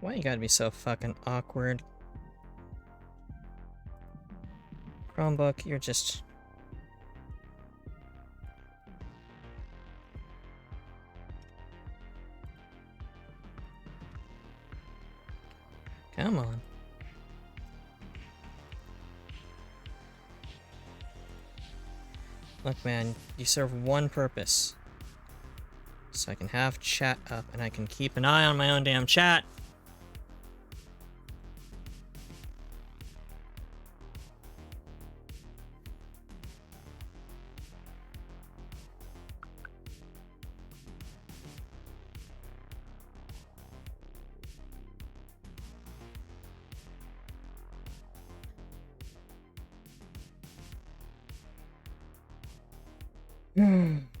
Why you gotta be so fucking awkward? Chromebook, you're just... Come on. Look, man, you serve one purpose. So I can have chat up and I can keep an eye on my own damn chat.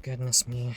Goodness me.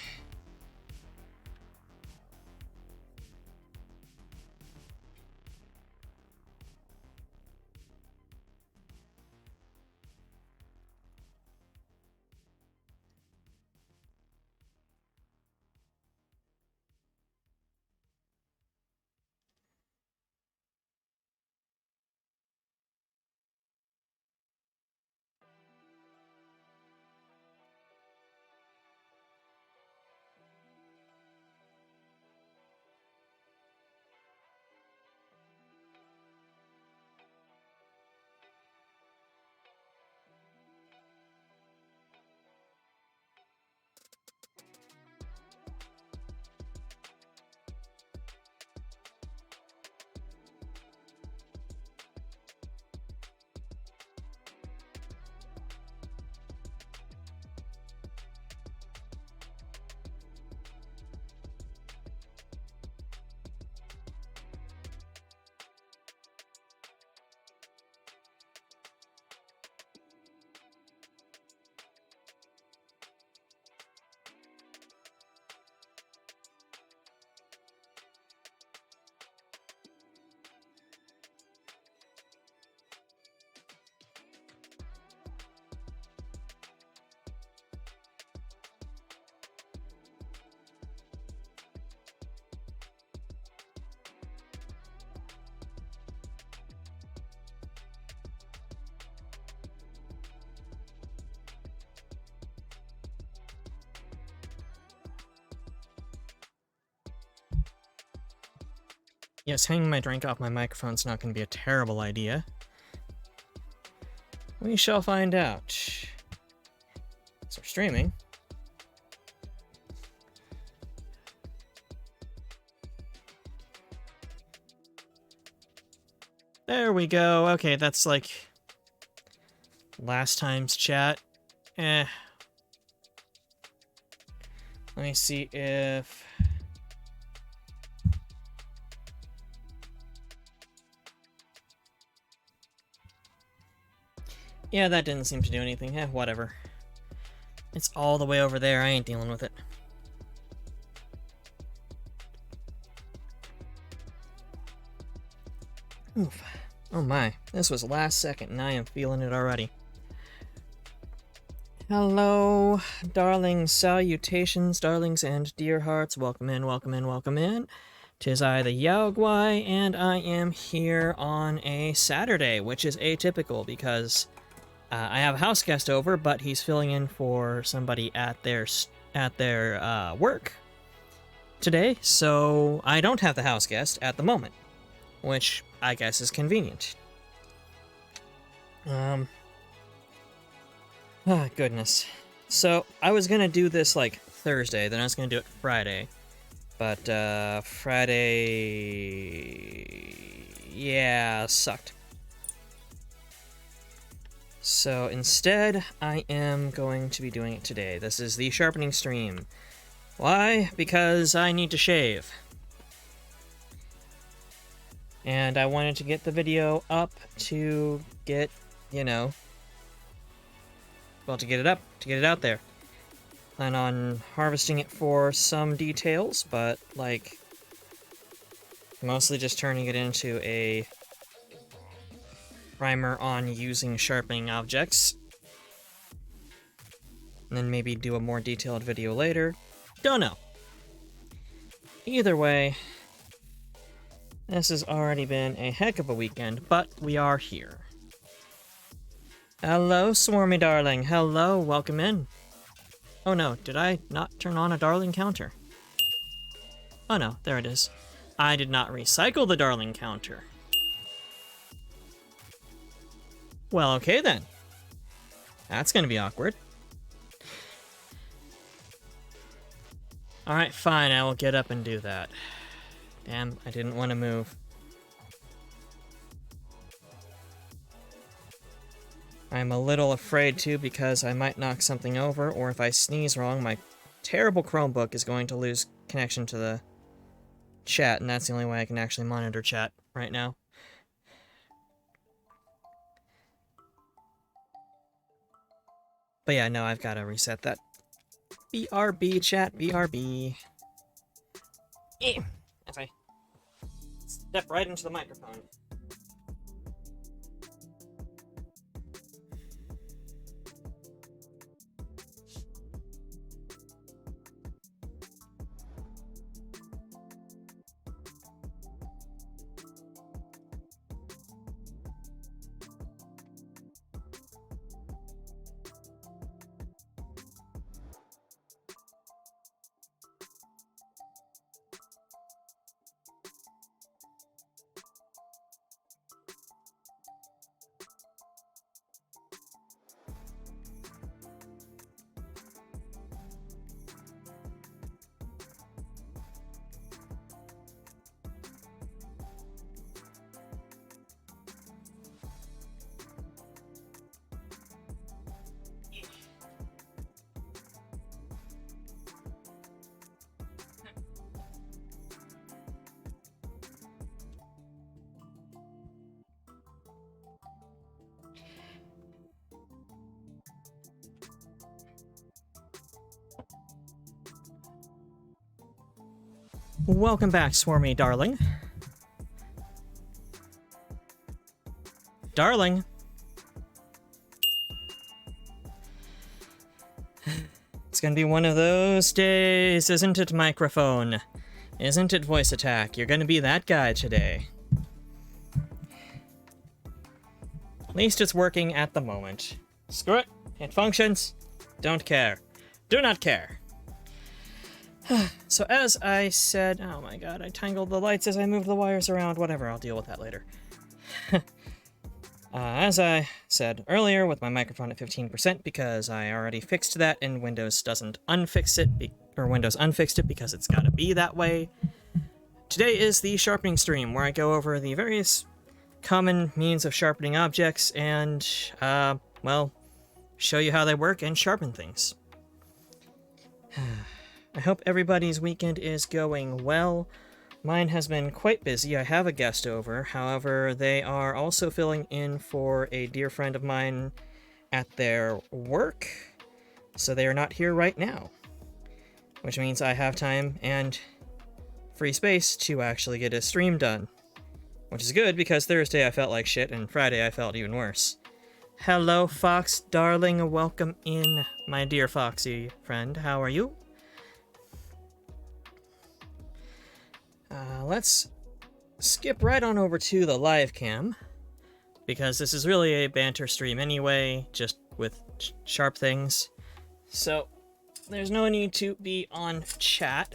Yes, hanging my drink off my microphone's not going to be a terrible idea. We shall find out. So we're streaming. There we go. Okay, that's like last time's chat. Let me see if... Yeah, that didn't seem to do anything. Whatever. It's all the way over there. I ain't dealing with it. Oof. Oh my. This was last second, and I am feeling it already. Hello, darlings, salutations, darlings and dear hearts. Welcome in, welcome in, welcome in. 'Tis I, the Yaogwai, and I am here on a Saturday, which is atypical because... I have a house guest over, but he's filling in for somebody at their work today, so I don't have the house guest at the moment, which I guess is convenient. Goodness. So I was gonna do this like Thursday, then I was gonna do it Friday, but Friday, yeah, sucked. So instead, I am going to be doing it today. This is the Sharpening stream. Why? Because I need to shave. And I wanted to get the video up to get, you know... Well, to get it up, to get it out there. Plan on harvesting it for some details, but, like... mostly just turning it into a... primer on using sharpening objects. And then maybe do a more detailed video later. Don't know. Either way, This has already been a heck of a weekend, but we are here. Hello, Swarmy Darling. Hello, welcome in. Oh no, did I not turn on a Darling counter? Oh no, there it is. I did not recycle the Darling counter. Well, okay then. That's gonna be awkward. Alright, fine, I will get up and do that. Damn, I didn't want to move. I'm a little afraid too because I might knock something over, or if I sneeze wrong, my terrible Chromebook is going to lose connection to the chat, and that's the only way I can actually monitor chat right now. But yeah, no, I've got to reset that. BRB chat, BRB. As I step right into the microphone. Welcome back, Swarmy Darling. Darling! It's gonna be one of those days, isn't it, microphone? Isn't it, voice attack? You're gonna be that guy today. At least it's working at the moment. Screw it. It functions. Don't care. Do not care. So as I said, oh my god, I tangled the lights as I moved the wires around. Whatever, I'll deal with that later. As I said earlier, with my microphone at 15%, because I already fixed that and Windows doesn't unfix it, or Windows unfixed it because it's gotta be that way. Today is the sharpening stream, where I go over the various common means of sharpening objects and, well, show you how they work and sharpen things. I hope everybody's weekend is going well. Mine has been quite busy. I have a guest over. However, they are also filling in for a dear friend of mine at their work, so they are not here right now. Which means I have time and free space to actually get a stream done. Which is good, because Thursday I felt like shit, and Friday I felt even worse. Hello, Fox darling. Welcome in, my dear Foxy friend. How are you? Let's skip right on over to the live cam, because this is really a banter stream anyway, just with sharp things. So, there's no need to be on chat.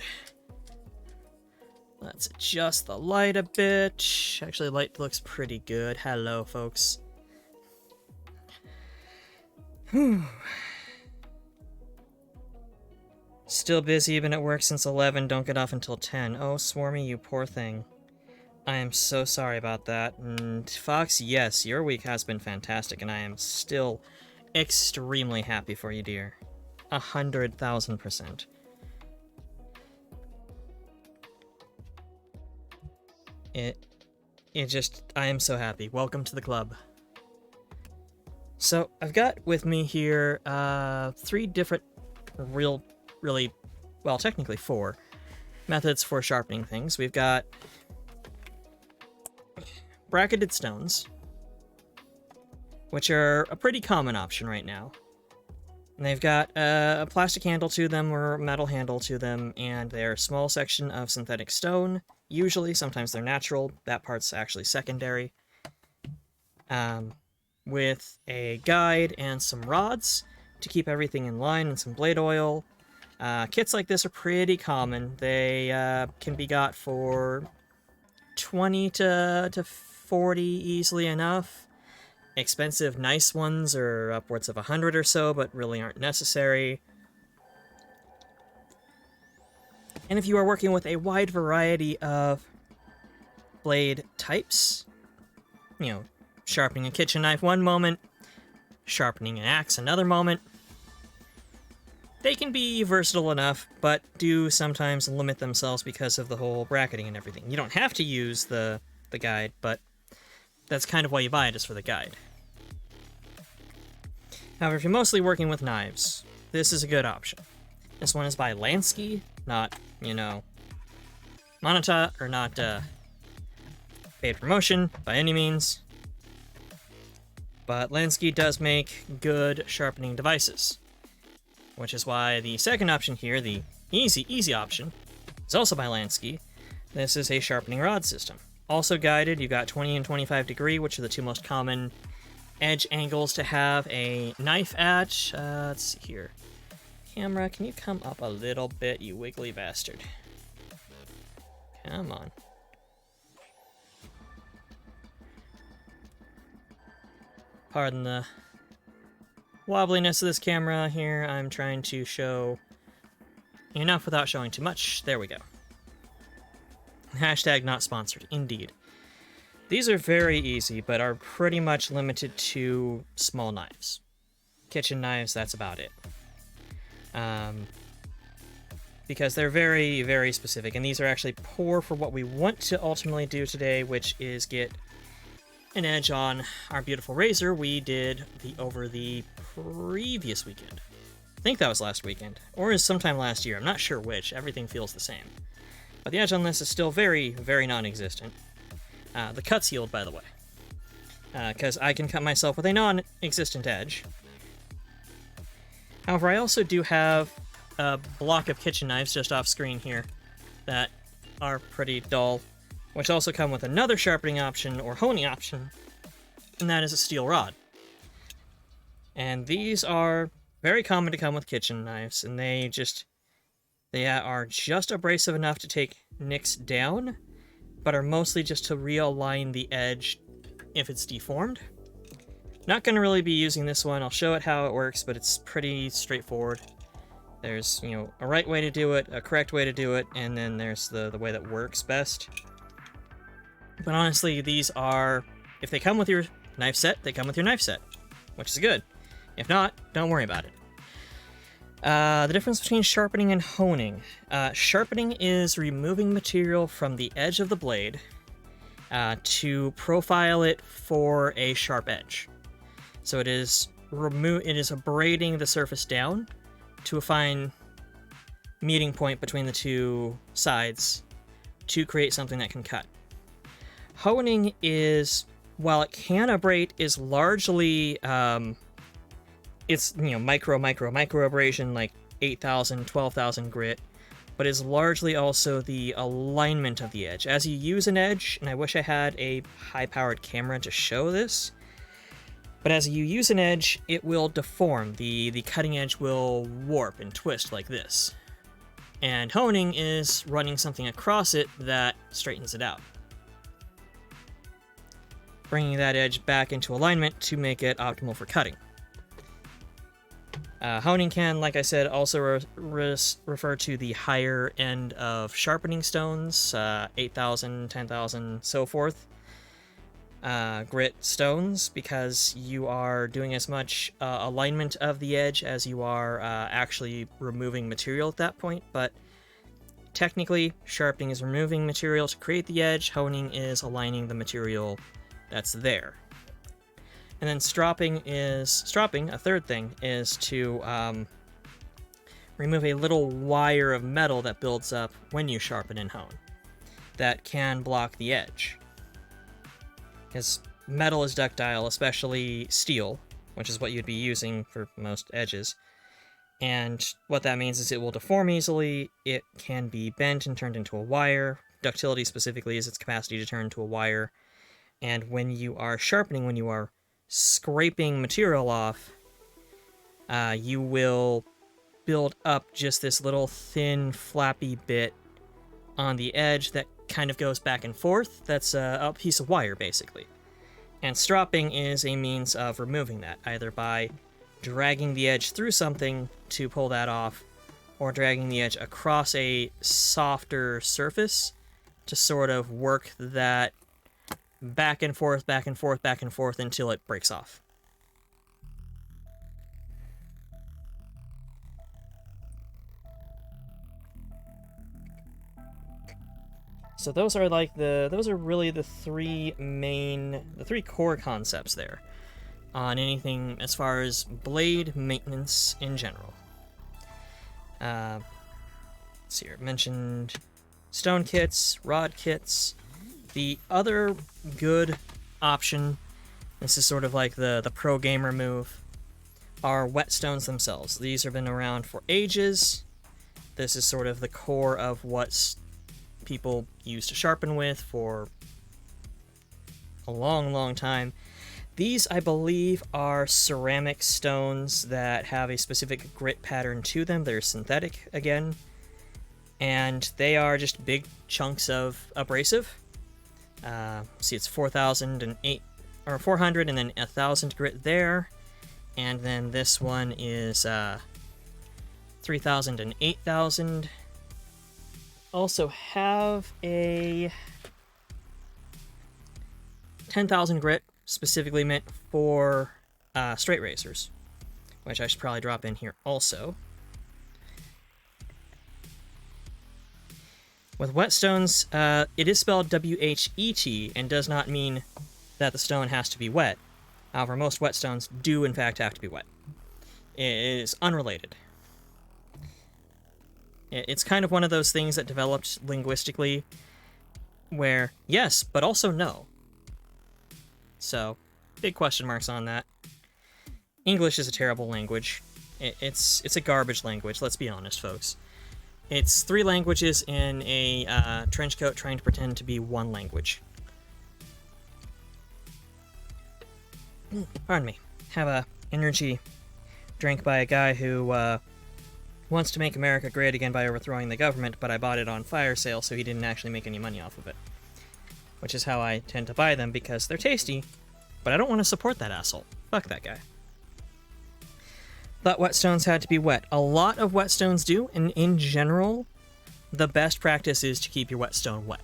Let's adjust the light a bit. Actually, the light looks pretty good. Hello, folks. Whew. Still busy, been at work since 11, don't get off until 10. Oh, Swarmy, you poor thing. I am so sorry about that. And Fox, yes, your week has been fantastic, and I am still extremely happy for you, dear. 100,000%. I am so happy. Welcome to the club. So, I've got with me here, 3 different really, well, technically 4 methods for sharpening things. We've got bracketed stones, which are a pretty common option right now. And they've got a plastic handle to them or metal handle to them, and they're a small section of synthetic stone Usually, sometimes they're natural. That part's actually secondary. With a guide and some rods to keep everything in line and some blade oil. Kits like this are pretty common. They can be got for 20 to 40 easily enough. Expensive, nice ones are upwards of 100 or so, but really aren't necessary. And if you are working with a wide variety of blade types, you know, sharpening a kitchen knife one moment, sharpening an axe another moment, they can be versatile enough, but do sometimes limit themselves because of the whole bracketing and everything. You don't have to use the guide, but that's kind of why you buy it, is for the guide. However, if you're mostly working with knives, this is a good option. This one is by Lansky, not, Moneta, or not paid promotion by any means. But Lansky does make good sharpening devices, which is why the second option here, the easy option, is also by Lansky. This is a sharpening rod system. Also guided, you've got 20 and 25 degree, which are the two most common edge angles to have a knife at. Let's see here. Camera, can you come up a little bit, you wiggly bastard? Come on. Pardon the wobbliness of this camera here. I'm trying to show enough without showing too much. There we go. Hashtag not sponsored, indeed. These are very easy, but are pretty much limited to small knives. Kitchen knives, that's about it. Because they're very, very specific, and these are actually poor for what we want to ultimately do today, which is get an edge on our beautiful razor we did over the previous weekend. I think that was last weekend, or is sometime last year. I'm not sure which. Everything feels the same. But the edge on this is still very, very non-existent. The cut's healed, by the way, because I can cut myself with a non-existent edge. However, I also do have a block of kitchen knives just off screen here that are pretty dull, which also come with another sharpening option or honing option, and that is a steel rod. And these are very common to come with kitchen knives, and they are just abrasive enough to take nicks down, but are mostly just to realign the edge if it's deformed. Not going to really be using this one. I'll show it how it works, but it's pretty straightforward. There's, a right way to do it, a correct way to do it, and then there's the way that works best. But honestly, these are, if they come with your knife set, they come with your knife set, which is good. If not, don't worry about it. The difference between sharpening and honing. Sharpening is removing material from the edge of the blade to profile it for a sharp edge. So it is abrading the surface down to a fine meeting point between the two sides to create something that can cut. Honing is, while it can abrade, is largely it's micro abrasion, like 8,000, 12,000 grit, but is largely also the alignment of the edge. As you use an edge, and I wish I had a high-powered camera to show this, but as you use an edge, it will deform. The cutting edge will warp and twist like this. And honing is running something across it that straightens it out, bringing that edge back into alignment to make it optimal for cutting. Honing can, like I said, also refer to the higher end of sharpening stones, 8,000, 10,000, so forth. Grit stones, because you are doing as much alignment of the edge as you are actually removing material at that point, but technically, sharpening is removing material to create the edge, honing is aligning the material that's there. And then stropping, a third thing, is to remove a little wire of metal that builds up when you sharpen and hone that can block the edge. Because metal is ductile, especially steel, which is what you'd be using for most edges. And what that means is it will deform easily, it can be bent and turned into a wire, ductility specifically is its capacity to turn to a wire. And when you are sharpening, when you are scraping material off, you will build up just this little thin, flappy bit on the edge that kind of goes back and forth. That's a piece of wire, basically. And stropping is a means of removing that, either by dragging the edge through something to pull that off, or dragging the edge across a softer surface to sort of work that back and forth, back and forth, back and forth until it breaks off. So those are really the three core concepts there on anything as far as blade maintenance in general. Let's see here. I mentioned stone kits, rod kits. The other good option, this is sort of like the pro gamer move, are whetstones themselves. These have been around for ages. This is sort of the core of what people used to sharpen with for a long, long time. These, I believe, are ceramic stones that have a specific grit pattern to them. They're synthetic again, and they are just big chunks of abrasive. See, it's 4,008 or 400, and then 1,000 grit there, and then this one is 3,000 and 8,000. Also have a 10,000 grit, specifically meant for straight razors, which I should probably drop in here also. With whetstones, it is spelled W-H-E-T and does not mean that the stone has to be wet. However, most whetstones do in fact have to be wet. It is unrelated. It's kind of one of those things that developed linguistically where yes, but also no. So, big question marks on that. English is a terrible language. It's a garbage language, let's be honest, folks. It's 3 languages in a trench coat trying to pretend to be one language. Pardon me. Have a energy drink by a guy who wants to make America great again by overthrowing the government, but I bought it on fire sale, so he didn't actually make any money off of it. Which is how I tend to buy them, because they're tasty, but I don't want to support that asshole. Fuck that guy. Thought whetstones had to be wet. A lot of whetstones do, and in general, the best practice is to keep your whetstone wet.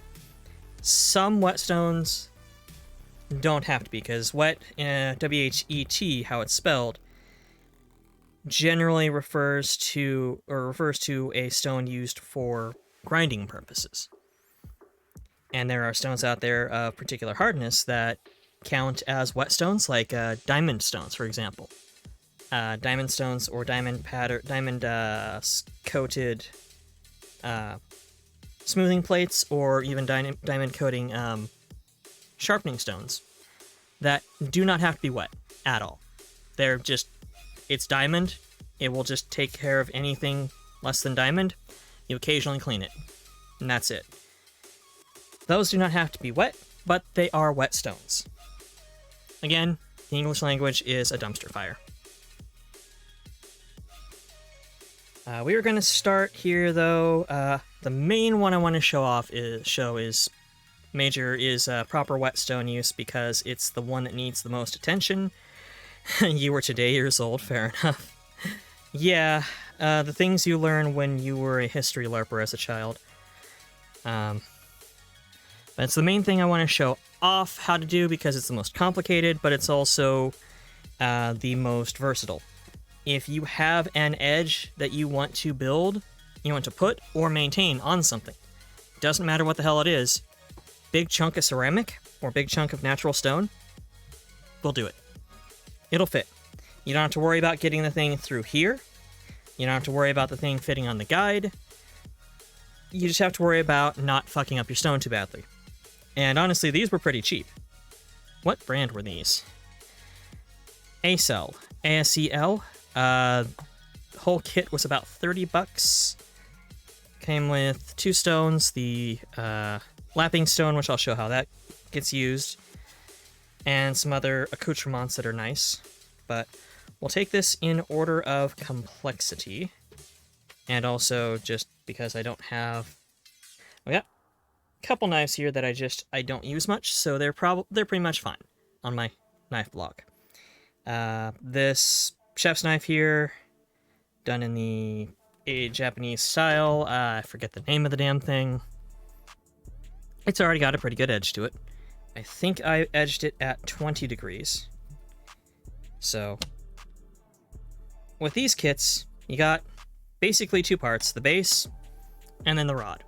Some whetstones don't have to be, because wet, W-H-E-T, how it's spelled, generally refers to a stone used for grinding purposes. And there are stones out there of particular hardness that count as whetstones, like diamond stones, for example. Diamond stones or diamond coated smoothing plates, or even diamond coating sharpening stones that do not have to be wet at all. They're just, it's diamond. It will just take care of anything less than diamond. You occasionally clean it, and that's it. Those do not have to be wet, but they are whetstones. Again, the English language is a dumpster fire. We are going to start here, though. The main one I want to show is proper whetstone use, because it's the one that needs the most attention. You were today years old, fair enough. Yeah, the things you learn when you were a history LARPer as a child. But it's the main thing I want to show off how to do, because it's the most complicated, but it's also the most versatile. If you have an edge that you want to build, you want to put or maintain on something, doesn't matter what the hell it is, big chunk of ceramic or big chunk of natural stone, we'll do it. It'll fit. You don't have to worry about getting the thing through here. You don't have to worry about the thing fitting on the guide. You just have to worry about not fucking up your stone too badly. And honestly, these were pretty cheap. What brand were these? ASEL. ASEL. Whole kit was about $30. Came with 2 stones, the lapping stone, which I'll show how that gets used, and some other accoutrements that are nice. But we'll take this in order of complexity, and also just because I don't have... We got a couple knives here that I don't use much, so they're pretty much fine on my knife block. This chef's knife here, done in the Japanese style. I forget the name of the damn thing. It's already got a pretty good edge to it. I think I edged it at 20 degrees. So, with these kits, you got basically two parts, the base and then the rod.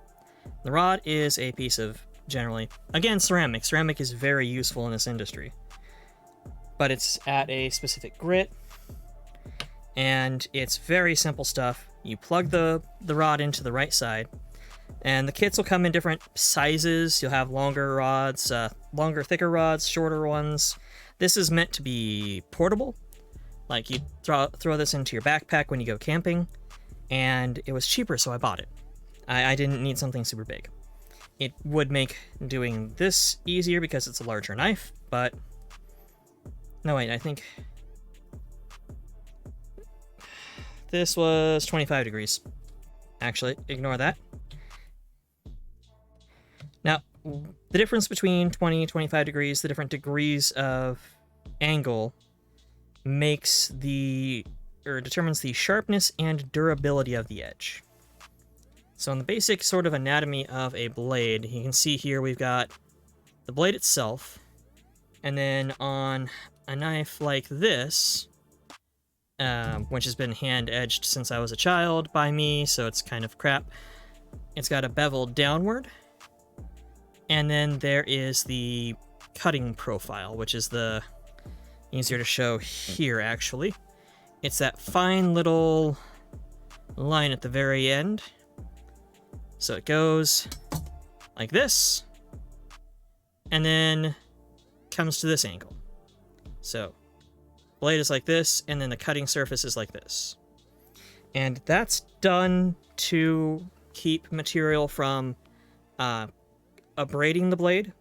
The rod is a piece of, generally, again, ceramic. Ceramic is very useful in this industry. But it's at a specific grit, and it's very simple stuff. You plug the rod into the right side, and the kits will come in different sizes. You'll have longer rods, thicker rods, shorter ones. This is meant to be portable. Like, you throw this into your backpack when you go camping, and it was cheaper, so I bought it. I didn't need something super big. It would make doing this easier because it's a larger knife, but... No, wait, I think... This was 25 degrees. Actually, ignore that. Now, the difference between 20 and 25 degrees, the different degrees of angle, determines the sharpness and durability of the edge. So in the basic sort of anatomy of a blade, you can see here we've got the blade itself, and then on a knife like this, which has been hand-edged since I was a child by me, so it's kind of crap, it's got a bevel downward, and then there is the cutting profile, which is the easier to show here, actually. It's that fine little line at the very end. So it goes like this, and then comes to this angle. So blade is like this, and then the cutting surface is like this. And that's done to keep material from abrading the blade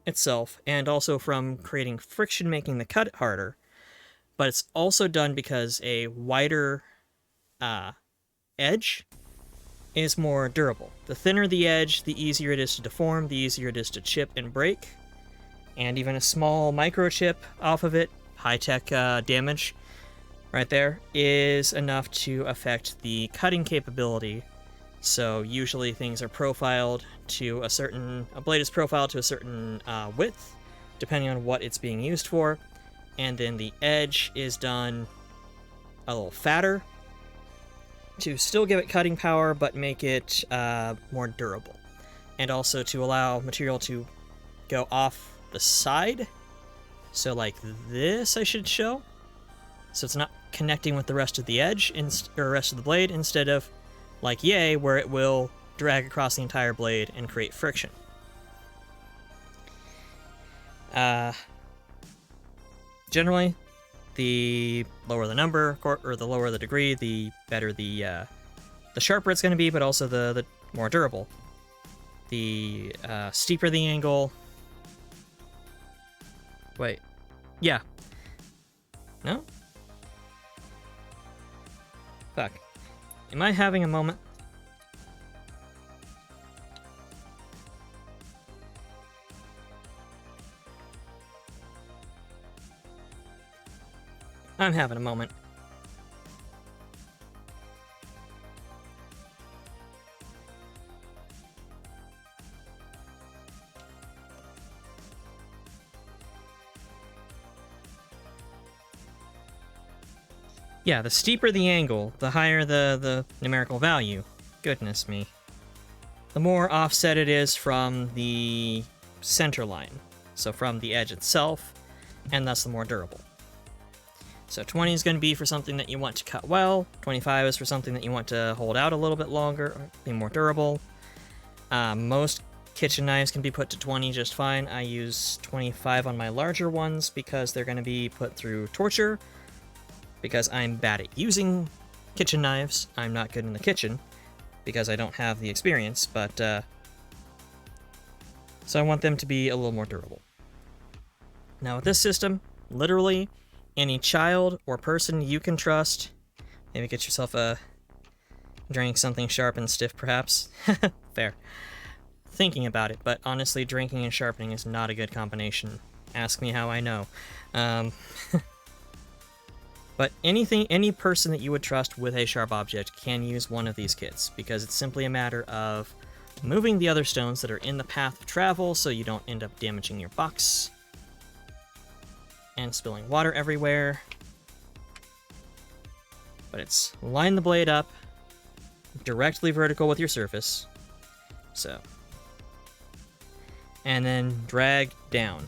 itself, and also from creating friction, making the cut harder. But it's also done because a wider edge is more durable. The thinner the edge, the easier it is to deform, the easier it is to chip and break. And even a small microchip off of it, high-tech damage right there, is enough to affect the cutting capability. So usually things are profiled to a blade is profiled to a certain width, depending on what it's being used for. And then the edge is done a little fatter to still give it cutting power, but make it more durable. And also to allow material to go off the side. So like this I should show. So it's not connecting with the rest of the edge, or rest of the blade, instead of like yay, where it will drag across the entire blade and create friction. Generally, the lower the number, or the lower the degree, the better the sharper it's going to be, but also the more durable. The steeper the angle... Wait. Yeah. No? Fuck. Am I having a moment? I'm having a moment. Yeah, the steeper the angle, the higher the numerical value. Goodness me. The more offset it is from the center line, so from the edge itself, and thus the more durable. So 20 is going to be for something that you want to cut well, 25 is for something that you want to hold out a little bit longer, be more durable. Most kitchen knives can be put to 20 just fine. I use 25 on my larger ones because they're going to be put through torture, because I'm bad at using kitchen knives. I'm not good in the kitchen because I don't have the experience, but So I want them to be a little more durable. Now with this system, literally any child or person you can trust, maybe get yourself a drink something sharp and stiff perhaps. Fair. Thinking about it, but honestly drinking and sharpening is not a good combination. Ask me how I know. But any person that you would trust with a sharp object can use one of these kits, because it's simply a matter of moving the other stones that are in the path of travel so you don't end up damaging your box and spilling water everywhere. But it's line the blade up directly vertical with your surface, so, and then drag down.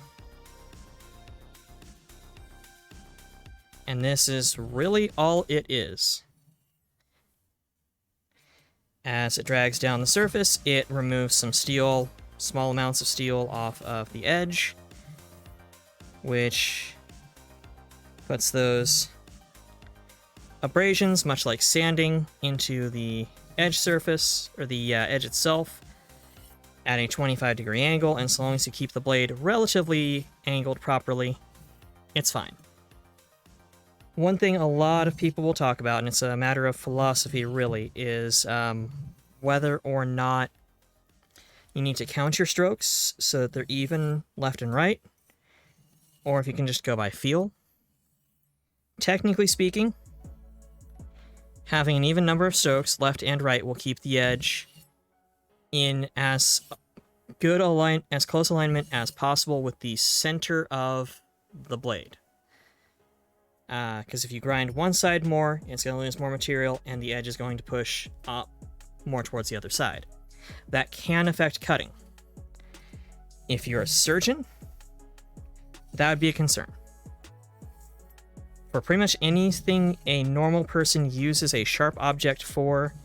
And this is really all it is. As it drags down the surface, it removes some steel, small amounts of steel off of the edge, which puts those abrasions, much like sanding, into the edge surface, or the edge itself, at a 25-degree angle, and so long as you keep the blade relatively angled properly, it's fine. One thing a lot of people will talk about, and it's a matter of philosophy really, is whether or not you need to count your strokes so that they're even left and right, or if you can just go by feel. Technically speaking, having an even number of strokes, left and right, will keep the edge in as close alignment as possible with the center of the blade. Because if you grind one side more, it's going to lose more material, and the edge is going to push up more towards the other side. That can affect cutting. If you're a surgeon, that would be a concern. For pretty much anything a normal person uses a sharp object for,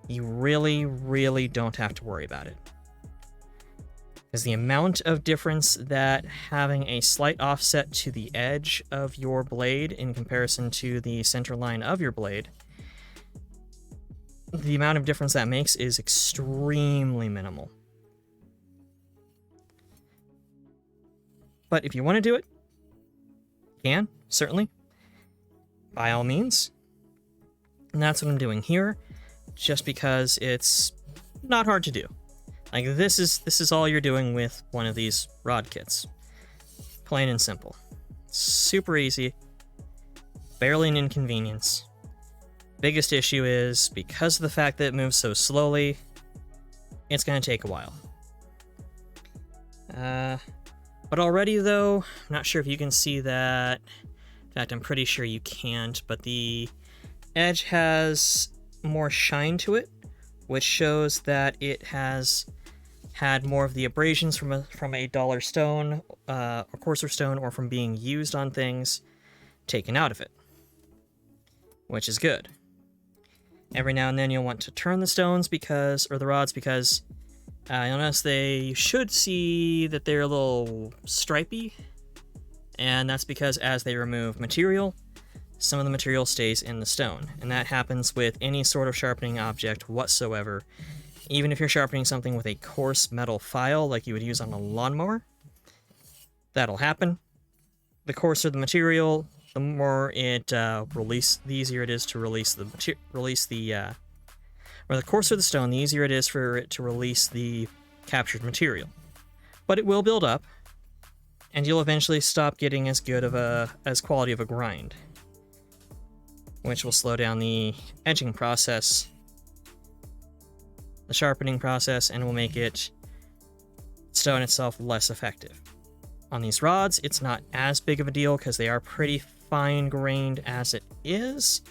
you really, really don't have to worry about it. Because the amount of difference that having a slight offset to the edge of your blade in comparison to the center line of your blade, the amount of difference that makes is extremely minimal. But if you want to do it, you can, certainly. By all means. And that's what I'm doing here, just because it's not hard to do. Like, this is all you're doing with one of these rod kits. Plain and simple. Super easy. Barely an inconvenience. Biggest issue is, because of the fact that it moves so slowly, it's going to take a while. But already, though, I'm not sure if you can see that. In fact, I'm pretty sure you can't, but the edge has more shine to it, which shows that it has had more of the abrasions from a duller stone, or coarser stone, or from being used on things, taken out of it, which is good. Every now and then you'll want to turn the stones or the rods, because you'll notice you should see that they're a little stripy, and that's because as they remove material, some of the material stays in the stone, and that happens with any sort of sharpening object whatsoever. Even if you're sharpening something with a coarse metal file like you would use on a lawnmower, that'll happen. The coarser the material, the more the easier it is to release the coarser the stone, the easier it is for it to release the captured material. But it will build up, and you'll eventually stop getting as good of as quality of a grind, which will slow down the edging process, the sharpening process, and will make stone itself less effective. On these rods, it's not as big of a deal because they are pretty fine-grained as it is,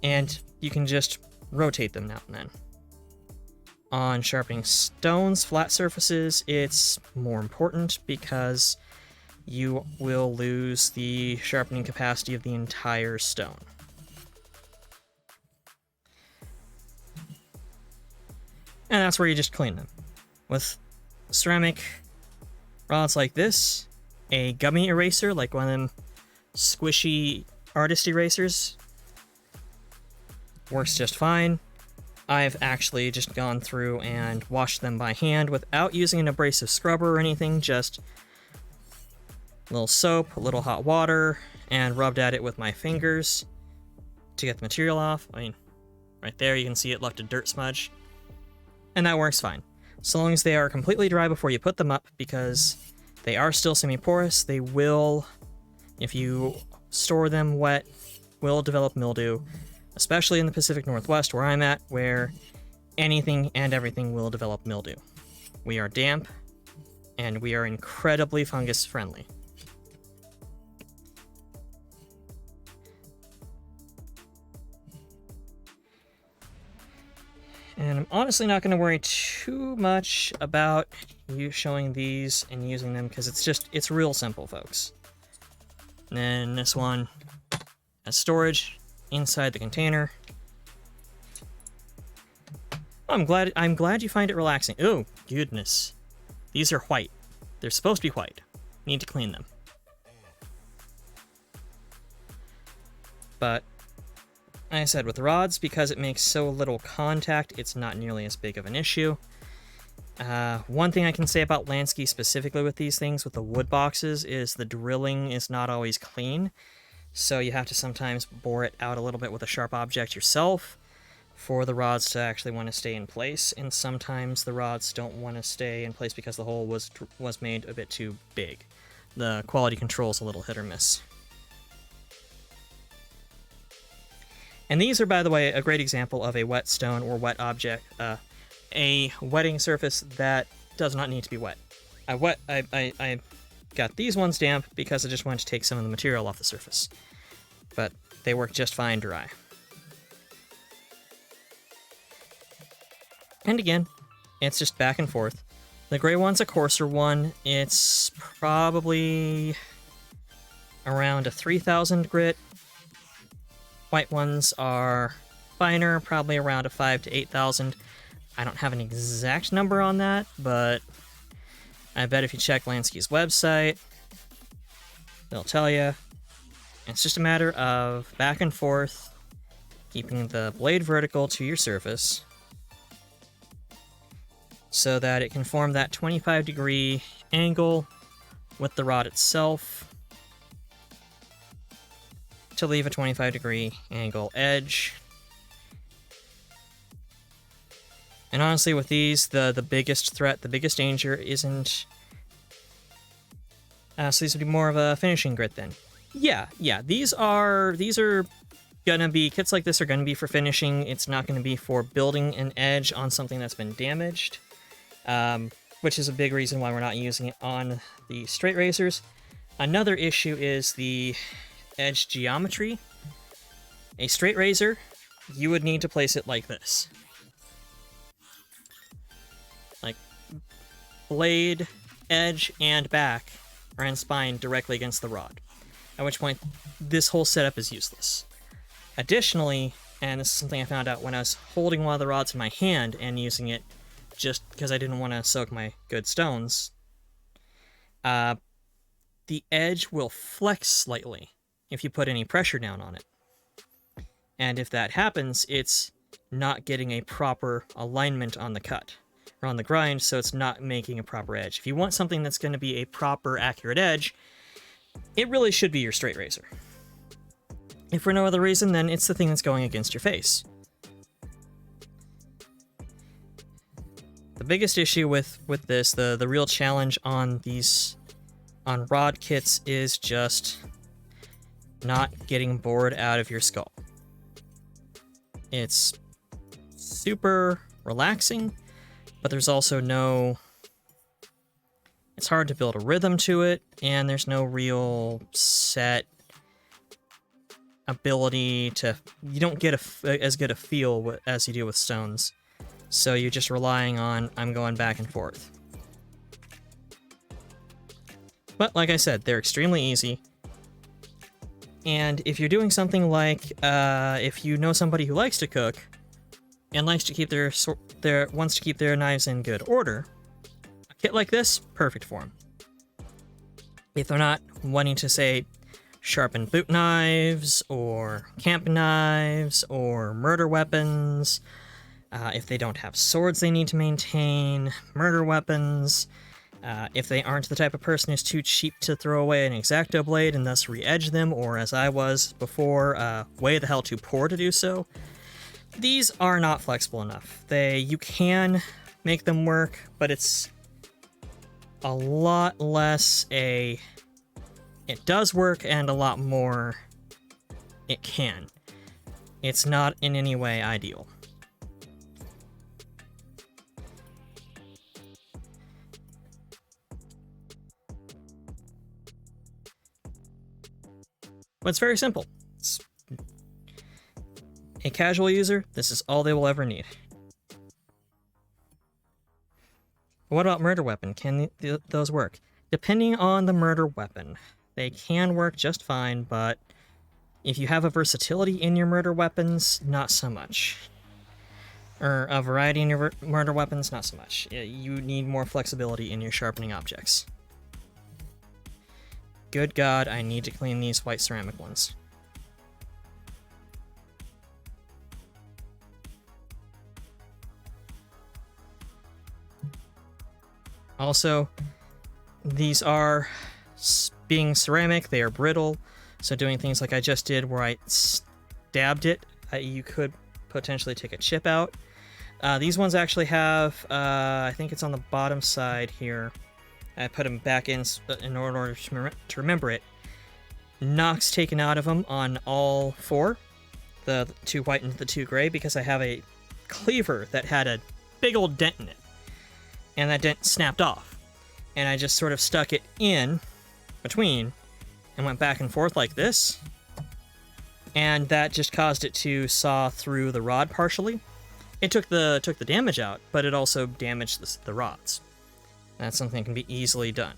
and you can just rotate them now and then. On sharpening stones, flat surfaces, it's more important because you will lose the sharpening capacity of the entire stone. And that's where you just clean them. With ceramic rods like this, a gummy eraser, like one of them squishy artist erasers, works just fine. I've actually just gone through and washed them by hand without using an abrasive scrubber or anything, just a little soap, a little hot water, and rubbed at it with my fingers to get the material off. I mean, right there you can see it left a dirt smudge, and that works fine. So long as they are completely dry before you put them up, because they are still semi-porous, they will, if you store them wet, will develop mildew, especially in the Pacific Northwest where I'm at, where anything and everything will develop mildew. We are damp, and we are incredibly fungus friendly. And I'm honestly not going to worry too much about you showing these and using them, because it's real simple, folks. And then this one has storage inside the container. I'm glad you find it relaxing. Oh, goodness. These are white. They're supposed to be white. Need to clean them. But like I said, with the rods, because it makes so little contact, it's not nearly as big of an issue. One thing I can say about Lansky specifically with these things, with the wood boxes, is the drilling is not always clean. So you have to sometimes bore it out a little bit with a sharp object yourself for the rods to actually want to stay in place. And sometimes the rods don't want to stay in place because the hole was made a bit too big. The quality control is a little hit or miss. And these are, by the way, a great example of a wet stone or wet object, a wetting surface that does not need to be wet. I got these ones damp because I just wanted to take some of the material off the surface, but they work just fine dry. And again, it's just back and forth. The gray one's a coarser one. It's probably around a 3000 grit. White ones are finer, probably around a 5,000 to 8,000. I don't have an exact number on that, but I bet if you check Lansky's website, they'll tell you. It's just a matter of back and forth, keeping the blade vertical to your surface so that it can form that 25-degree angle with the rod itself to leave a 25-degree angle edge. And honestly, with these, the biggest threat, the biggest danger isn't... so these would be more of a finishing grit then. Yeah, these are gonna be, kits like this are gonna be for finishing. It's not gonna be for building an edge on something that's been damaged, which is a big reason why we're not using it on the straight razors. Another issue is the edge geometry. A straight razor, you would need to place it like this. Like, blade, edge, and back are in spine directly against the rod, at which point this whole setup is useless. Additionally, and this is something I found out when I was holding one of the rods in my hand and using it just because I didn't want to soak my good stones, the edge will flex slightly if you put any pressure down on it. And if that happens, it's not getting a proper alignment on the cut, or on the grind, so it's not making a proper edge. If you want something that's going to be a proper, accurate edge, it really should be your straight razor. If for no other reason, then it's the thing that's going against your face. The biggest issue with this, the real challenge on rod kits, is just not getting bored out of your skull. It's super relaxing, but there's also it's hard to build a rhythm to it, and there's no real set ability to, you don't get as good a feel as you do with stones. So you're just relying on, I'm going back and forth. But like I said, they're extremely easy. And if you're doing something like, if you know somebody who likes to cook and likes to keep wants to keep their knives in good order, a kit like this, perfect for them. If they're not wanting to, say, sharpen boot knives or camp knives or murder weapons, if they don't have swords they need to maintain, murder weapons, if they aren't the type of person who's too cheap to throw away an X-Acto blade and thus re-edge them, or as I was before, way the hell too poor to do so. These are not flexible enough. You can make them work, but it's a lot less it does work and a lot more it can. It's not in any way ideal. But it's very simple. A casual user, this is all they will ever need. What about murder weapon? Can those work? Depending on the murder weapon, they can work just fine, but if you have a versatility in your murder weapons, not so much. Or a variety in your murder weapons, not so much. You need more flexibility in your sharpening objects. Good God, I need to clean these white ceramic ones. Also, these are, being ceramic, they are brittle, so doing things like I just did where I stabbed it, you could potentially take a chip out. These ones actually have, I think it's on the bottom side here, I put them back in order to remember it, knocks taken out of them on all four, the two white and the two gray, because I have a cleaver that had a big old dent in it. And that dent snapped off. And I just sort of stuck it in between and went back and forth like this. And that just caused it to saw through the rod partially. It took the damage out, but it also damaged the rods. That's something that can be easily done.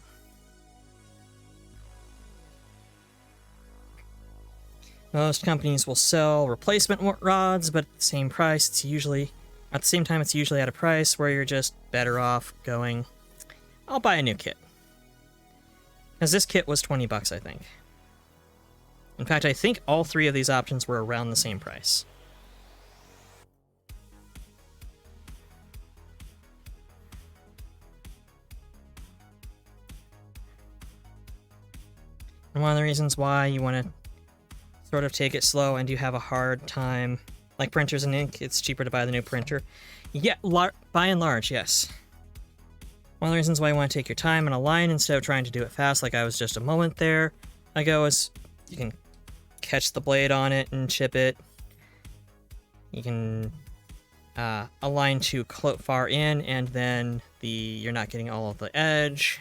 Most companies will sell replacement rods, but at the same price, it's usually at a price where you're just better off going, I'll buy a new kit. Because this kit was 20 bucks, I think. In fact, I think all three of these options were around the same price. And one of the reasons why you want to sort of take it slow and you have a hard time, like printers and ink, it's cheaper to buy the new printer. Yeah, by and large, yes. One of the reasons why you want to take your time in a line instead of trying to do it fast, like I was just a moment there ago, is you can catch the blade on it and chip it. You can align too far in, and then you're not getting all of the edge.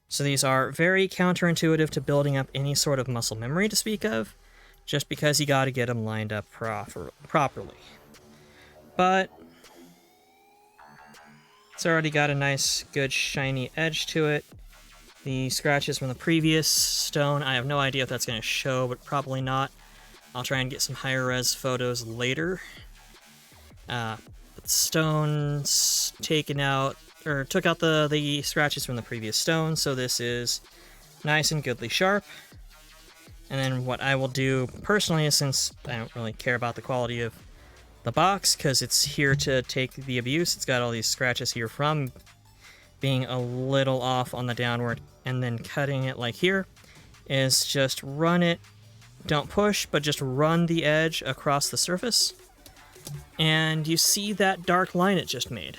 So these are very counterintuitive to building up any sort of muscle memory to speak of, just because you got to get them lined up properly. But it's already got a nice, good, shiny edge to it. The scratches from the previous stone, I have no idea if that's going to show, but probably not. I'll try and get some higher res photos later. But stones taken out, or took out the scratches from the previous stone, so this is nice and goodly sharp. And then what I will do personally is, since I don't really care about the quality of the box, because it's here to take the abuse, it's got all these scratches here from being a little off on the downward, and then cutting it like here, is just run it, don't push, but just run the edge across the surface, and you see that dark line it just made.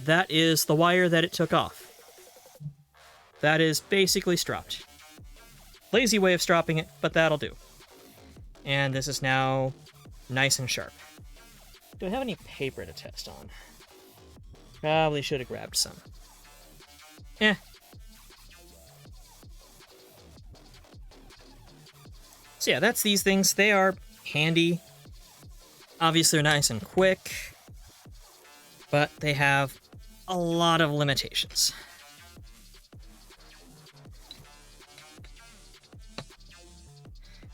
That is the wire that it took off. That is basically stropped. Lazy way of stropping it, but that'll do. And this is now nice and sharp. Do I have any paper to test on? Probably should have grabbed some. So yeah, that's these things. They are handy. Obviously, they're nice and quick, but they have a lot of limitations.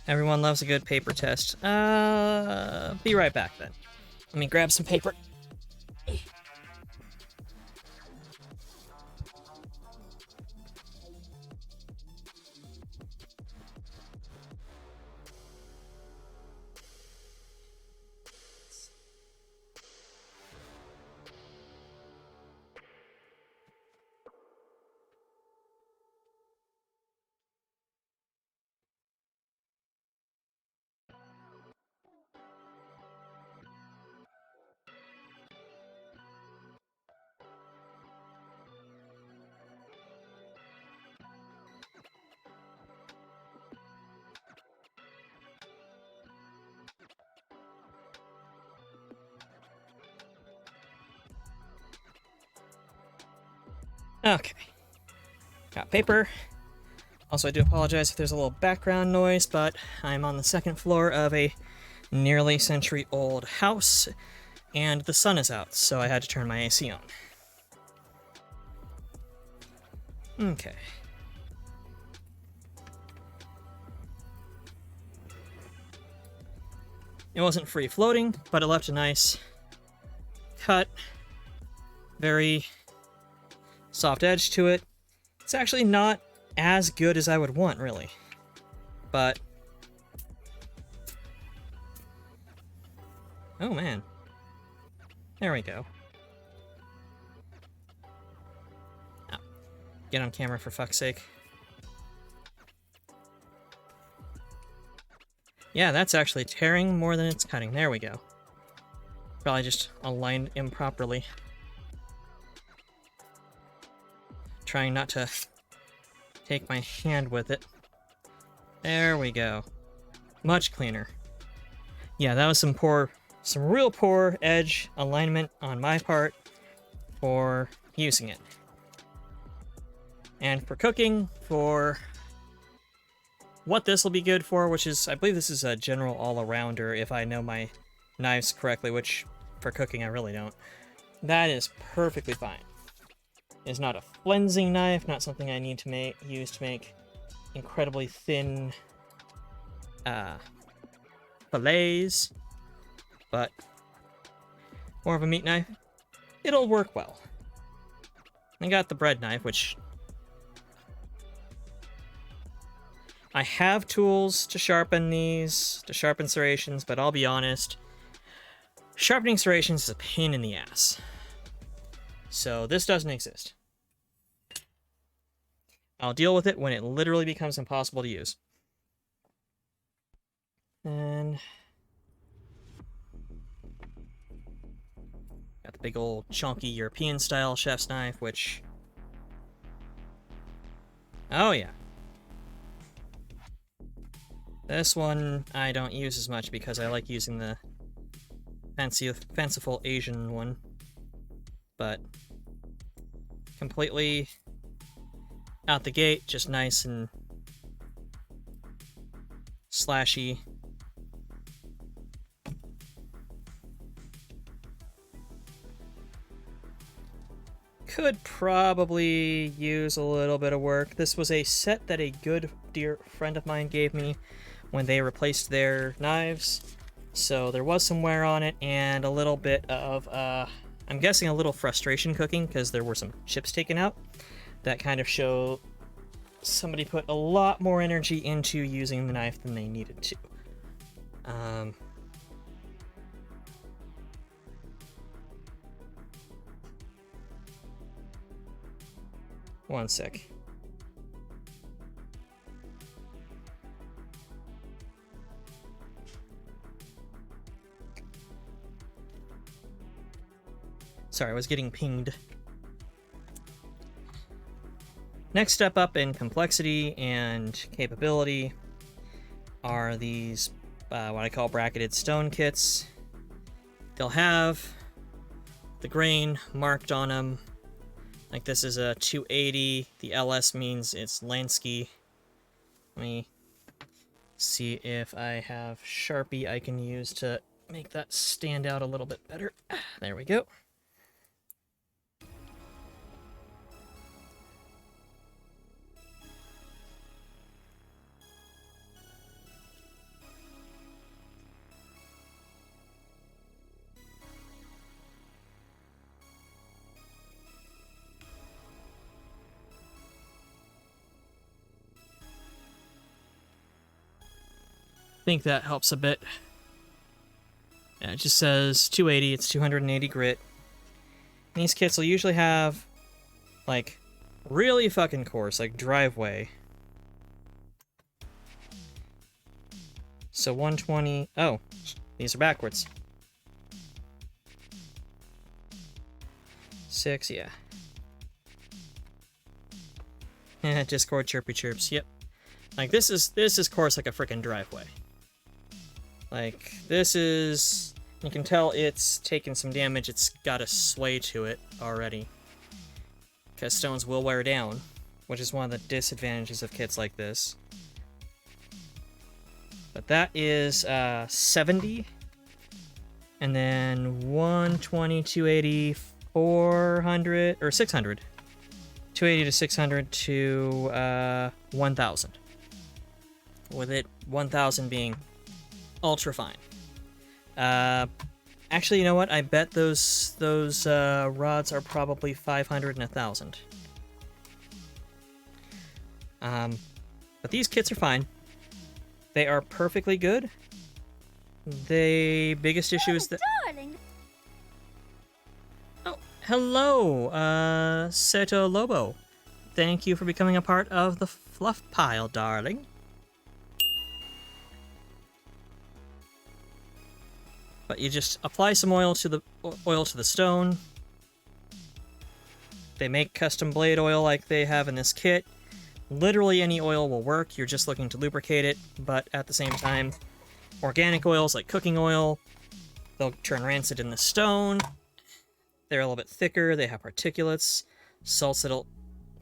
Everyone loves a good paper test. Be right back then. Let me grab some paper. Okay. Got paper. Also, I do apologize if there's a little background noise, but I'm on the second floor of a nearly century-old house, and the sun is out, so I had to turn my AC on. Okay. It wasn't free-floating, but it left a nice cut, very soft edge to it. It's actually not as good as I would want, really. But... oh, man. There we go. Oh. Get on camera, for fuck's sake. Yeah, that's actually tearing more than it's cutting. There we go. Probably just aligned improperly. Trying not to take my hand with it. There we go. Much cleaner. Yeah, that was some real poor edge alignment on my part for using it. And for cooking, for what this will be good for, which is, I believe this is a general all-arounder if I know my knives correctly, which for cooking I really don't. That is perfectly fine. It's not a flensing knife, not something I need to use to make incredibly thin fillets, but more of a meat knife. It'll work well. I got the bread knife, which I have tools to sharpen these, to sharpen serrations, but I'll be honest, sharpening serrations is a pain in the ass. So this doesn't exist. I'll deal with it when it literally becomes impossible to use. And got the big old chunky European style chef's knife, which... oh yeah. This one I don't use as much because I like using the fanciful Asian one. But completely out the gate, just nice and slashy. Could probably use a little bit of work. This was a set that a good dear friend of mine gave me when they replaced their knives. So there was some wear on it and a little bit of, I'm guessing a little frustration cooking because there were some chips taken out. That kind of show somebody put a lot more energy into using the knife than they needed to. One sec. Sorry, I was getting pinged. Next step up in complexity and capability are these, what I call bracketed stone kits. They'll have the grain marked on them. Like this is a 280, the LS means it's Lansky. Let me see if I have Sharpie I can use to make that stand out a little bit better. There we go. I think that helps a bit. Yeah, it just says 280, it's 280 grit. And these kits will usually have, like, really fucking coarse, like driveway. So 120, oh, these are backwards. 6, yeah. Discord chirpy chirps, yep. Like, this is coarse like a freaking driveway. Like, this is... you can tell it's taken some damage, it's got a sway to it already. because stones will wear down, which is one of the disadvantages of kits like this. But that is 70, and then 120, 280, 400, or 600. 280 to 600 to 1000. With it 1000 being ultra fine. Actually, you know what? I bet those rods are probably 500 and 1000. But these kits are fine. They are perfectly good. The biggest issue is that... Darling. Oh, hello, Seto Lobo. Thank you for becoming a part of the fluff pile, darling. But you just apply some oil to the stone. They make custom blade oil like they have in this kit. Literally any oil will work. You're just looking to lubricate it, but at the same time, organic oils like cooking oil, they'll turn rancid in the stone. They're a little bit thicker. They have particulates, salts that'll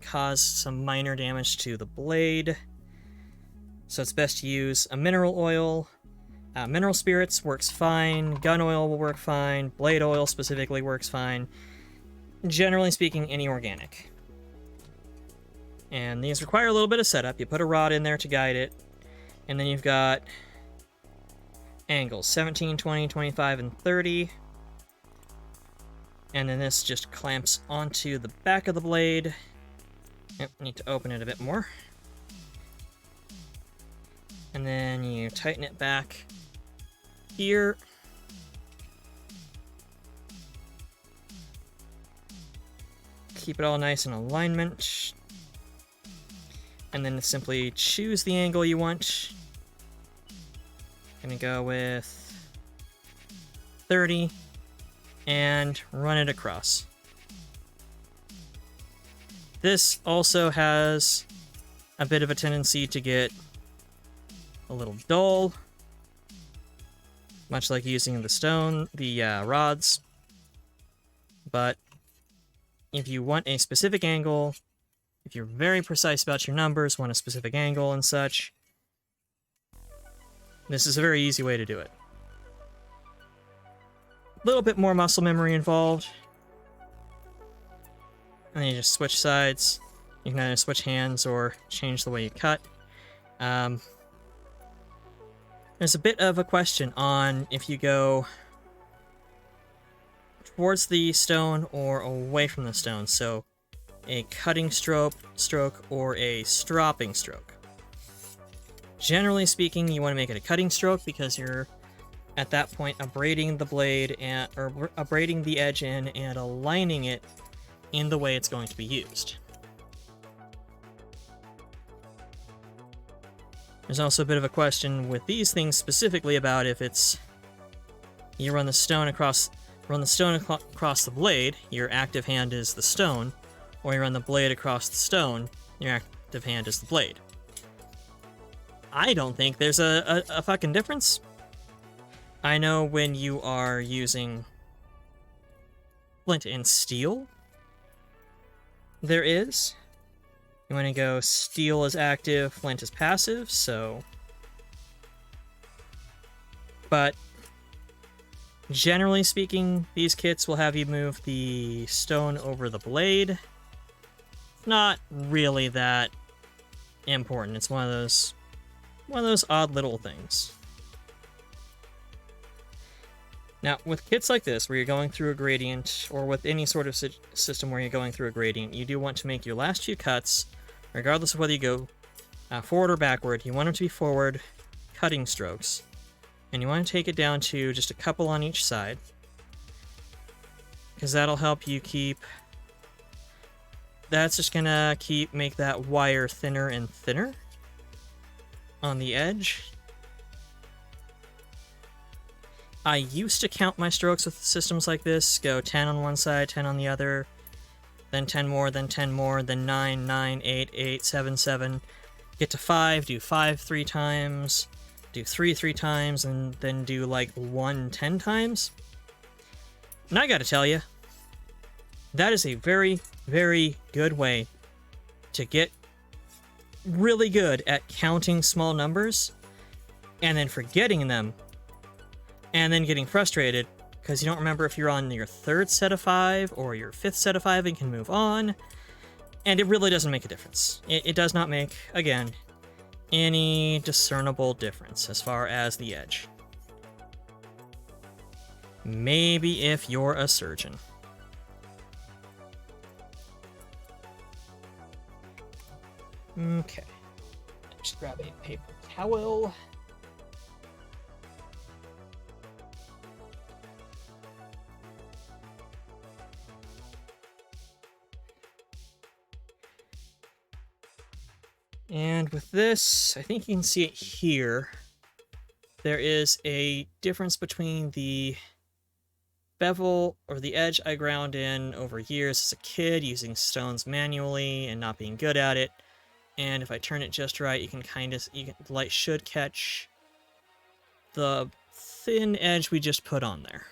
cause some minor damage to the blade. So it's best to use a mineral oil. Mineral spirits works fine, gun oil will work fine, blade oil specifically works fine. Generally speaking, any organic. And these require a little bit of setup. You put a rod in there to guide it, and then you've got angles 17, 20, 25, and 30. And then this just clamps onto the back of the blade. Yep, need to open it a bit more. And then you tighten it back here. Keep it all nice in alignment. And then simply choose the angle you want. Gonna go with 30 and run it across. This also has a bit of a tendency to get a little dull, much like using the rods. But if you want a specific angle, if you're very precise about your numbers, want a specific angle and such, this is a very easy way to do it. A little bit more muscle memory involved. And then you just switch sides. You can either switch hands or change the way you cut. There's a bit of a question on if you go towards the stone or away from the stone. So a cutting stroke or a stropping stroke. Generally speaking, you want to make it a cutting stroke because you're at that point abrading the blade or abrading the edge in and aligning it in the way it's going to be used. There's also a bit of a question with these things specifically about if it's you run the stone across the blade, your active hand is the stone, or you run the blade across the stone, your active hand is the blade. I don't think there's a fucking difference. I know when you are using flint and steel, there is. You want to go steel is active, flint is passive, so... But generally speaking, these kits will have you move the stone over the blade. Not really that important. It's one of those odd little things. Now, with kits like this, where you're going through a gradient, or with any sort of system where you're going through a gradient, you do want to make your last few cuts, regardless of whether you go forward or backward, you want them to be forward cutting strokes. And you want to take it down to just a couple on each side, because that'll help you keep... That's just gonna make that wire thinner and thinner on the edge. I used to count my strokes with systems like this, go 10 on one side, 10 on the other, then 10 more, then 10 more, then 9, 9, 8, 8, 7, 7, get to 5, do 5 3 times, do 3 3 times, and then do like 1 10 times. And I gotta tell you, That is a very, very good way to get really good at counting small numbers and then forgetting them and then getting frustrated because you don't remember if you're on your third set of 5 or your fifth set of 5 and can move on. And it really doesn't make a difference. It does not make, again, any discernible difference as far as the edge. Maybe if you're a surgeon. Okay. Just grab a paper towel. And with this, I think you can see it here. There is a difference between the bevel or the edge I ground in over years as a kid using stones manually and not being good at it. And if I turn it just right, you can the light should catch the thin edge we just put on there.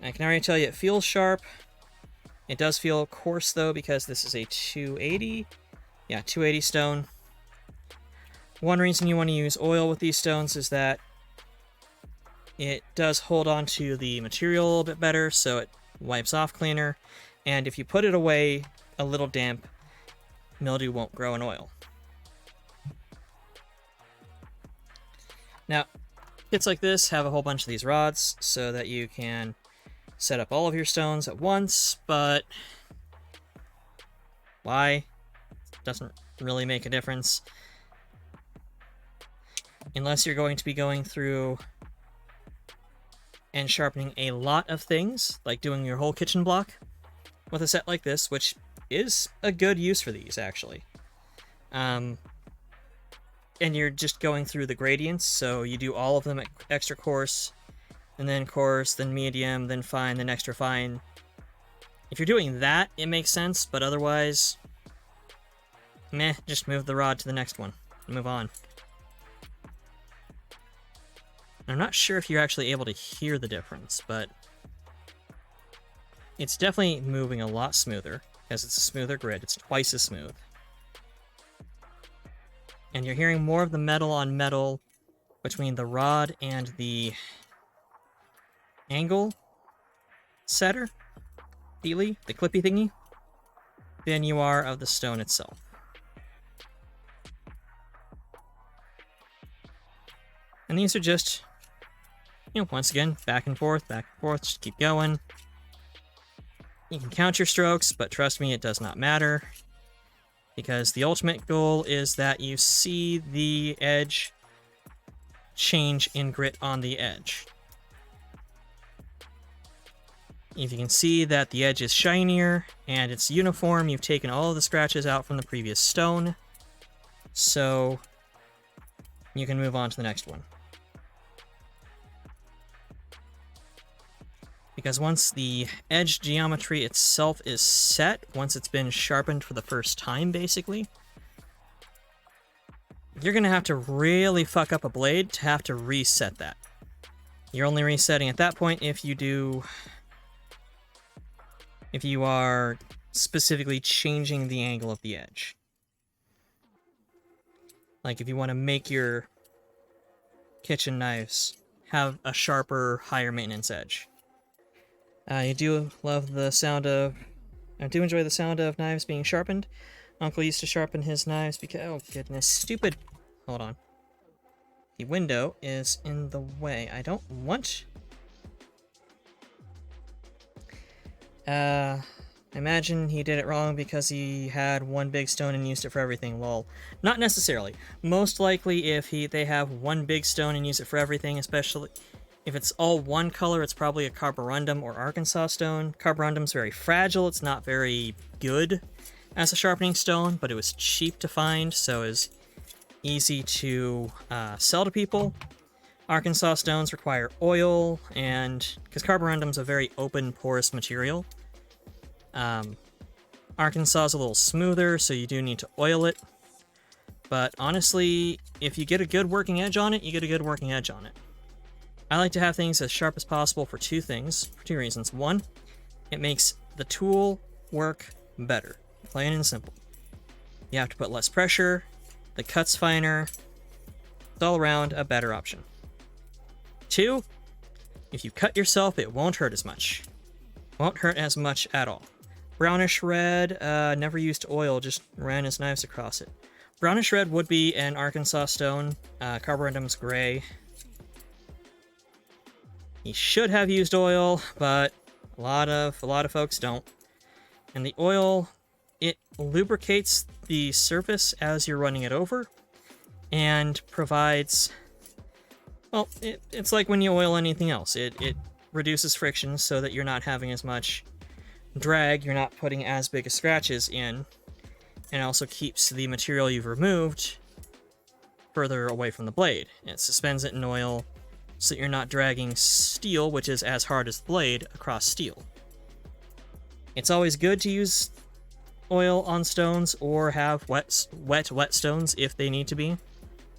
I can already tell you it feels sharp. It does feel coarse though because this is a 280. Yeah, 280 stone. One reason you want to use oil with these stones is that it does hold on to the material a little bit better, so it wipes off cleaner. And if you put it away a little damp, mildew won't grow in oil. Now, kits like this have a whole bunch of these rods so that you can set up all of your stones at once, but why? Doesn't really make a difference. Unless you're going to be going through and sharpening a lot of things, like doing your whole kitchen block with a set like this, which is a good use for these, actually. And you're just going through the gradients, so you do all of them at extra coarse, and then coarse, then medium, then fine, then extra fine. If you're doing that, it makes sense, but otherwise, meh, just move the rod to the next one and move on. I'm not sure if you're actually able to hear the difference, but it's definitely moving a lot smoother because it's a smoother grid. It's twice as smooth. And you're hearing more of the metal on metal between the rod and the angle setter, dealy, the clippy thingy, than you are of the stone itself. And these are just, once again, back and forth, just keep going. You can count your strokes, but trust me, it does not matter. Because the ultimate goal is that you see the edge change in grit on the edge. If you can see that the edge is shinier and it's uniform, you've taken all of the scratches out from the previous stone. So you can move on to the next one. Because once the edge geometry itself is set, once it's been sharpened for the first time, basically, you're going to have to really fuck up a blade to have to reset that. You're only resetting at that point if you are specifically changing the angle of the edge. Like if you want to make your kitchen knives have a sharper, higher maintenance edge. I do love the sound of... I do enjoy the sound of knives being sharpened. Uncle used to sharpen his knives because... Oh, goodness. Stupid... Hold on. The window is in the way. I don't want... I imagine he did it wrong because he had one big stone and used it for everything. Lol. Not necessarily. Most likely if they have one big stone and use it for everything, especially... If it's all one color, it's probably a carborundum or Arkansas stone. Carborundum's very fragile, it's not very good as a sharpening stone, but it was cheap to find, so it was easy to sell to people. Arkansas stones require oil, and because carborundum's a very open, porous material. Arkansas is a little smoother, so you do need to oil it. But honestly, if you get a good working edge on it, you get a good working edge on it. I like to have things as sharp as possible for two reasons. One, It makes the tool work better, plain and simple. You have to put less pressure, the cut's finer, it's all around a better option. 2, if you cut yourself, it won't hurt as much. Won't hurt as much at all. Brownish red, never used oil, just ran his knives across it. Brownish red would be an Arkansas stone, carborundum's gray. He should have used oil, but a lot of folks don't. And the oil, it lubricates the surface as you're running it over, and provides, well, it's like when you oil anything else. It reduces friction so that you're not having as much drag, you're not putting as big of scratches in, and also keeps the material you've removed further away from the blade. It suspends it in oil so that you're not dragging steel, which is as hard as the blade, across steel. It's always good to use oil on stones or have wet stones if they need to be,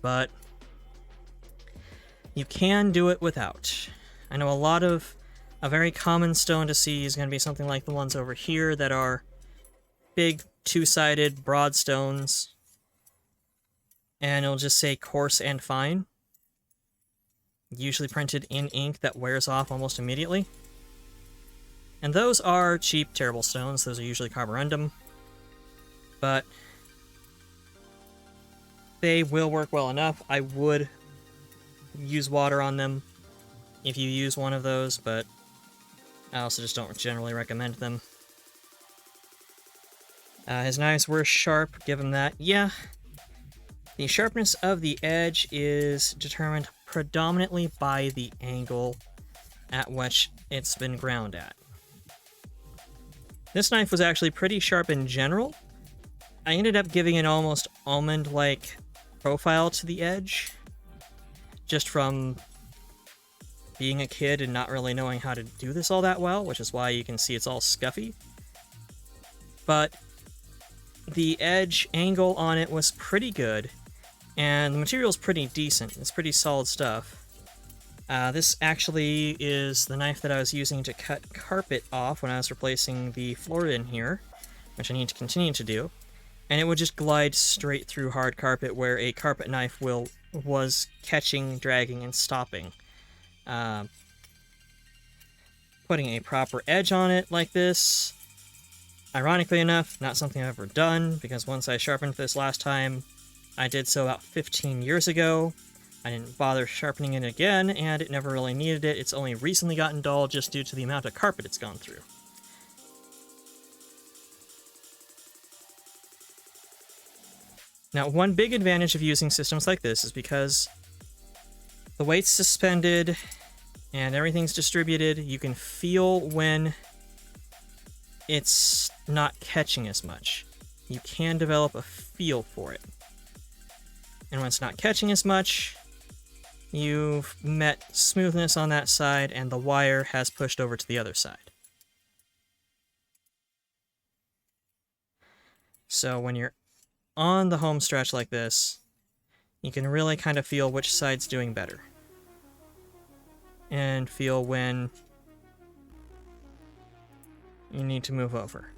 but you can do it without. I know a very common stone to see is going to be something like the ones over here that are big, two-sided, broad stones, and it'll just say coarse and fine, usually printed in ink that wears off almost immediately. And those are cheap, terrible stones. Those are usually carborundum, but they will work well enough. I would use water on them if you use one of those, but I also just don't generally recommend them. His knives were sharp, give him that. Yeah, the sharpness of the edge is determined predominantly by the angle at which it's been ground at. This knife was actually pretty sharp in general. I ended up giving an almost almond-like profile to the edge, just from being a kid and not really knowing how to do this all that well, which is why you can see it's all scuffy. But the edge angle on it was pretty good, and the material's pretty decent. It's pretty solid stuff. This actually is the knife that I was using to cut carpet off when I was replacing the floor in here, which I need to continue to do. And it would just glide straight through hard carpet where a carpet knife was catching, dragging, and stopping. Putting a proper edge on it like this, ironically enough, not something I've ever done, because once I sharpened this last time, I did so about 15 years ago. I didn't bother sharpening it again, and it never really needed it. It's only recently gotten dull just due to the amount of carpet it's gone through. Now, one big advantage of using systems like this is because the weight's suspended and everything's distributed, you can feel when it's not catching as much. You can develop a feel for it. And when it's not catching as much, you've met smoothness on that side, and the wire has pushed over to the other side. So when you're on the home stretch like this, you can really kind of feel which side's doing better. And feel when you need to move over.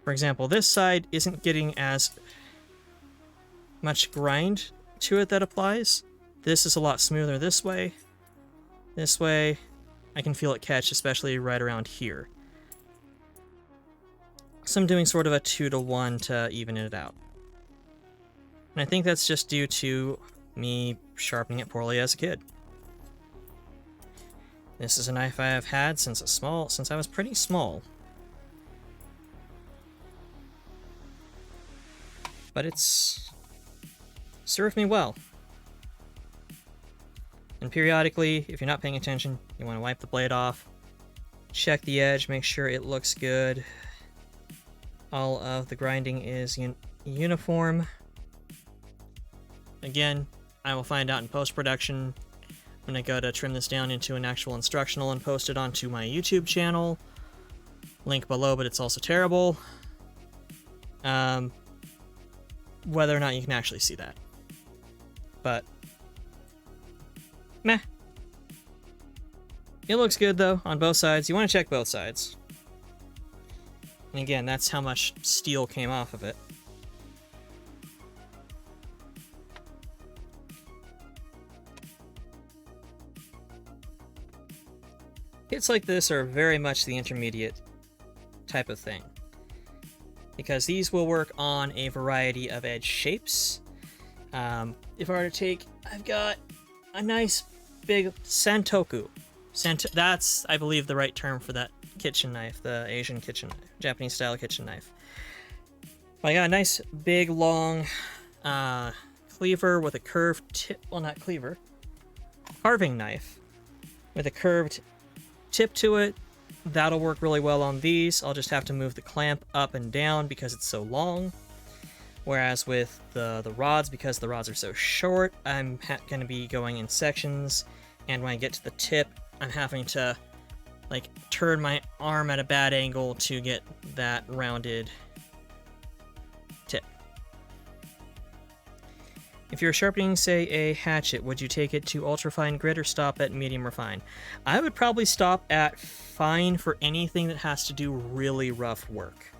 For example, this side isn't getting as much grind to it that applies. This is a lot smoother this way. This way, I can feel it catch, especially right around here. So I'm doing sort of a 2-to-1 to even it out. And I think that's just due to me sharpening it poorly as a kid. This is a knife I have had since I was pretty small. But it's served me well. And periodically, if you're not paying attention, you want to wipe the blade off, check the edge, make sure it looks good. All of the grinding is uniform. Again, I will find out in post-production when I go to trim this down into an actual instructional and post it onto my YouTube channel. Link below, but it's also terrible. Whether or not you can actually see that. But meh. It looks good, though, on both sides. You want to check both sides. And again, that's how much steel came off of it. Kits like this are very much the intermediate type of thing, because these will work on a variety of edge shapes. If I were to take, I've got a nice big Santoku. That's, I believe, the right term for that kitchen knife, the Asian kitchen knife, Japanese style kitchen knife. I got a nice big long cleaver with a curved tip, well, not cleaver, carving knife with a curved tip to it. That'll work really well on these. I'll just have to move the clamp up and down because it's so long. Whereas with the rods, because the rods are so short, I'm going to be going in sections, and when I get to the tip, I'm having to like turn my arm at a bad angle to get that rounded tip. If you're sharpening, say, a hatchet, would you take it to ultrafine grit or stop at medium or fine? I would probably stop at fine for anything that has to do really rough work.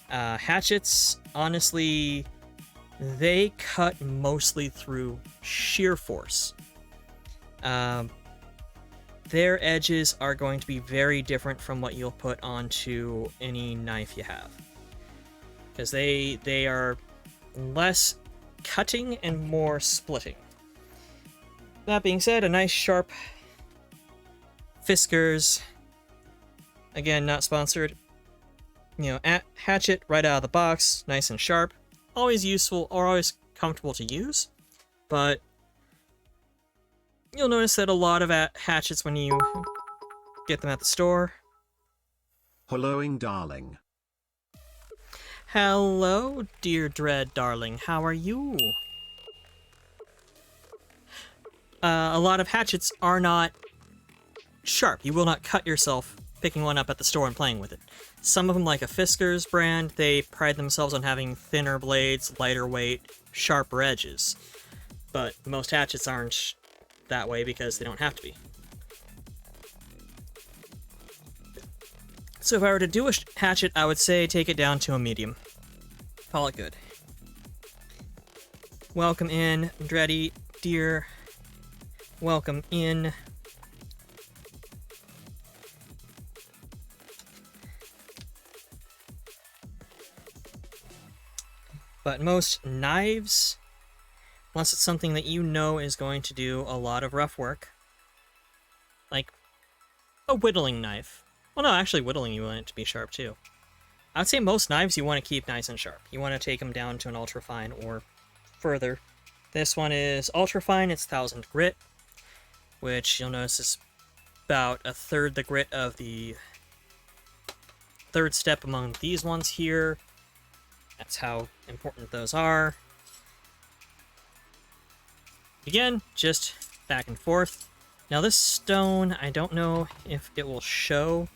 Hatchets, honestly, they cut mostly through shear force. Their edges are going to be very different from what you'll put onto any knife you have, because they are less cutting and more splitting. That being said, a nice sharp Fiskars, again, not sponsored, hatchet right out of the box, nice and sharp, always useful or always comfortable to use, but you'll notice that a lot of hatchets, when you get them at the store... Helloing, darling. Hello, dear Dread darling. How are you? A lot of hatchets are not sharp. You will not cut yourself picking one up at the store and playing with it. Some of them, like a Fiskars brand, they pride themselves on having thinner blades, lighter weight, sharper edges. But most hatchets aren't that way because they don't have to be. So if I were to do a hatchet, I would say take it down to a medium. Call it good. Welcome in, Dreddy, dear. Welcome in. But most knives, unless it's something that you know is going to do a lot of rough work, like a whittling knife. Well, no, actually whittling, you want it to be sharp too. I'd say most knives you want to keep nice and sharp. You want to take them down to an ultrafine or further. This one is ultrafine, it's 1000 grit, which you'll notice is about a third the grit of the third step among these ones here. That's how important those are. Again, just back and forth. Now this stone, I don't know if it will show,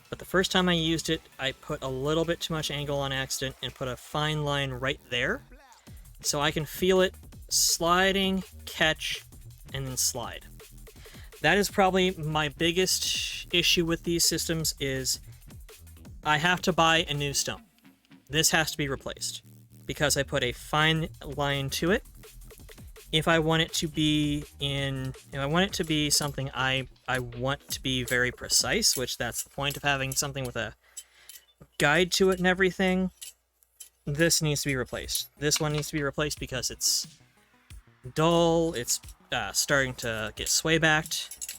but the first time I used it, I put a little bit too much angle on accident and put a fine line right there. So I can feel it sliding, catch, and then slide. That is probably my biggest issue with these systems is I have to buy a new stone. This has to be replaced because I put a fine line to it. If I want it to be something I want to be very precise, which that's the point of having something with a guide to it and everything, this needs to be replaced. This one needs to be replaced because it's dull, it's starting to get sway-backed.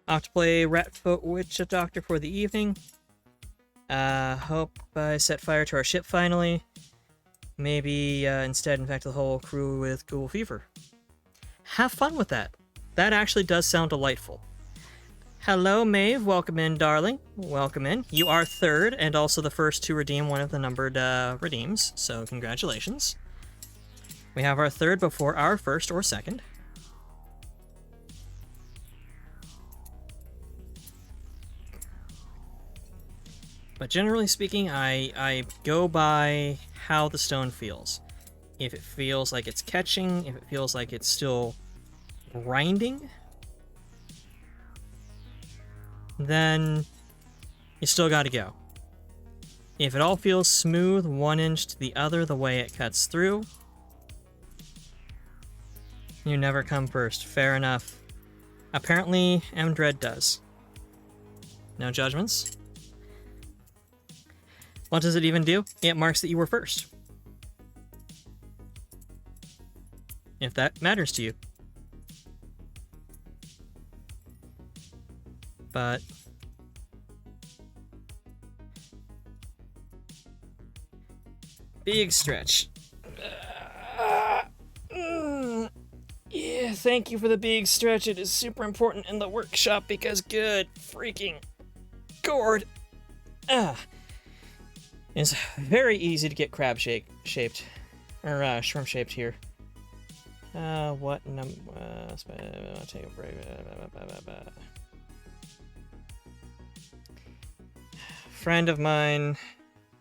I'll have to play Ratfoot Witch Doctor for the evening. Hope I set fire to our ship finally. Maybe instead infect the whole crew with ghoul fever. Have fun with that. That actually does sound delightful. Hello, Maeve. Welcome in, darling. Welcome in. You are third and also the first to redeem one of the numbered redeems, so congratulations. We have our third before our first or second. But generally speaking, I go by how the stone feels. If it feels like it's catching, if it feels like it's still grinding, then you still got to go. If it all feels smooth, one inch to the other, the way it cuts through, you never come first. Fair enough. Apparently, M-Dread does. No judgments. What does it even do? It marks that you were first. If that matters to you. But big stretch. Yeah, thank you for the big stretch. It is super important in the workshop because good freaking gourd. It's very easy to get crab shaped. Or shrimp shaped here. What number? Take a break. Friend of mine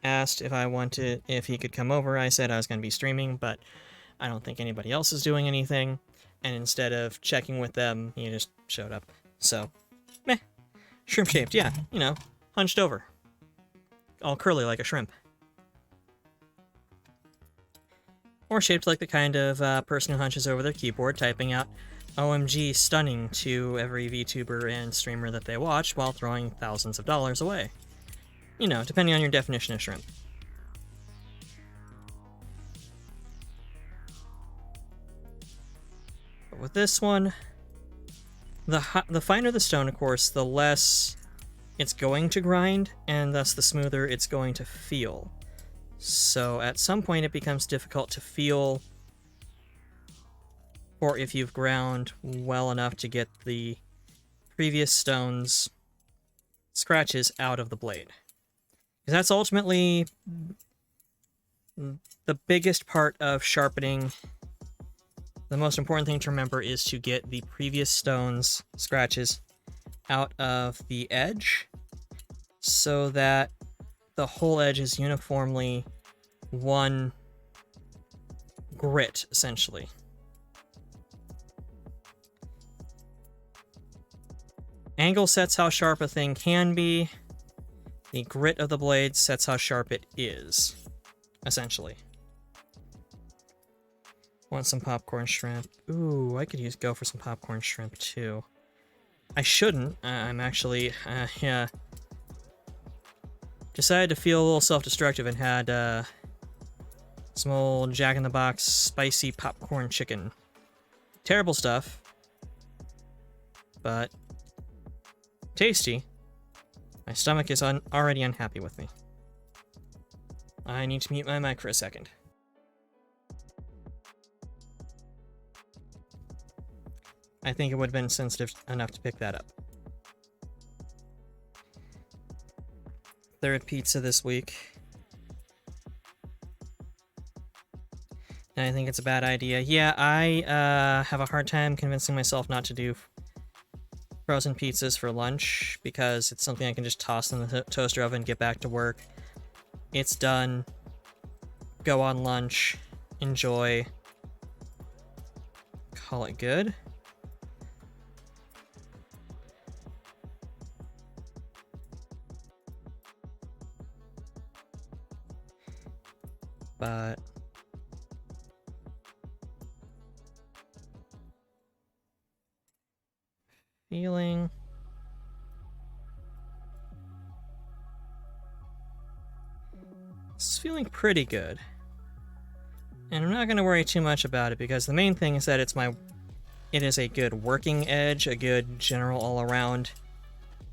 asked if he could come over. I said I was going to be streaming, but I don't think anybody else is doing anything. And instead of checking with them, he just showed up. So, meh. Shrimp shaped, yeah, hunched over. All curly like a shrimp. Or shaped like the kind of person who hunches over their keyboard, typing out OMG stunning to every VTuber and streamer that they watch while throwing thousands of dollars away. Depending on your definition of shrimp. But with this one, the finer the stone, of course, the less it's going to grind, and thus the smoother it's going to feel. So at some point it becomes difficult to feel, or if you've ground well enough to get the previous stone's scratches out of the blade. Because that's ultimately the biggest part of sharpening. The most important thing to remember is to get the previous stone's scratches out of the edge so that the whole edge is uniformly one grit, essentially. Angle sets how sharp a thing can be. The grit of the blade sets how sharp it is, essentially. Want some popcorn shrimp? Ooh, I could go for some popcorn shrimp too. I shouldn't. I'm actually, yeah. Decided to feel a little self-destructive and had some old Jack-in-the-Box spicy popcorn chicken. Terrible stuff, but tasty. My stomach is already unhappy with me. I need to mute my mic for a second. I think it would have been sensitive enough to pick that up. Third pizza this week. And I think it's a bad idea. Yeah, I have a hard time convincing myself not to do frozen pizzas for lunch because it's something I can just toss in the toaster oven, get back to work. It's done. Go on lunch. Enjoy. Call it good. But feeling it's feeling pretty good. And I'm not going to worry too much about it because the main thing is that it is a good working edge, a good general all-around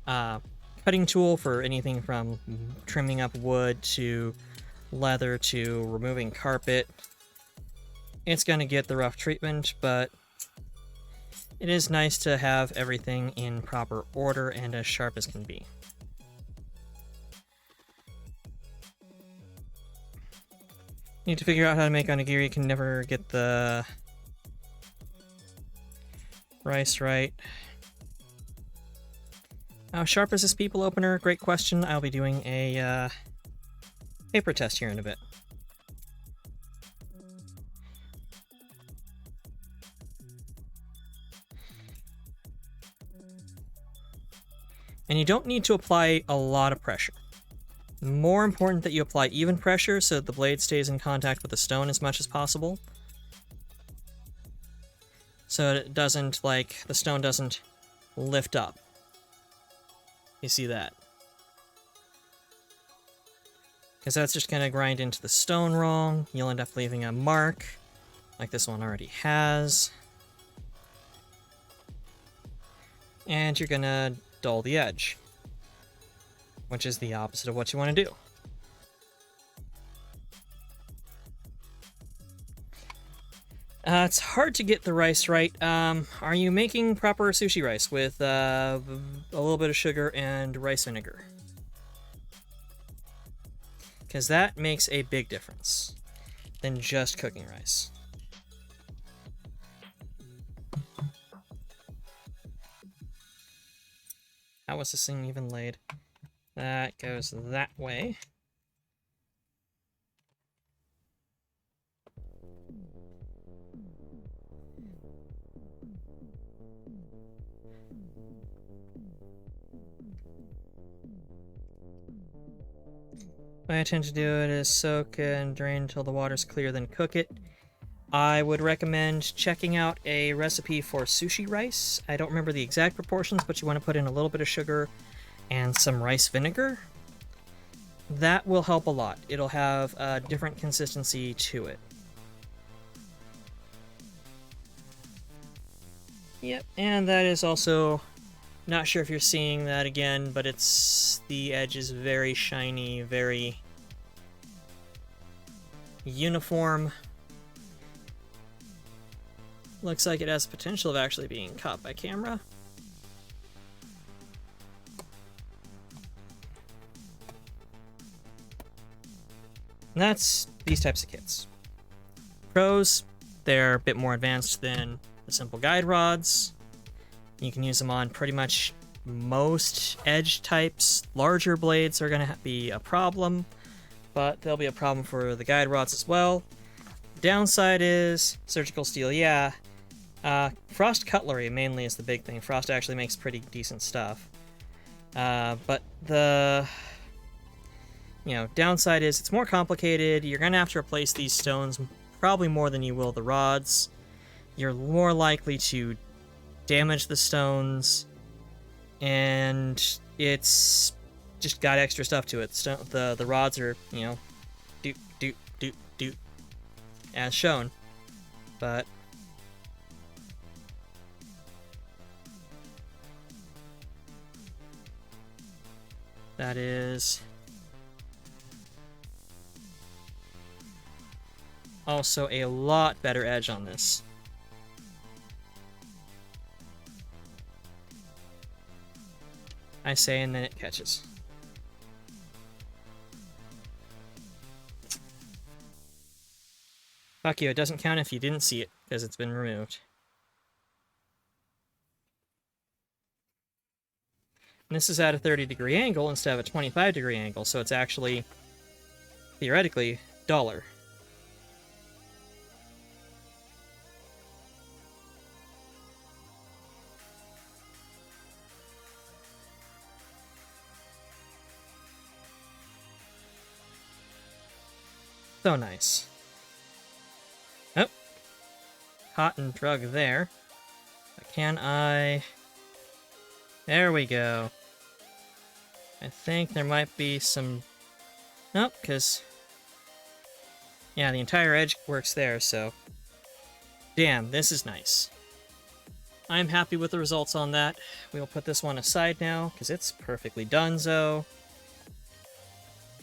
cutting tool for anything from trimming up wood to leather to removing carpet. It's going to get the rough treatment, but it is nice to have everything in proper order and as sharp as can be. Need to figure out how to make onigiri. Can never get the rice right. How sharp is this people opener? Great question. I'll be doing a paper test here in a bit. And you don't need to apply a lot of pressure. More important that you apply even pressure so that the blade stays in contact with the stone as much as possible. So it doesn't, like, the stone doesn't lift up. You see that? Because that's just going to grind into the stone wrong. You'll end up leaving a mark, like this one already has. And you're going to dull the edge, which is the opposite of what you want to do. It's hard to get the rice right. Are you making proper sushi rice with a little bit of sugar and rice vinegar? Because that makes a big difference than just cooking rice. How was this thing even laid? That goes that way. The way I tend to do it is soak and drain until the water's clear, then cook it. I would recommend checking out a recipe for sushi rice. I don't remember the exact proportions, but you want to put in a little bit of sugar and some rice vinegar. That will help a lot. It'll have a different consistency to it. Yep, and that is also, not sure if you're seeing that again, but the edge is very shiny, very uniform. Looks like it has potential of actually being caught by camera. And that's these types of kits. Pros, they're a bit more advanced than the simple guide rods. You can use them on pretty much most edge types. Larger blades are going to be a problem, but they'll be a problem for the guide rods as well. Downside is surgical steel, yeah. Frost cutlery mainly is the big thing. Frost actually makes pretty decent stuff. But the downside is it's more complicated. You're going to have to replace these stones probably more than you will the rods. You're more likely to damage the stones, and it's just got extra stuff to it. The rods are, doot, doot, doot, doot, as shown. But that is also a lot better edge on this. I say, and then it catches. Fuck you, it doesn't count if you didn't see it, because it's been removed. And this is at a 30-degree angle instead of a 25-degree angle, so it's actually, theoretically, duller. So nice. Oh. Caught and drug there. But can I... There we go. I think there might be some... Nope, because... Yeah, the entire edge works there, so... Damn, this is nice. I'm happy with the results on that. We'll put this one aside now, because it's perfectly donezo.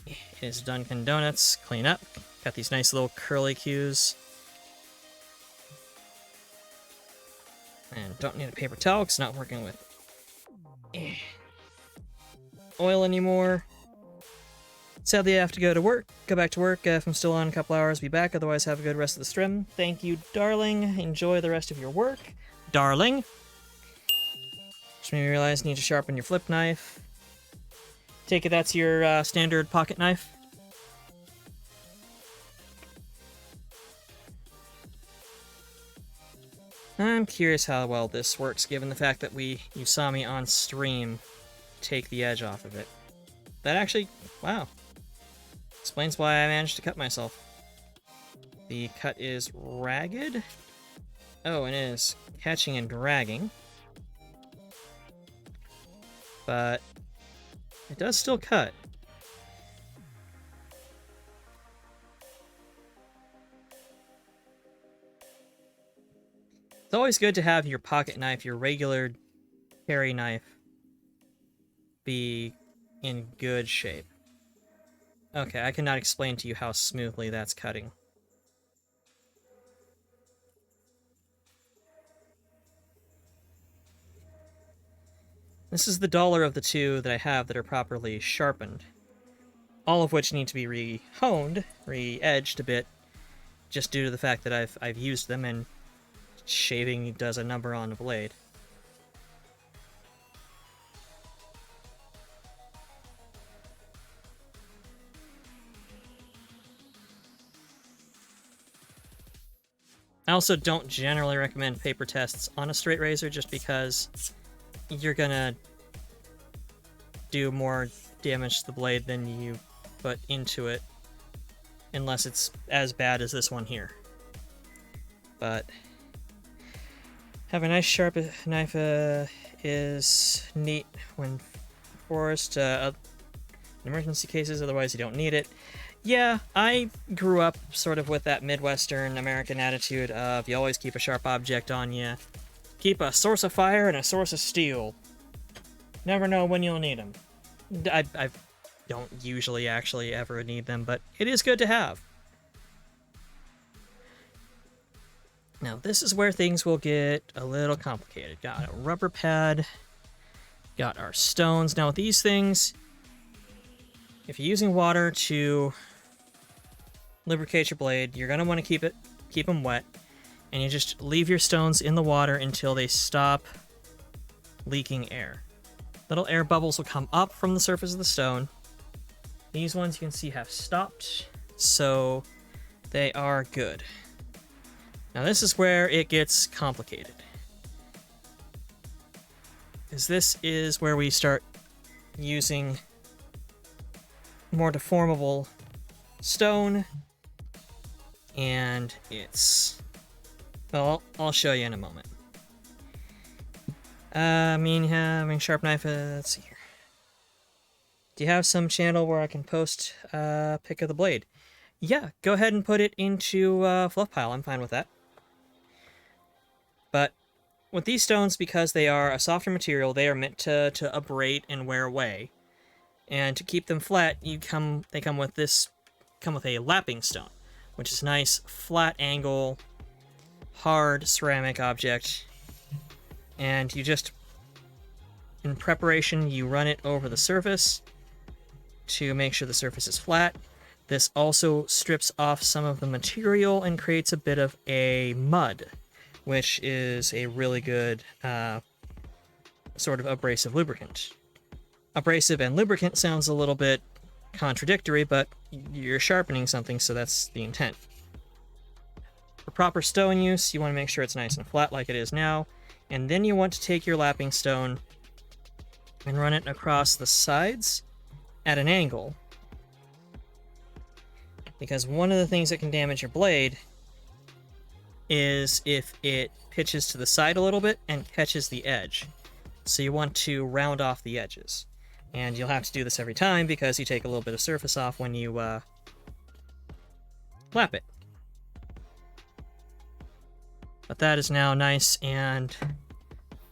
It is Dunkin' Donuts. Clean up. Got these nice little curly cues. And don't need a paper towel because it's not working with oil anymore. Sadly, I have to go back to work. If I'm still on a couple hours, be back. Otherwise, have a good rest of the stream. Thank you, darling. Enjoy the rest of your work. Darling. Just made me realize you need to sharpen your flip knife. Take it that's your standard pocket knife. I'm curious how well this works, given the fact that you saw me on stream take the edge off of it. That actually, wow, explains why I managed to cut myself. The cut is ragged. Oh, it is catching and dragging. But it does still cut. It's always good to have your pocket knife, your regular carry knife, be in good shape. Okay, I cannot explain to you how smoothly that's cutting. This is the duller of the two that I have that are properly sharpened. All of which need to be re-honed, re-edged a bit, just due to the fact that I've used them and shaving does a number on the blade. I also don't generally recommend paper tests on a straight razor just because you're gonna do more damage to the blade than you put into it, unless it's as bad as this one here. But having a nice sharp knife is neat when forced. In emergency cases, otherwise you don't need it. Yeah, I grew up sort of with that Midwestern American attitude of you always keep a sharp object on you. Keep a source of fire and a source of steel. Never know when you'll need them. I don't usually actually ever need them, but it is good to have. Now, this is where things will get a little complicated. Got a rubber pad. Got our stones. Now, with these things, if you're using water to lubricate your blade, you're going to want to keep them wet, and you just leave your stones in the water until they stop leaking air. Little air bubbles will come up from the surface of the stone. These ones you can see have stopped, so they are good. Now this is where it gets complicated, because this is where we start using more deformable stone, and it's, well, I'll show you in a moment. Having sharp knife, let's see here. Do you have some channel where I can post a pic of the blade? Yeah, go ahead and put it into fluff pile, I'm fine with that. But with these stones, because they are a softer material, they are meant to abrade and wear away. And to keep them flat, they come with a lapping stone, which is nice, flat angle, hard ceramic object. And you just, in preparation, you run it over the surface to make sure the surface is flat. This also strips off some of the material and creates a bit of a mud, which is a really good sort of abrasive lubricant. Abrasive and lubricant sounds a little bit contradictory, but you're sharpening something, so that's the intent. For proper stone use, you want to make sure it's nice and flat like it is now, and then you want to take your lapping stone and run it across the sides at an angle, because one of the things that can damage your blade is if it pitches to the side a little bit and catches the edge. So you want to round off the edges. And you'll have to do this every time because you take a little bit of surface off when you lap it. But that is now nice and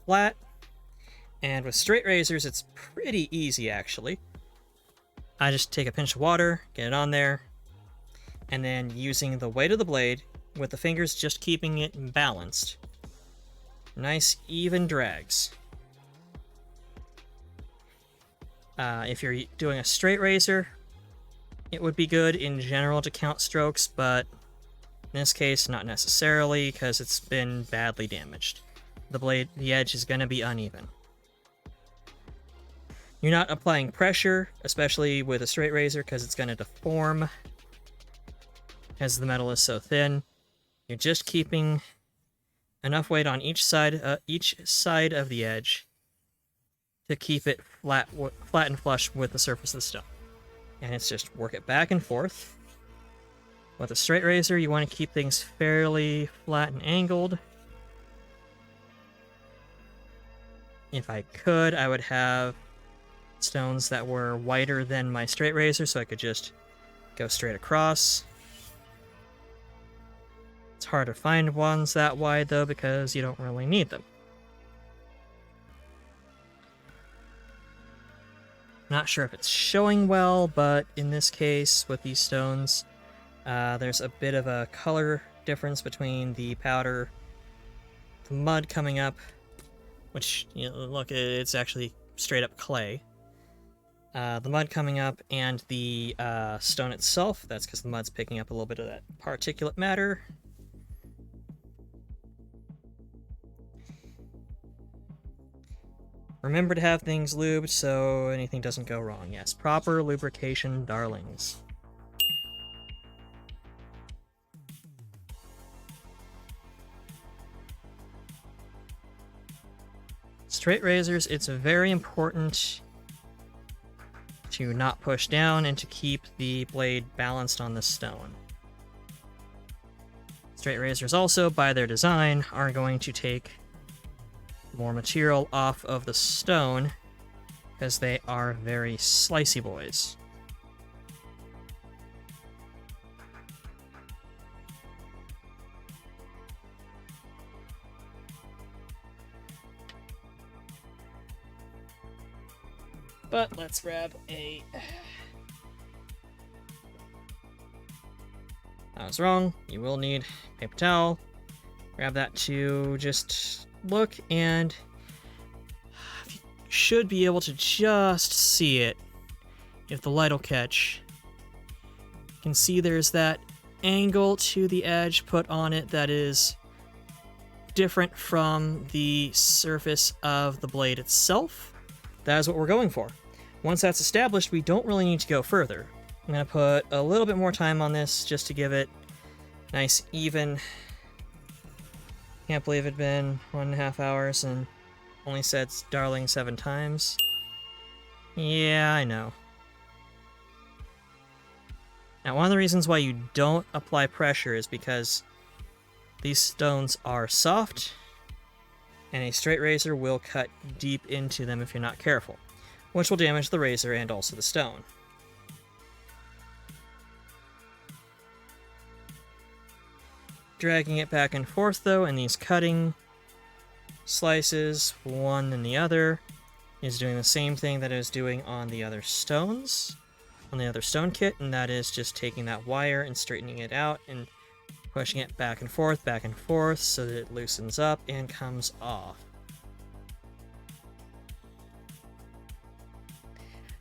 flat. And with straight razors, it's pretty easy, actually. I just take a pinch of water, get it on there, and then using the weight of the blade, with the fingers just keeping it balanced. Nice, even drags. If you're doing a straight razor, it would be good in general to count strokes, but in this case, not necessarily, because it's been badly damaged. The edge is going to be uneven. You're not applying pressure, especially with a straight razor, because it's going to deform as the metal is so thin. You're just keeping enough weight on each side of the edge to keep it flat and flush with the surface of the stone. And it's just work it back and forth. With a straight razor, you want to keep things fairly flat and angled. If I could, I would have stones that were wider than my straight razor, so I could just go straight across. It's hard to find ones that wide, though, because you don't really need them. Not sure if it's showing well, but in this case, with these stones, there's a bit of a color difference between the powder, the mud coming up, which, you know, look, it's actually straight up clay. The mud coming up and the stone itself. That's because the mud's picking up a little bit of that particulate matter. Remember to have things lubed so anything doesn't go wrong. Yes, proper lubrication, darlings. Straight razors, it's very important to not push down and to keep the blade balanced on the stone. Straight razors also, by their design, are going to take more material off of the stone because they are very slicey boys. But let's grab a... I was wrong. You will need paper towel. Grab that to just look, and you should be able to just see it if the light will catch. You can see there's that angle to the edge put on it that is different from the surface of the blade itself. That is what we're going for. Once that's established, we don't really need to go further. I'm going to put a little bit more time on this just to give it nice, even... Can't believe it'd been 1.5 hours and only said darling 7 times. Yeah, I know. Now, one of the reasons why you don't apply pressure is because these stones are soft, and a straight razor will cut deep into them if you're not careful, which will damage the razor and also the stone. Dragging it back and forth, though, and these cutting slices, one and the other, is doing the same thing that it was doing on the other stones, on the other stone kit, and that is just taking that wire and straightening it out and pushing it back and forth, so that it loosens up and comes off.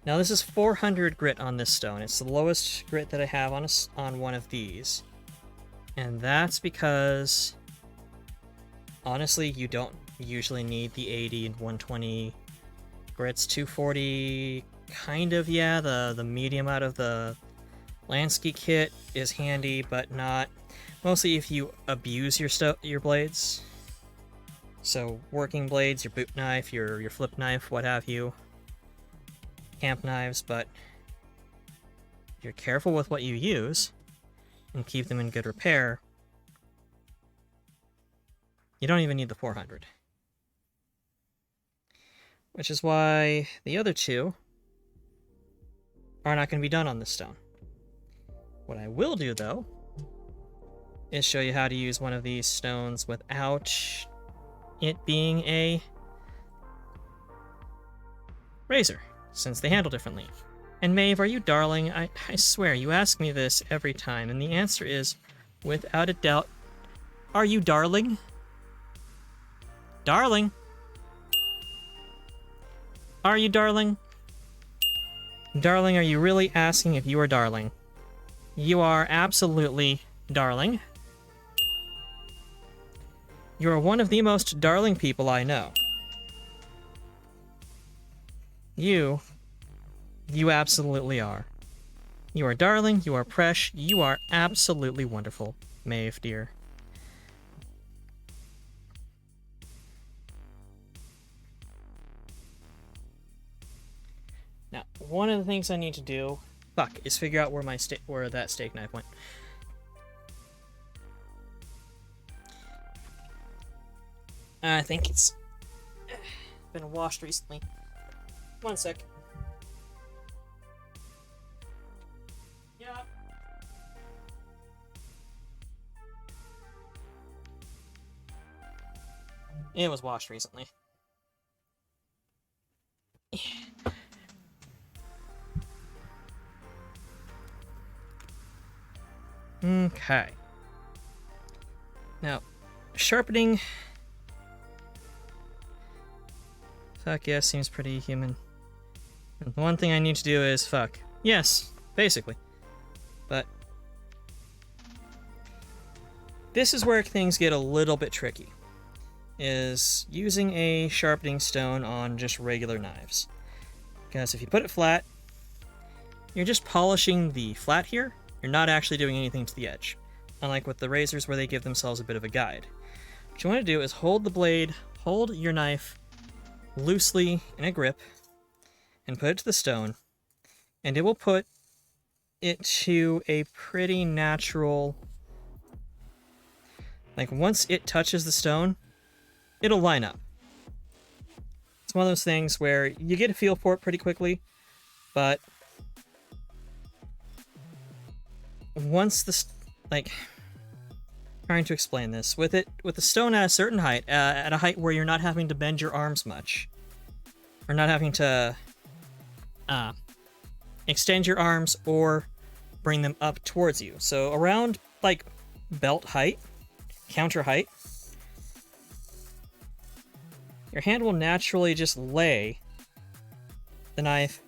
Now this is 400 grit on this stone. It's the lowest grit that I have on one of these. And that's because, honestly, you don't usually need the 80 and 120 grits. 240, kind of, yeah. The medium out of the Lansky kit is handy, but not. Mostly if you abuse your blades. So working blades, your boot knife, your flip knife, what have you. Camp knives, but if you're careful with what you use and keep them in good repair, you don't even need the 400. Which is why the other two are not going to be done on this stone. What I will do, though, is show you how to use one of these stones without it being a razor, since they handle differently. And Maeve, are you darling? I swear, you ask me this every time, and the answer is, without a doubt, are you darling? Darling? Are you darling? Darling, are you really asking if you are darling? You are absolutely darling. You are one of the most darling people I know. You absolutely are. You are darling, you are presh, you are absolutely wonderful, Maeve, dear. one of the things I need to do, is figure out where that steak knife went. I think it's been washed recently. One sec. Yeah. It was washed recently. Okay. Now, sharpening. Fuck yes, seems pretty human. And the one thing I need to do is fuck. Yes, basically. But this is where things get a little bit tricky. Is using a sharpening stone on just regular knives. Because if you put it flat, you're just polishing the flat here. You're not actually doing anything to the edge. Unlike with the razors where they give themselves a bit of a guide. What you want to do is hold the blade, hold your knife loosely in a grip, and put it to the stone, and it will put it to a pretty natural... Like, once it touches the stone, it'll line up. It's one of those things where you get a feel for it pretty quickly, but once the... trying to explain this. With the stone at a certain height, at a height where you're not having to bend your arms much, or not having to extend your arms or bring them up towards you. So around, like, belt height, counter height, your hand will naturally just lay the knife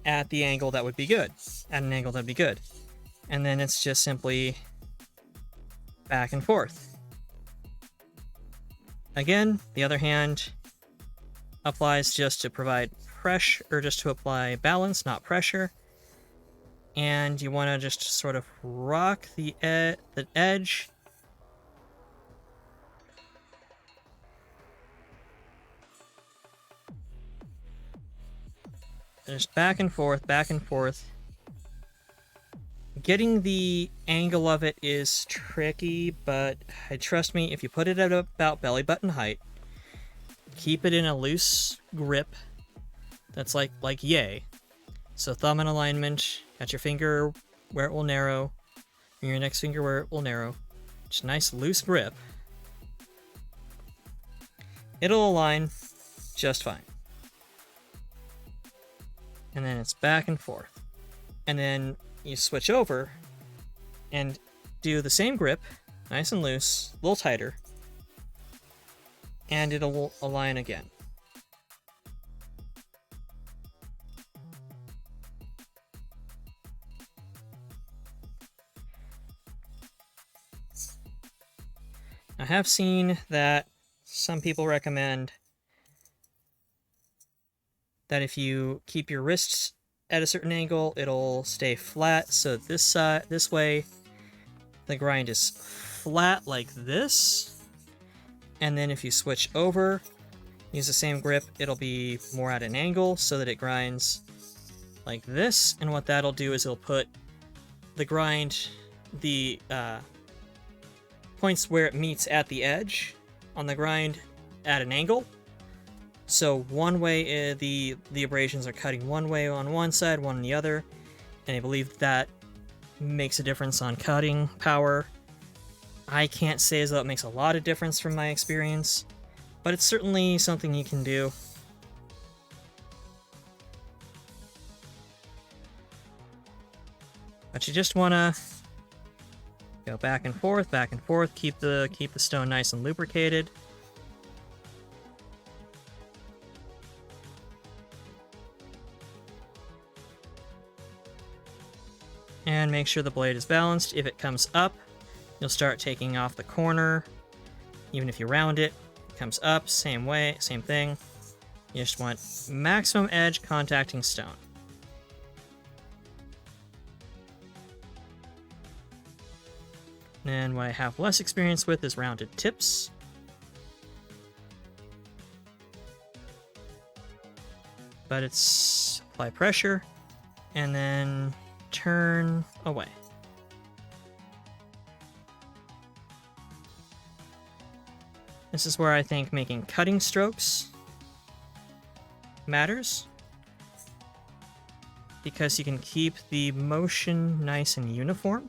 at the angle that would be good. At an angle that would be good. And then it's just simply back and forth. Again, the other hand applies just to provide pressure, or just to apply balance, not pressure. And you want to just sort of rock the edge. Just back and forth, back and forth. Getting the angle of it is tricky, but trust me, if you put it at about belly button height, keep it in a loose grip that's like yay. So thumb in alignment, got your finger where it will narrow, and your next finger where it will narrow. Just nice loose grip. It'll align just fine. And then it's back and forth. And then you switch over and do the same grip, nice and loose, a little tighter, and it'll align again. I have seen that some people recommend that if you keep your wrists at a certain angle, it'll stay flat. So this way, the grind is flat like this. And then if you switch over, use the same grip, it'll be more at an angle so that it grinds like this. And what that'll do is it'll put the grind, the points where it meets at the edge on the grind at an angle. So one way the abrasions are cutting one way on one side, one on the other, and I believe that makes a difference on cutting power. I can't say as though it makes a lot of difference from my experience, but it's certainly something you can do. But you just want to go back and forth, keep the stone nice and lubricated. And make sure the blade is balanced. If it comes up, you'll start taking off the corner. Even if you round it, it comes up, same way, same thing. You just want maximum edge contacting stone. And what I have less experience with is rounded tips. But it's apply pressure, and then turn away. This is where I think making cutting strokes matters, because you can keep the motion nice and uniform.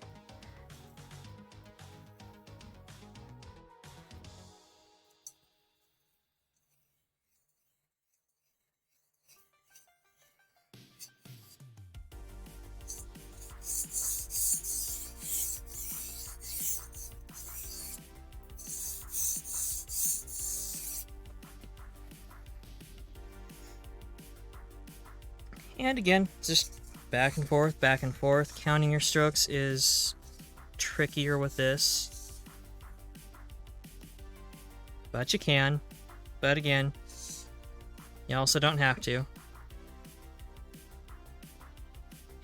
And again, just back and forth, back and forth. Counting your strokes is trickier with this, but you can. But again, you also don't have to.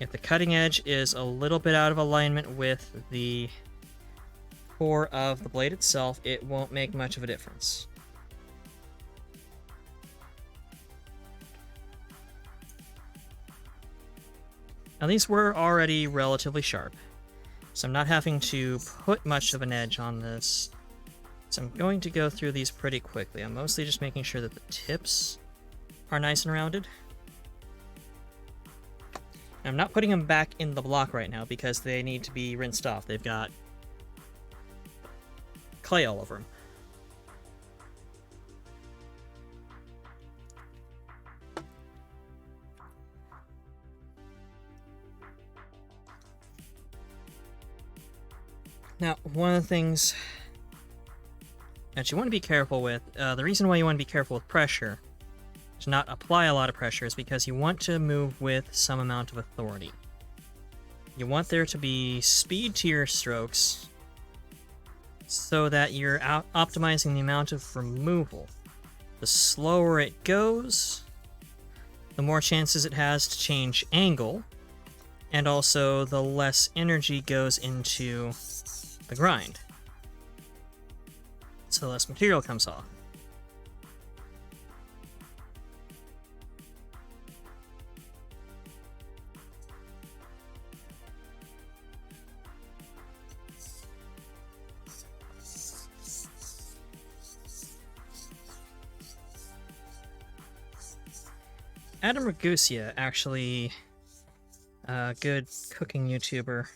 If the cutting edge is a little bit out of alignment with the core of the blade itself, it won't make much of a difference. Now these were already relatively sharp, so I'm not having to put much of an edge on this. So I'm going to go through these pretty quickly. I'm mostly just making sure that the tips are nice and rounded. I'm not putting them back in the block right now because they need to be rinsed off. They've got clay all over them. Now, one of the things that you want to be careful with, the reason why you want to be careful with pressure, to not apply a lot of pressure, is because you want to move with some amount of authority. You want there to be speed to your strokes so that you're optimizing the amount of removal. The slower it goes, the more chances it has to change angle, and also the less energy goes into the grind, so less material comes off. Adam Ragusia, actually a good cooking YouTuber,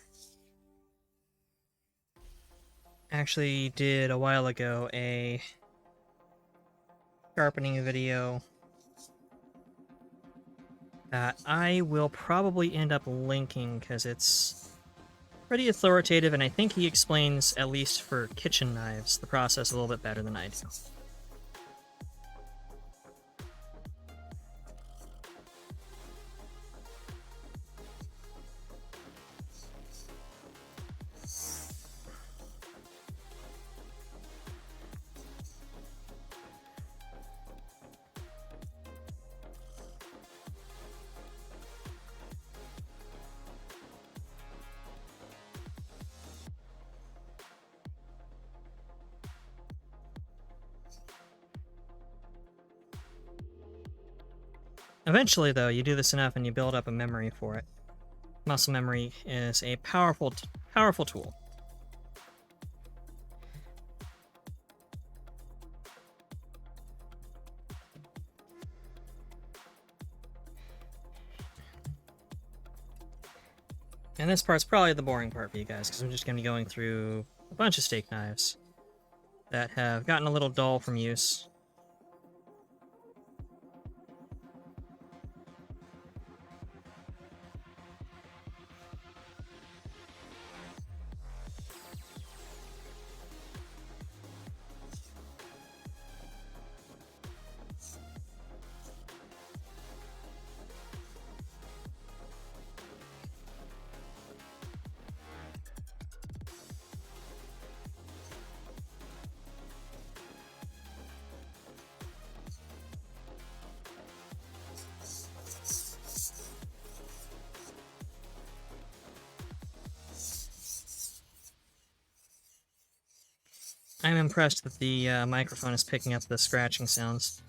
actually did a while ago a sharpening video that I will probably end up linking because it's pretty authoritative, and I think he explains, at least for kitchen knives, the process a little bit better than I do. Eventually, though, you do this enough and you build up a memory for it. Muscle memory is a powerful tool. And this part's probably the boring part for you guys, because I'm just going to be going through a bunch of steak knives that have gotten a little dull from use. I'm impressed that the microphone is picking up the scratching sounds.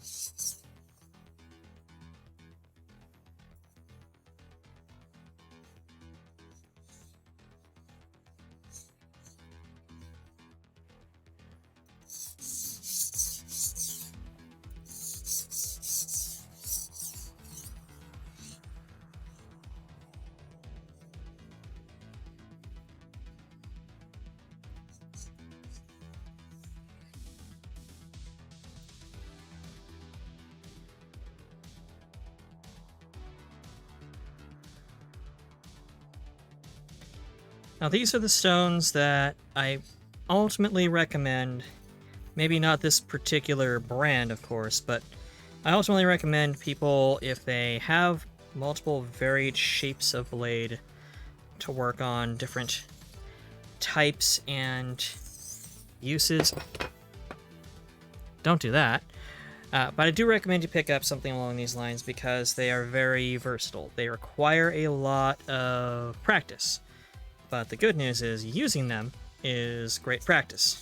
Now, these are the stones that I ultimately recommend. Maybe not this particular brand, of course, but I ultimately recommend people, if they have multiple varied shapes of blade, to work on different types and uses. Don't do that. But I do recommend you pick up something along these lines because they are very versatile. They require a lot of practice. But the good news is using them is great practice.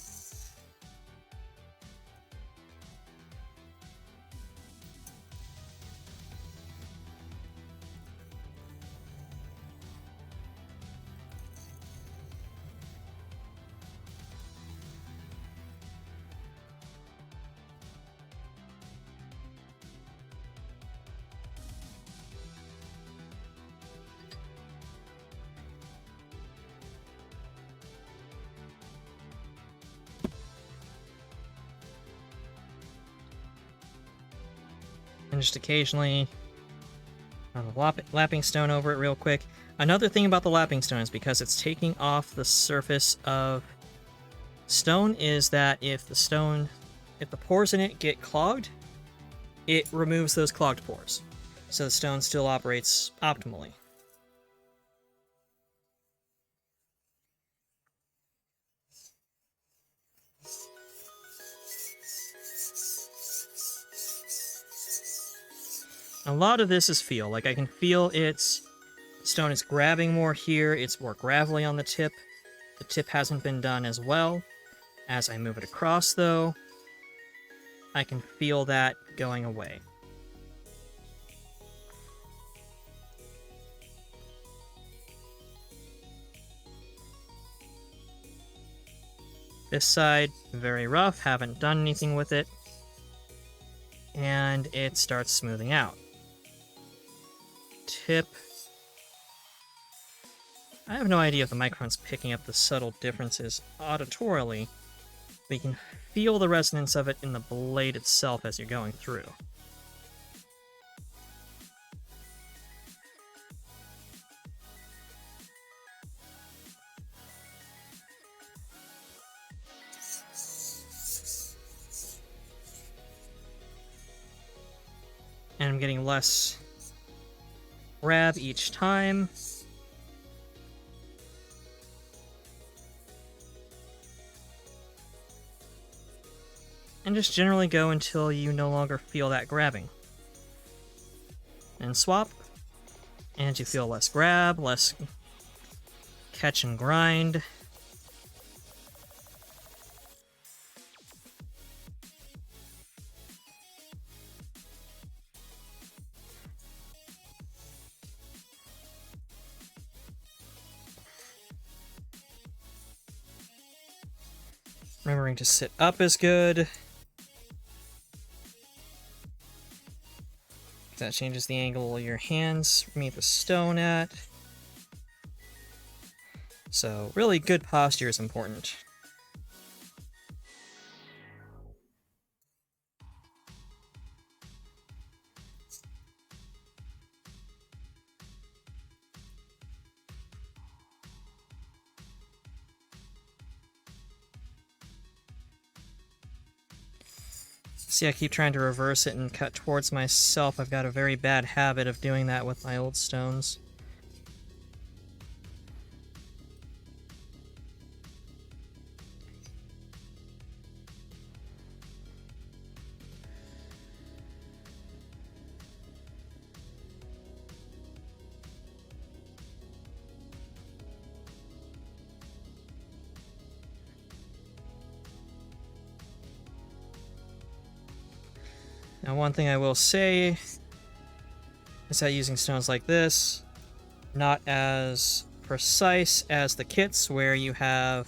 And just occasionally on the lapping stone over it real quick. Another thing about the lapping stone is because it's taking off the surface of stone is that if the pores in it get clogged, it removes those clogged pores. So the stone still operates optimally. A lot of this is feel. Like, I can feel stone is grabbing more here, it's more gravelly on the tip. The tip hasn't been done as well. As I move it across, though, I can feel that going away. This side, very rough, haven't done anything with it. And it starts smoothing out. Tip. I have no idea if the microphone's picking up the subtle differences auditorily, but you can feel the resonance of it in the blade itself as you're going through. And I'm getting less grab each time. And just generally go until you no longer feel that grabbing. And swap, and you feel less grab, less catch and grind. Remembering to sit up is good. That changes the angle your hands meet the stone at. So really good posture is important. See, I keep trying to reverse it and cut towards myself. I've got a very bad habit of doing that with my old stones. Now, one thing I will say is that using stones like this, not as precise as the kits where you have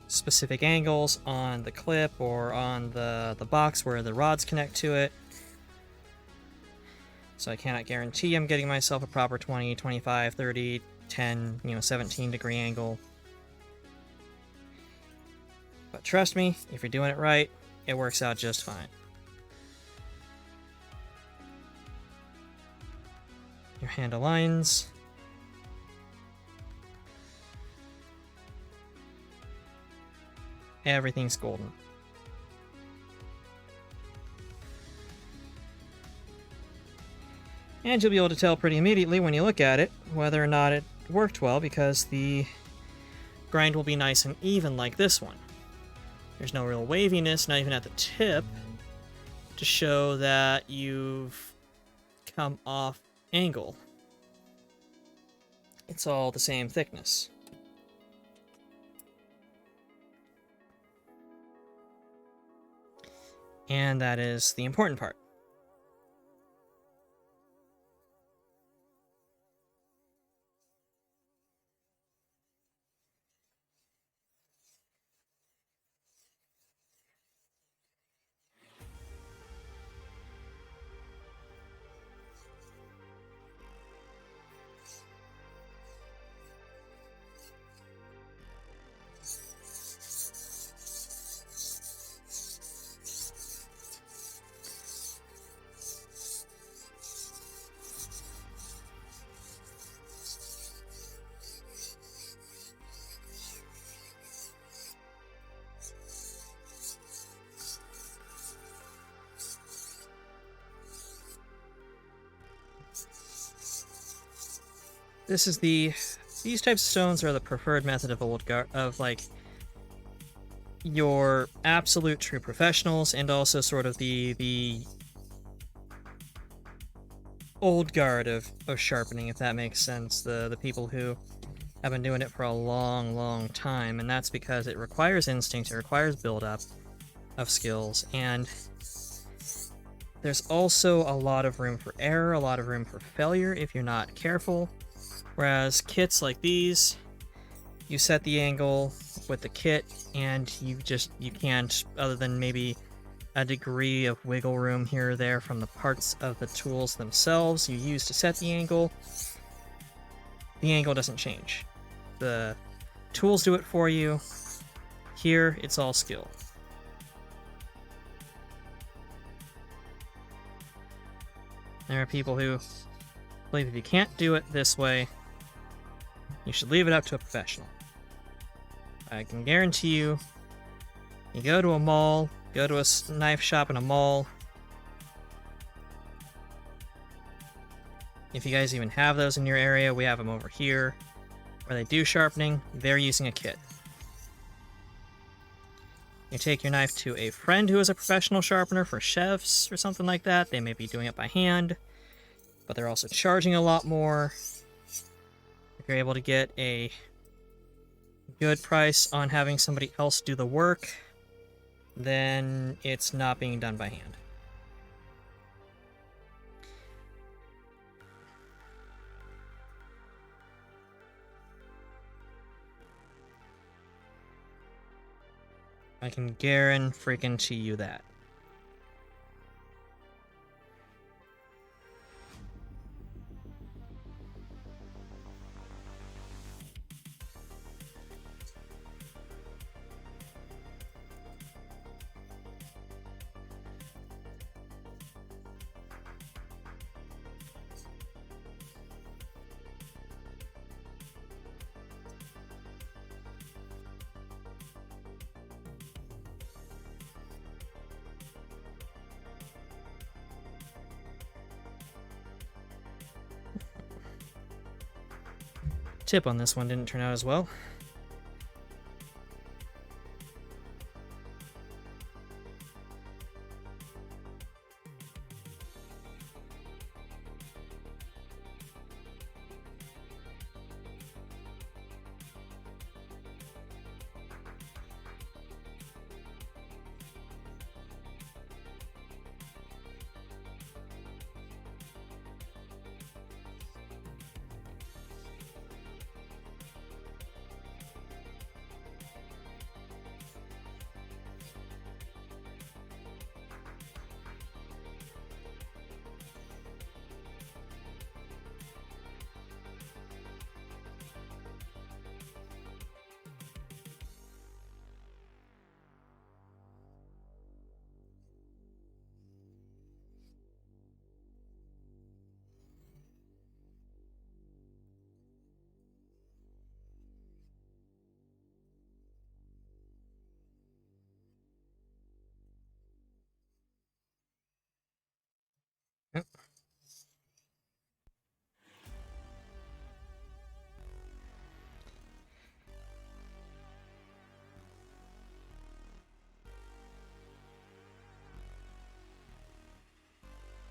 specific angles on the clip or on the box where the rods connect to it. So I cannot guarantee I'm getting myself a proper 20, 25, 30, 10, 17 degree angle. But trust me, if you're doing it right, it works out just fine. Your hand aligns. Everything's golden. And you'll be able to tell pretty immediately when you look at it whether or not it worked well, because the grind will be nice and even like this one. There's no real waviness, not even at the tip, to show that you've come off angle. It's all the same thickness. And that is the important part. These types of stones are the preferred method of like your absolute true professionals, and also sort of the old guard of sharpening, if that makes sense. The people who have been doing it for a long time, and that's because it requires instinct, it requires build-up of skills, and there's also a lot of room for error, a lot of room for failure if you're not careful. Whereas kits like these, you set the angle with the kit, and you can't, other than maybe a degree of wiggle room here or there from the parts of the tools themselves you use to set the angle doesn't change. The tools do it for you. Here, it's all skill. There are people who believe if you can't do it this way, you should leave it up to a professional. I can guarantee you, you go to a mall, go to a knife shop in a mall. If you guys even have those in your area, we have them over here. Where they do sharpening, they're using a kit. You take your knife to a friend who is a professional sharpener for chefs or something like that. They may be doing it by hand, but they're also charging a lot more. If you're able to get a good price on having somebody else do the work, then it's not being done by hand. I can guarantee you that. Tip on this one didn't turn out as well.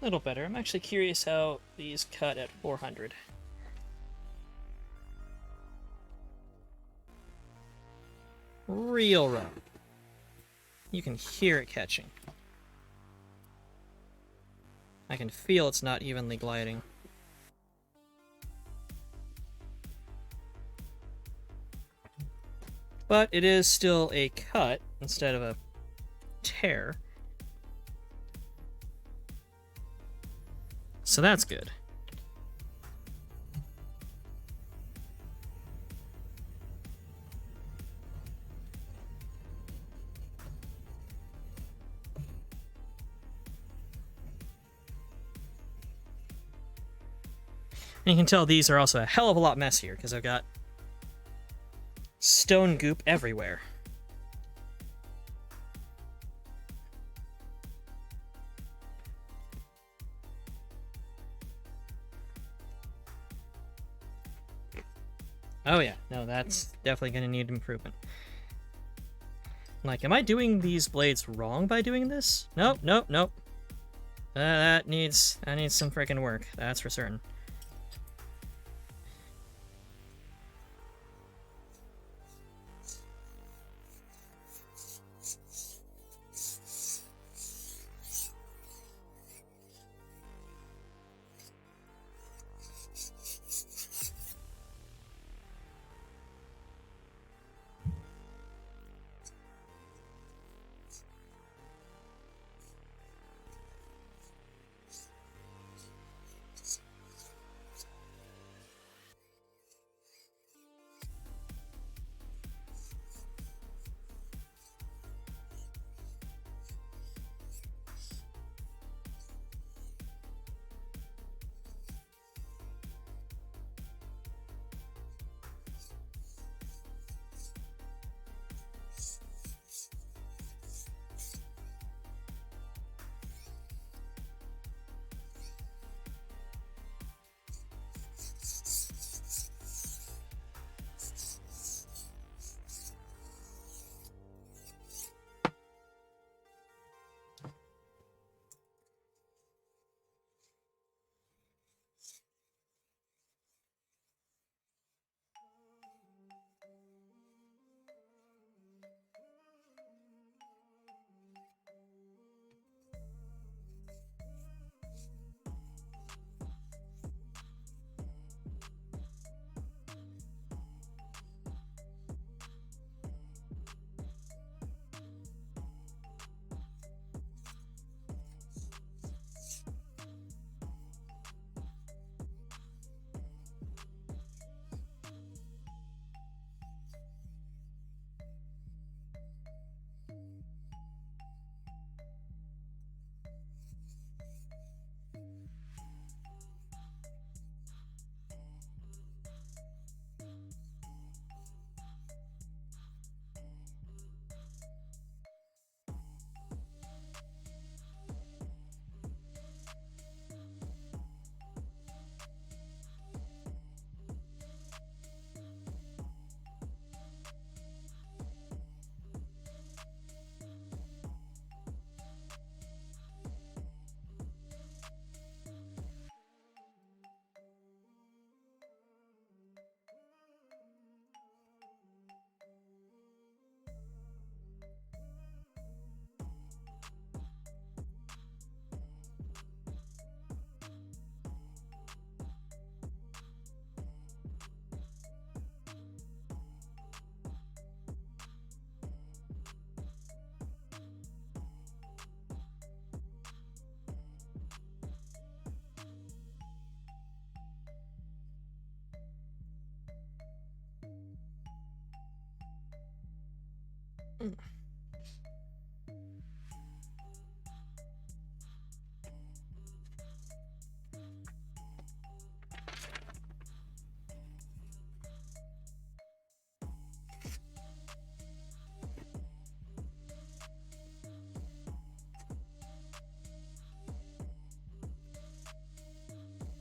A little better. I'm actually curious how these cut at 400. Real rough. You can hear it catching. I can feel it's not evenly gliding. But it is still a cut instead of a tear. So that's good. And you can tell these are also a hell of a lot messier because I've got stone goop everywhere. Oh yeah, no, that's definitely going to need improvement. Like, am I doing these blades wrong by doing this? Nope, nope, nope. That needs some freaking work, that's for certain.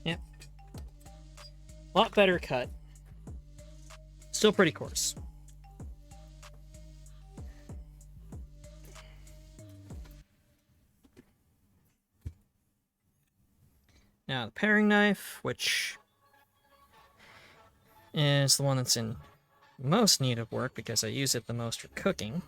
Yep. Lot better cut. Still pretty coarse. Now the paring knife, which is the one that's in most need of work because I use it the most for cooking.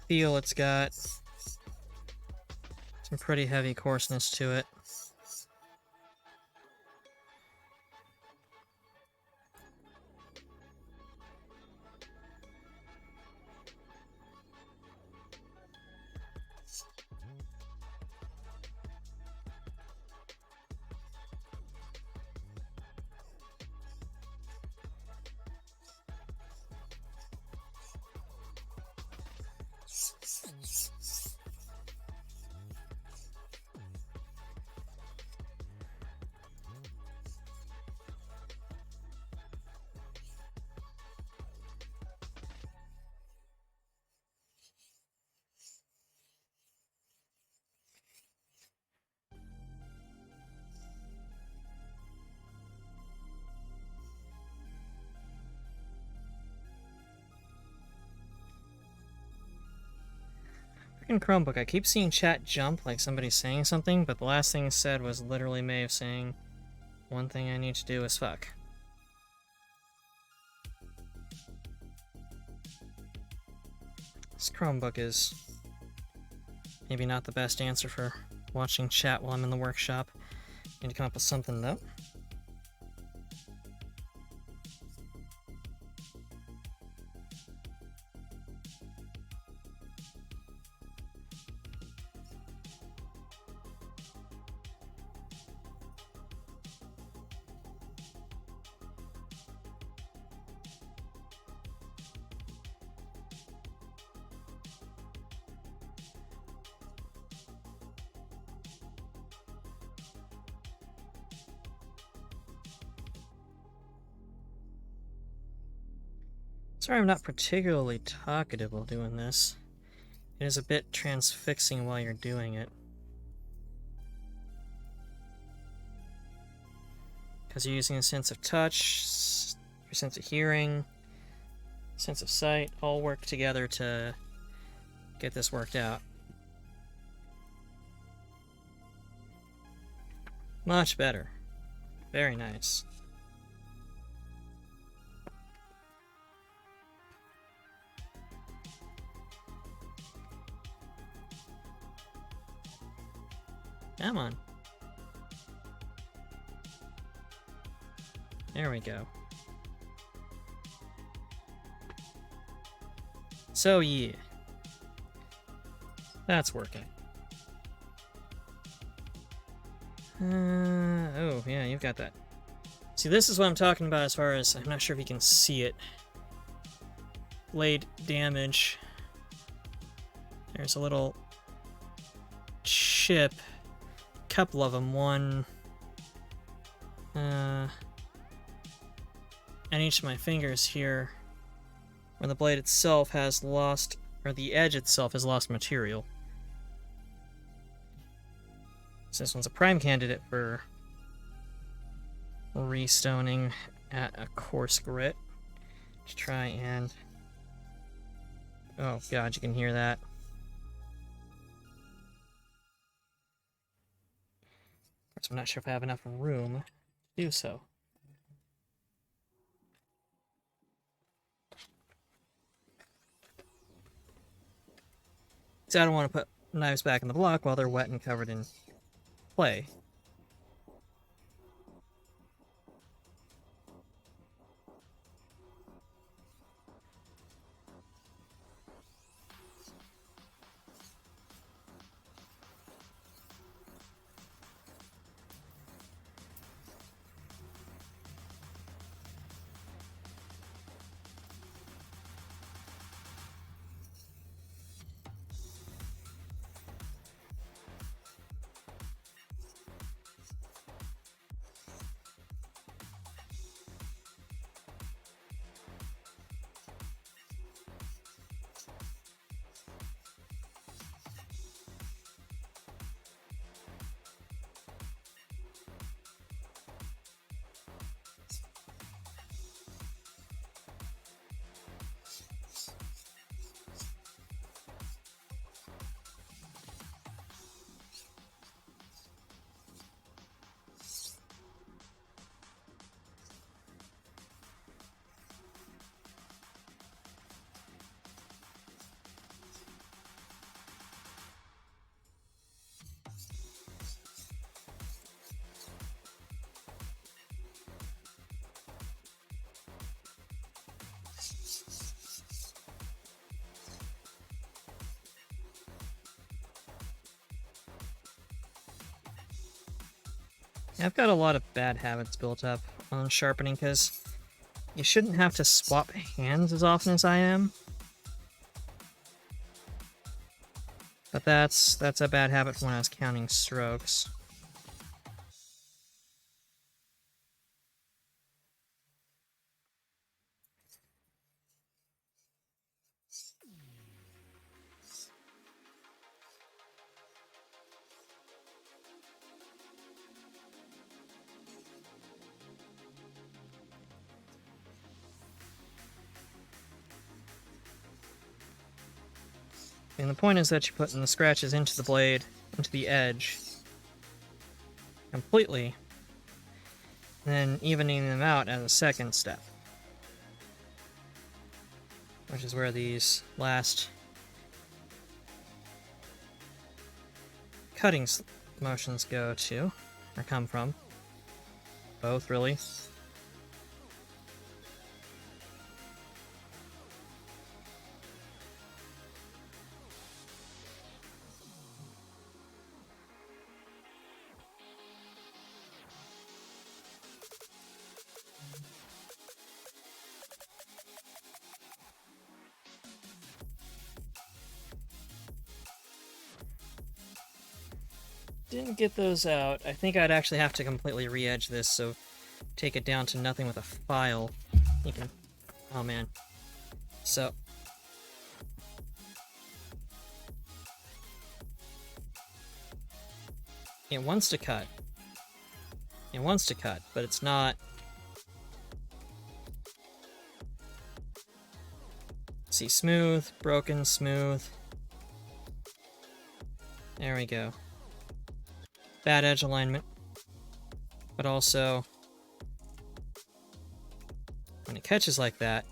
Feel it's got some pretty heavy coarseness to it. Freaking Chromebook, I keep seeing chat jump like somebody's saying something, but the last thing it said was literally Maeve saying, one thing I need to do is fuck. This Chromebook is maybe not the best answer for watching chat while I'm in the workshop. Need to come up with something though. Sorry I'm not particularly talkative while doing this. It is a bit transfixing while you're doing it. Because you're using a sense of touch, your sense of hearing, sense of sight, all work together to get this worked out. Much better. Very nice. Come on. There we go. So yeah. That's working. Oh, yeah, you've got that. See, this is what I'm talking about as far as, I'm not sure if you can see it. Blade damage. There's a little chip. Couple of them. One and each of my fingers here, where the blade itself has lost or the edge itself has lost material. So this one's a prime candidate for restoning at a coarse grit to try and... Oh god, you can hear that. Of course, I'm not sure if I have enough room to do so. So I don't want to put knives back in the block while they're wet and covered in clay. I've got a lot of bad habits built up on sharpening because you shouldn't have to swap hands as often as I am. But that's a bad habit from when I was counting strokes. And the point is that you're putting the scratches into the blade, into the edge, completely, then evening them out as a second step. Which is where these last cutting motions go to, or come from. Both, really. Didn't get those out. I think I'd actually have to completely re-edge this, so take it down to nothing with a file. You can... Oh, man. So... It wants to cut. It wants to cut, but it's not... See, smooth, broken, smooth. There we go. Bad edge alignment. But also, when it catches like that,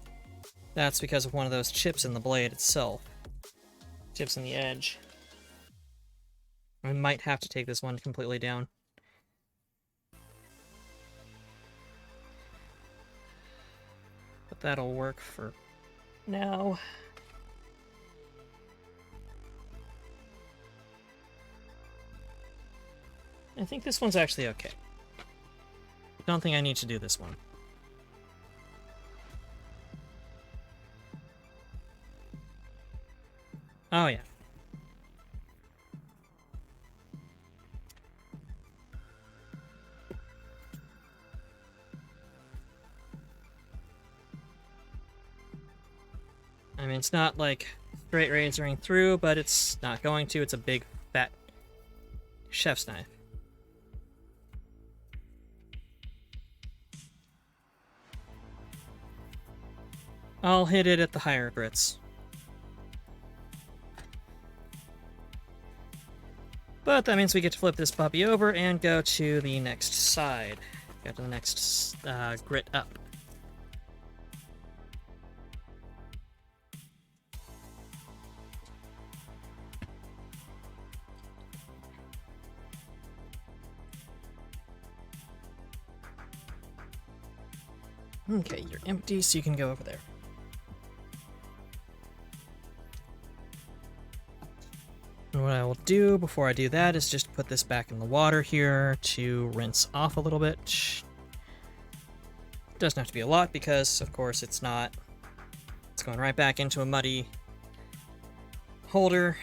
that's because of one of those chips in the blade itself. Chips in the edge. I might have to take this one completely down. But that'll work for now. I think this one's actually okay. Don't think I need to do this one. Oh, yeah. I mean, it's not like straight razoring through, but it's not going to. It's a big, fat chef's knife. I'll hit it at the higher grits. But that means we get to flip this puppy over and go to the next side. Go to the next grit up. Okay, you're empty, so you can go over there. And what I will do before I do that is just put this back in the water here to rinse off a little bit. Doesn't have to be a lot because, of course, it's not. It's going right back into a muddy holder.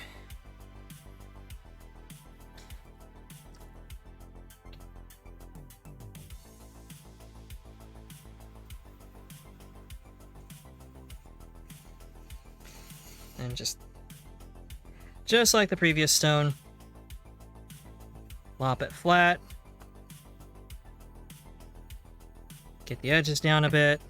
And just like the previous stone, lop it flat, get the edges down a bit,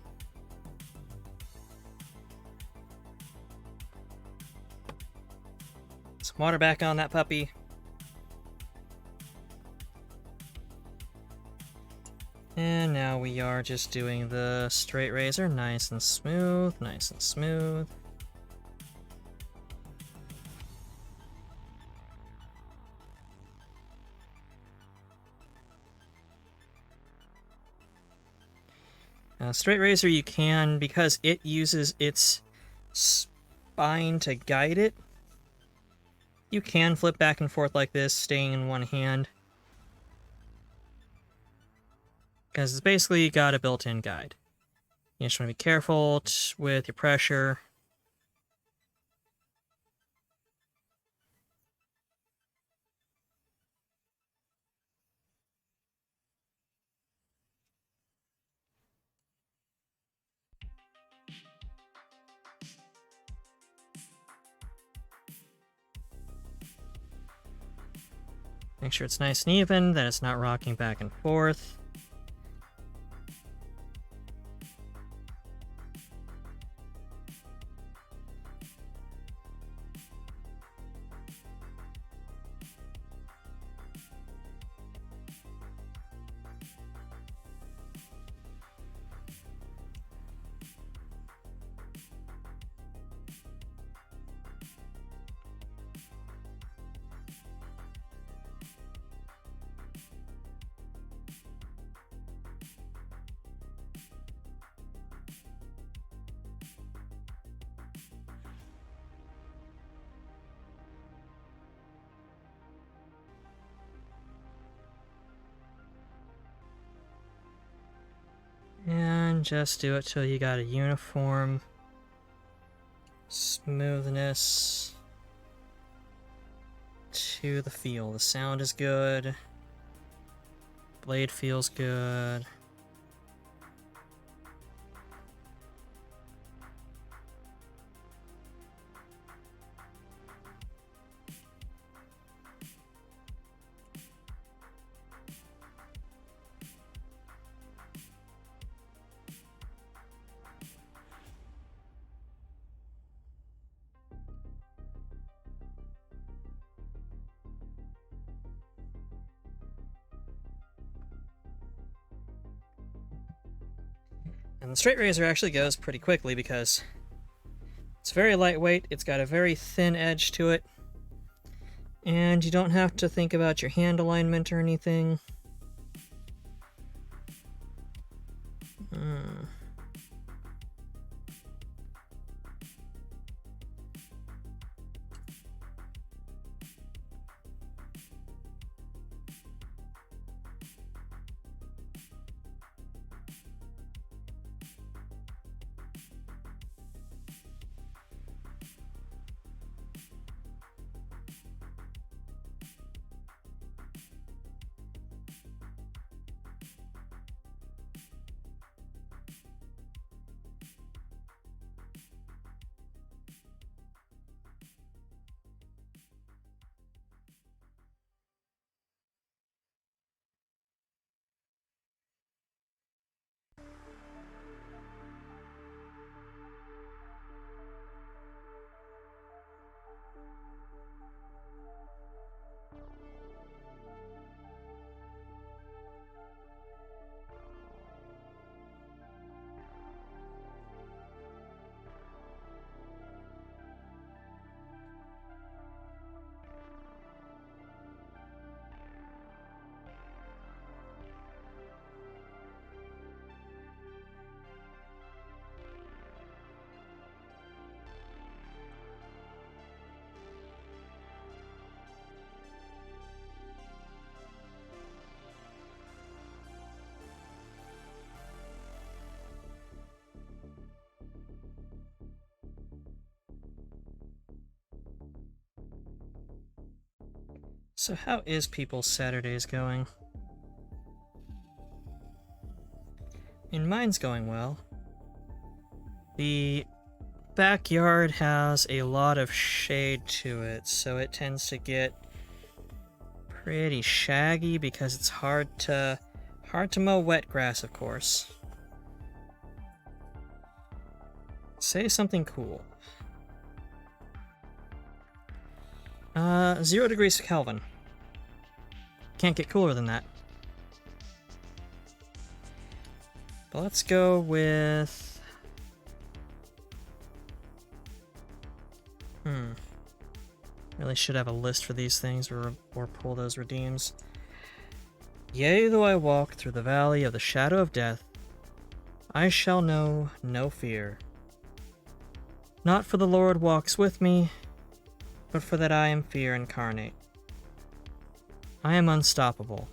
some water back on that puppy, and now we are just doing the straight razor, nice and smooth, nice and smooth. Straight razor you can, because it uses its spine to guide it, you can flip back and forth like this, staying in one hand. Because it's basically got a built-in guide. You just want to be careful with your pressure. Make sure it's nice and even, that it's not rocking back and forth. And just do it till you got a uniform smoothness to the feel. The sound is good. Blade feels good. And the straight razor actually goes pretty quickly because it's very lightweight, it's got a very thin edge to it, and you don't have to think about your hand alignment or anything. So how is people's Saturdays going? I mean, mine's going well. The backyard has a lot of shade to it, so it tends to get pretty shaggy because it's hard to mow wet grass, of course. Say something cool. 0 degrees Kelvin. Can't get cooler than that. But let's go with... Really should have a list for these things or pull those redeems. Yea, though I walk through the valley of the shadow of death, I shall know no fear. Not for the Lord walks with me, but for that I am fear incarnate. I am unstoppable.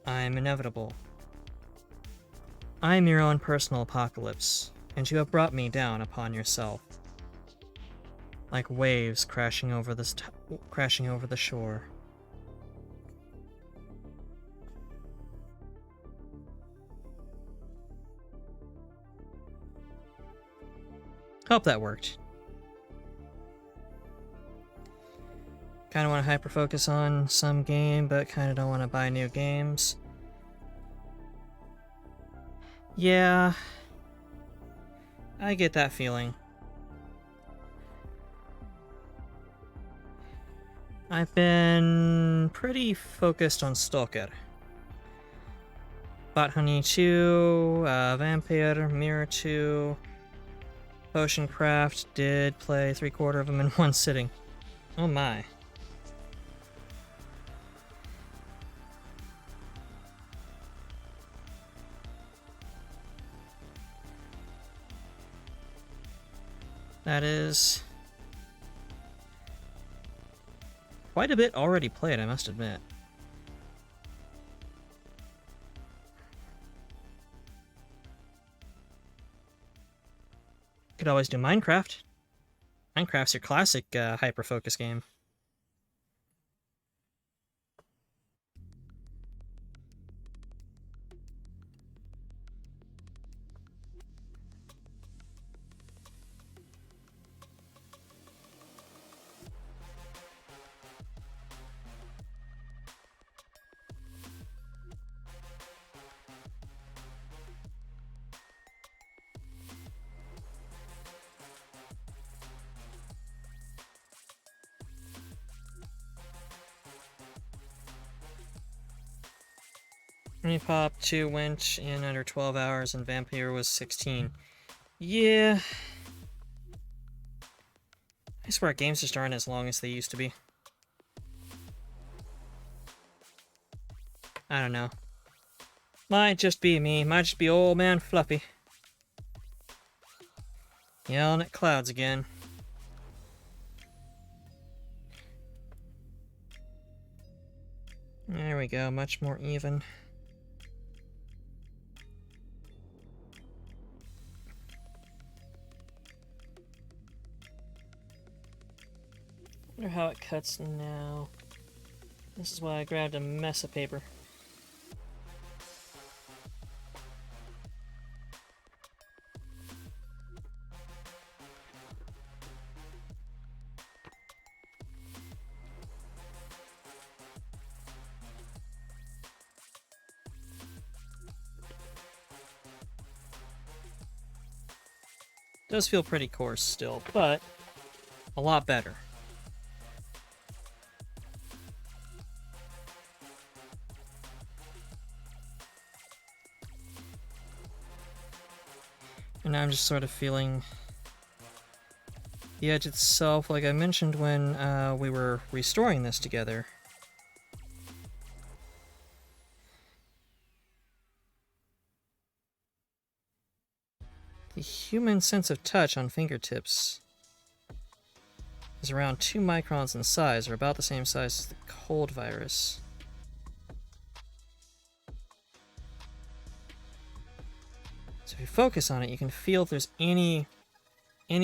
I am inevitable. I am your own personal apocalypse, and you have brought me down upon yourself. Like waves crashing over the shore. Hope that worked. Kind of want to hyper-focus on some game, but kind of don't want to buy new games. Yeah, I get that feeling. I've been pretty focused on Stalker. Bot Honey 2, Vampire, Mirror 2, Potion Craft, did play 3/4 of them in one sitting. Oh my. That is quite a bit already played, I must admit. Could always do Minecraft. Minecraft's your classic hyper-focus game. Pop 2 went in under 12 hours and Vampire was 16. Yeah. I swear games just aren't as long as they used to be. I don't know. Might just be me. Might just be old man Fluffy. Yelling at clouds again. There we go. Much more even. Wonder how it cuts now. This is why I grabbed a mess of paper. Does feel pretty coarse still, but a lot better. And now I'm just sort of feeling the edge itself, like I mentioned when we were restoring this together. The human sense of touch on fingertips is around 2 microns in size, or about the same size as the cold virus. So if you focus on it, you can feel if there's any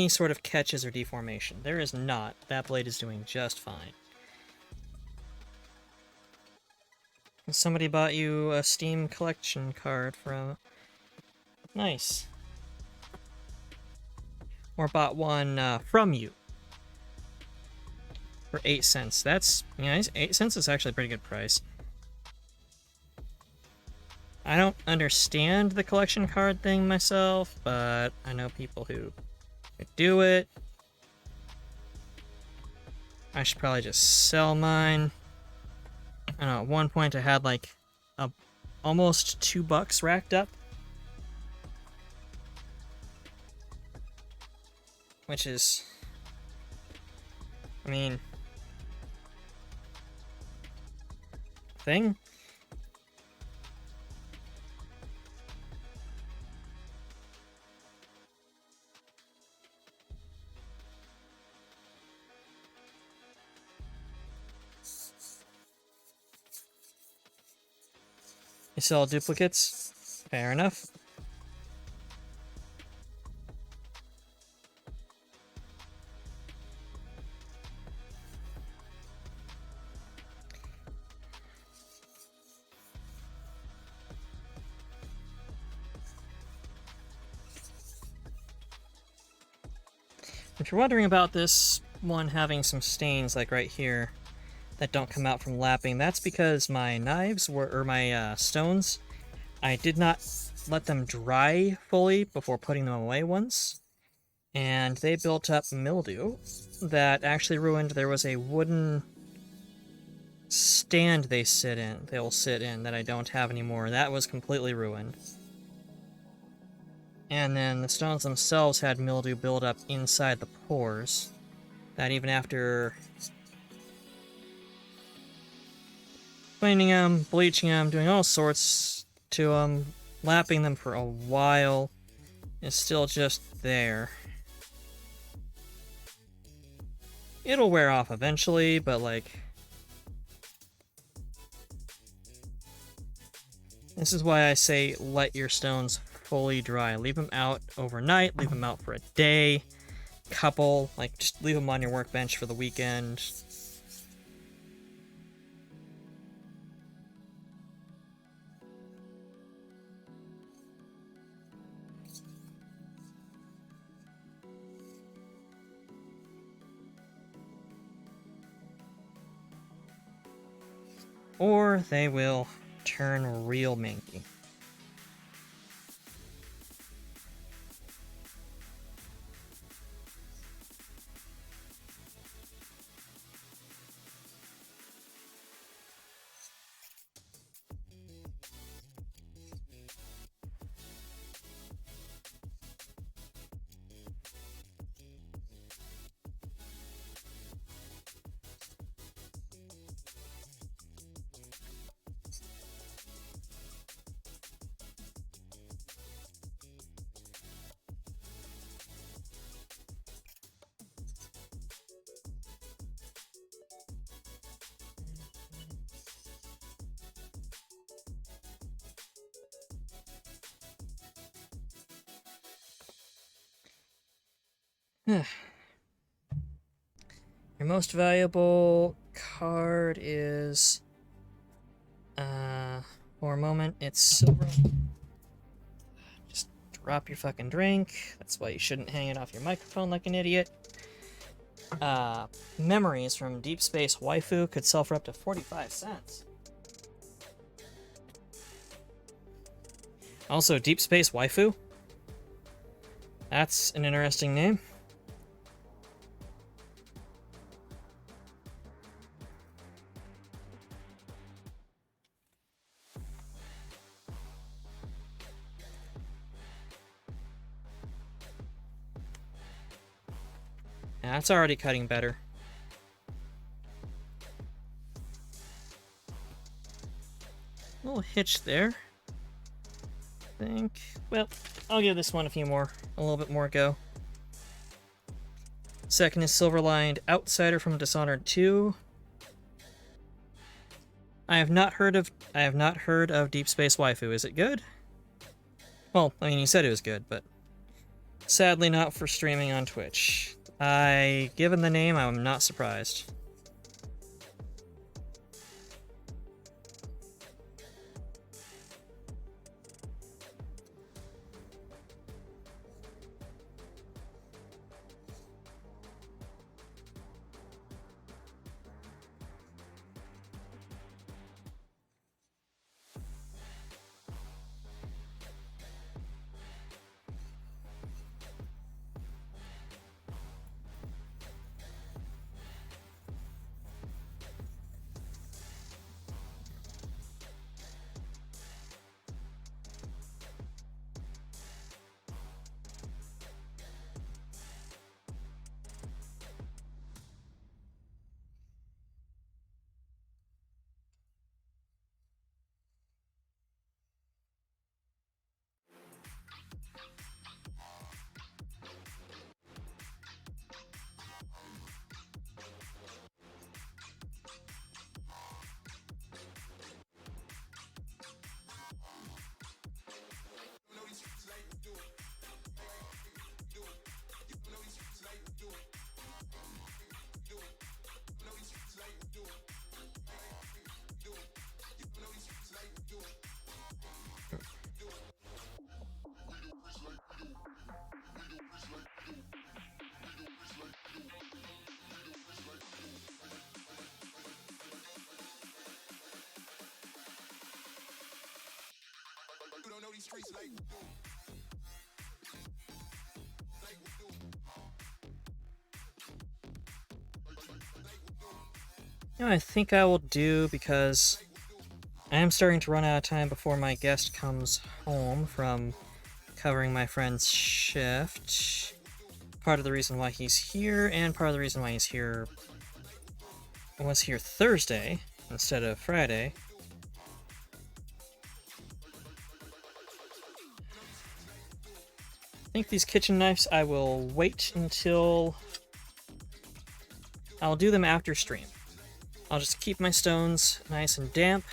sort of catches or deformation. There is not. That blade is doing just fine. Somebody bought you a Steam collection card from... Nice. Or bought one from you. For 8 cents. That's... Yeah, 8 cents is actually a pretty good price. I don't understand the collection card thing myself, but I know people who do it. I should probably just sell mine. I don't know, at one point I had like almost $2 racked up. Which is... I mean... thing? You sell duplicates? Fair enough. If you're wondering about this one having some stains, like right here, that don't come out from lapping, that's because my knives were, or my stones, I did not let them dry fully before putting them away once, and they built up mildew that actually ruined. There was a wooden stand they'll sit in that I don't have anymore. That was completely ruined. And then the stones themselves had mildew build up inside the pores. That even after cleaning them, bleaching them, doing all sorts to them, lapping them for a while, is still just there. It'll wear off eventually, but like... This is why I say let your stones fully dry. Leave them out overnight, leave them out for a day, couple, like just leave them on your workbench for the weekend. Or they will turn real manky. Your most valuable card is, for a moment, it's silver. Just drop your fucking drink. That's why you shouldn't hang it off your microphone like an idiot. Memories from Deep Space Waifu could sell for up to 45 cents. Also, Deep Space Waifu? That's an interesting name. Yeah, that's already cutting better. A little hitch there. I think. Well, I'll give this one a little bit more go. Second is Silver-Lined Outsider from Dishonored 2. I have not heard of Deep Space Waifu. Is it good? Well, I mean, you said it was good, but sadly not for streaming on Twitch. Given the name, I'm not surprised. You know, I think I will do, because I am starting to run out of time before my guest comes home from covering my friend's shift. Part of the reason why he's here, and part of the reason why he's here was here Thursday instead of Friday. I think these kitchen knives I will wait until... I'll do them after stream. I'll just keep my stones nice and damp,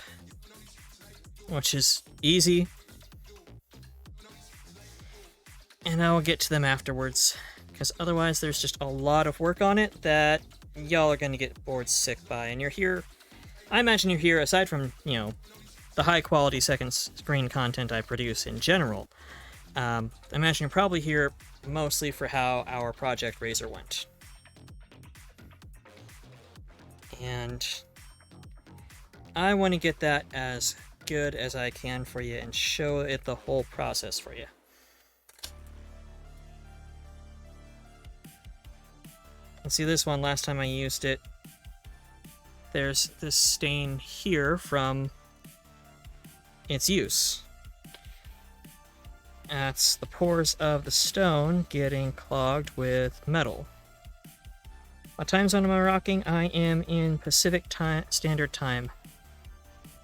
which is easy, and I will get to them afterwards, because otherwise there's just a lot of work on it that y'all are going to get bored sick by, and you're here... I imagine you're here, aside from, you know, the high-quality second screen content I produce in general, I imagine you're probably here mostly for how our Project Razor went. And I want to get that as good as I can for you and show it the whole process for you. And see, this one, last time I used it, there's this stain here from its use. That's the pores of the stone getting clogged with metal. What time zone am I rocking? I am in Pacific Standard Time.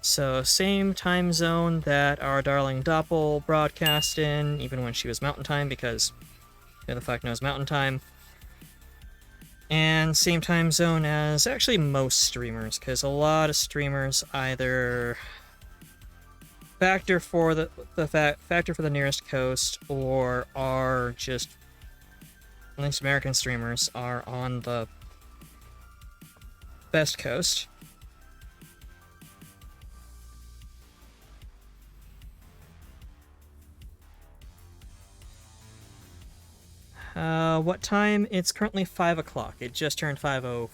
So same time zone that our darling Doppel broadcast in, even when she was Mountain Time, because who the fuck knows Mountain Time. And same time zone as actually most streamers, because a lot of streamers either factor for the nearest coast, or are just, at least American streamers, are on the best coast. What time? It's currently 5 o'clock. It just turned 5:04.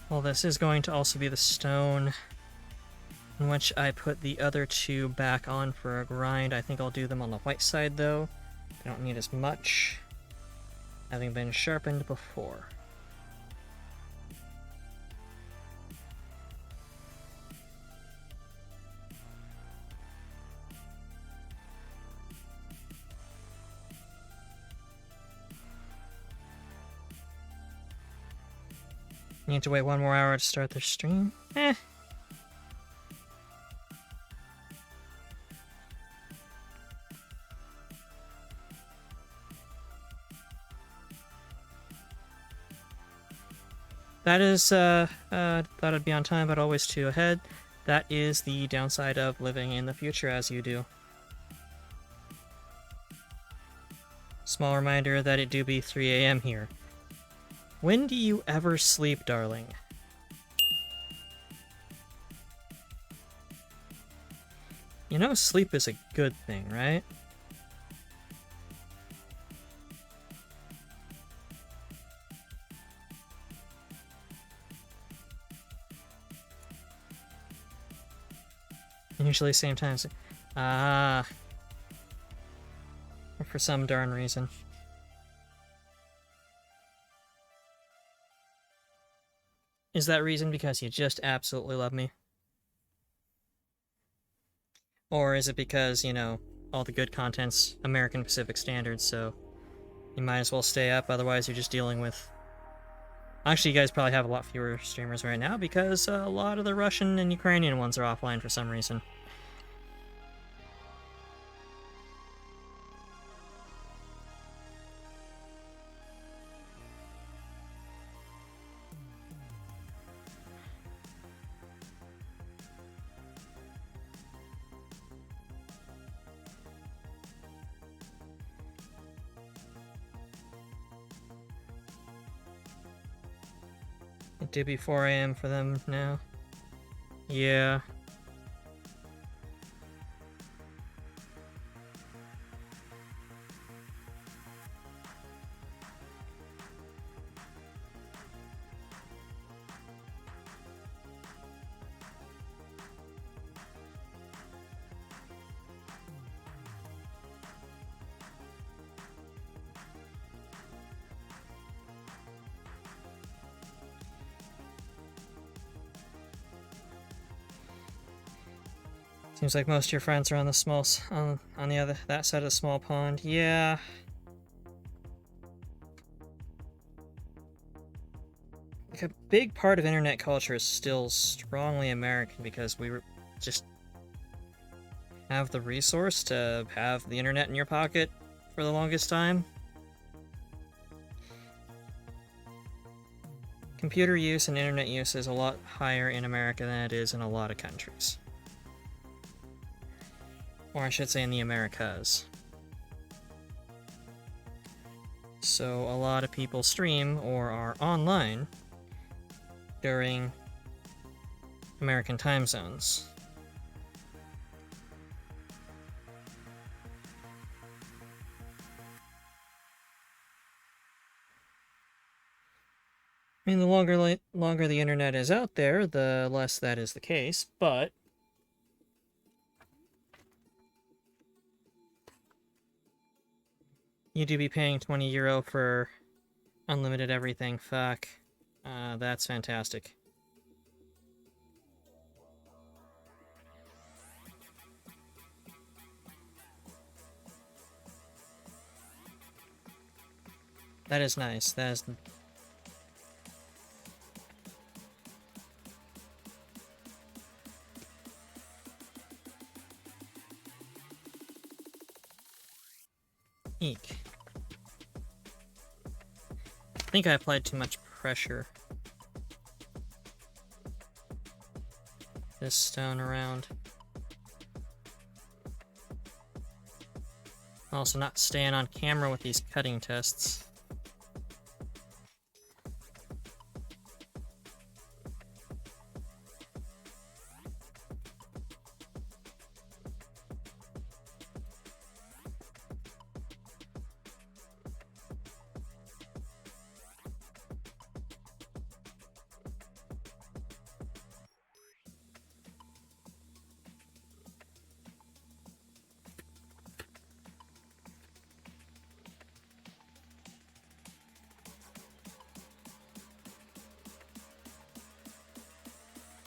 Well, this is going to also be the stone in which I put the other two back on for a grind. I think I'll do them on the white side, though. I don't need as much, having been sharpened before. Need to wait 1 more hour to start the stream? Eh. That is, thought I'd be on time, but always 2 ahead. That is the downside of living in the future as you do. Small reminder that it do be 3 a.m. here. When do you ever sleep, darling? You know sleep is a good thing, right? Usually same times. Ah. For some darn reason. Is that reason because you just absolutely love me? Or is it because, you know, all the good content's American Pacific Standard, so you might as well stay up, otherwise you're just dealing with... Actually, you guys probably have a lot fewer streamers right now, because a lot of the Russian and Ukrainian ones are offline for some reason. It did be 4 a.m. for them now. Yeah. Seems like most of your friends are on the on the other that side of the small pond. Yeah. Like a big part of internet culture is still strongly American because we just have the resource to have the internet in your pocket for the longest time. Computer use and internet use is a lot higher in America than it is in a lot of countries. Or I should say in the Americas. So a lot of people stream or are online during American time zones. I mean, the longer the internet is out there, the less that is the case, but you do be paying €20 for unlimited everything. Fuck. That's fantastic. That is nice. That is... Eek. I think I applied too much pressure. This stone around. Also not staying on camera with these cutting tests.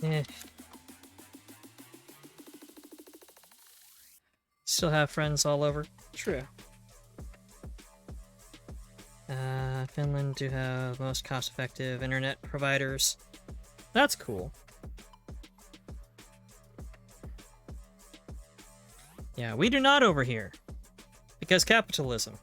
Eh. Still have friends all over. True. Finland do have most cost-effective internet providers. That's cool. Yeah, we do not over here. Because capitalism.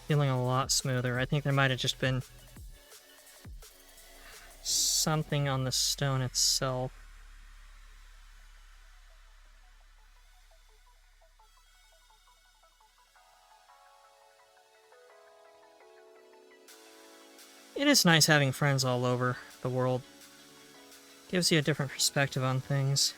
Feeling a lot smoother. I think there might have just been something on the stone itself. It is nice having friends all over the world. Gives you a different perspective on things.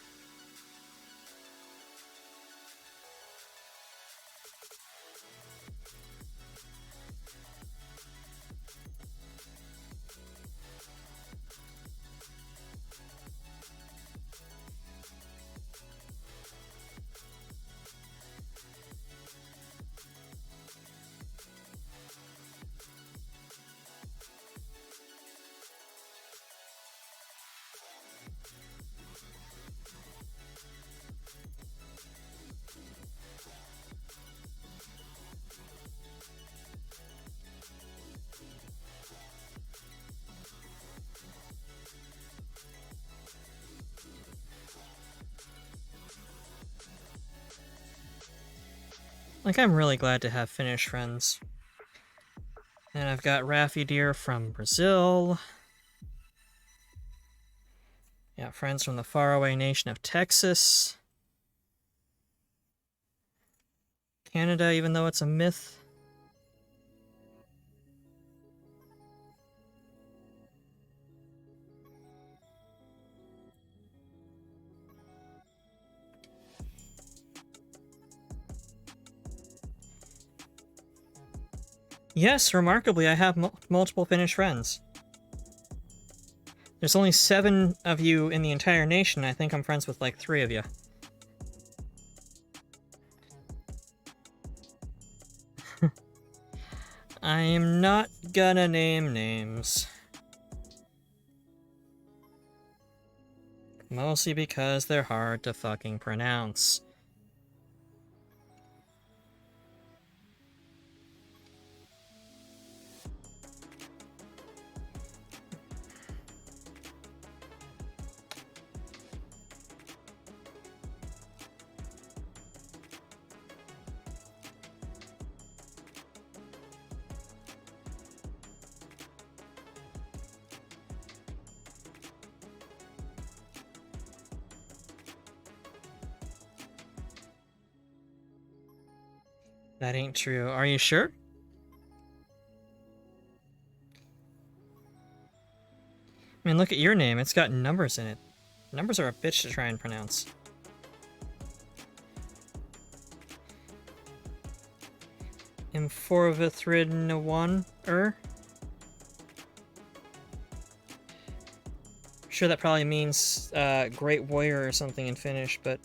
Like, I'm really glad to have Finnish friends. And I've got Raffy Deer from Brazil. Yeah, friends from the faraway nation of Texas. Canada, even though it's a myth. Yes, remarkably, I have multiple Finnish friends. There's only 7 of you in the entire nation. I think I'm friends with like 3 of you. I am not gonna name names. Mostly because they're hard to fucking pronounce. That ain't true. Are you sure? I mean, look at your name. It's got numbers in it. Numbers are a bitch to try and pronounce. Imforvithridnawan-er? Sure, that probably means great warrior or something in Finnish, but...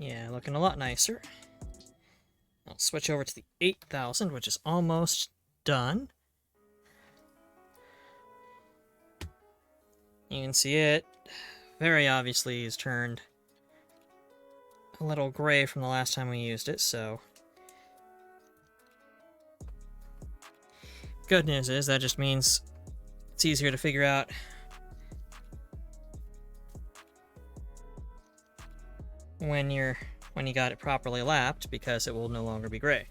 yeah, looking a lot nicer. I'll switch over to the 8,000, which is almost done. You can see it very obviously is turned a little gray from the last time we used it, so... Good news is that just means it's easier to figure out when you got it properly lapped, because it will no longer be gray.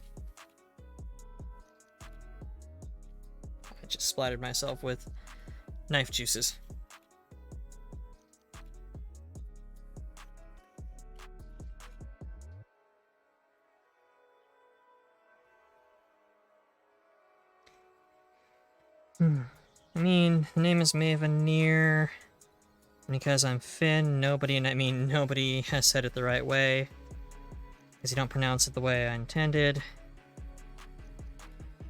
I just splattered myself with knife juices. I mean, name is Mavenir. Because I'm Finn, nobody has said it the right way. Because you don't pronounce it the way I intended.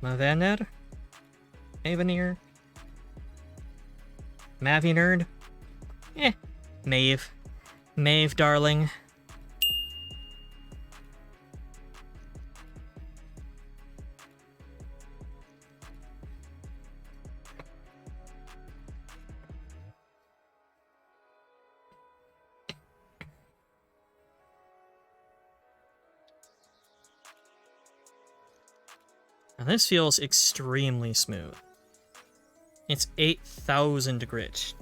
Mavenir? Mavenir? Mavinerd? Mave. Mave, darling. Now this feels extremely smooth. It's 8,000 grit.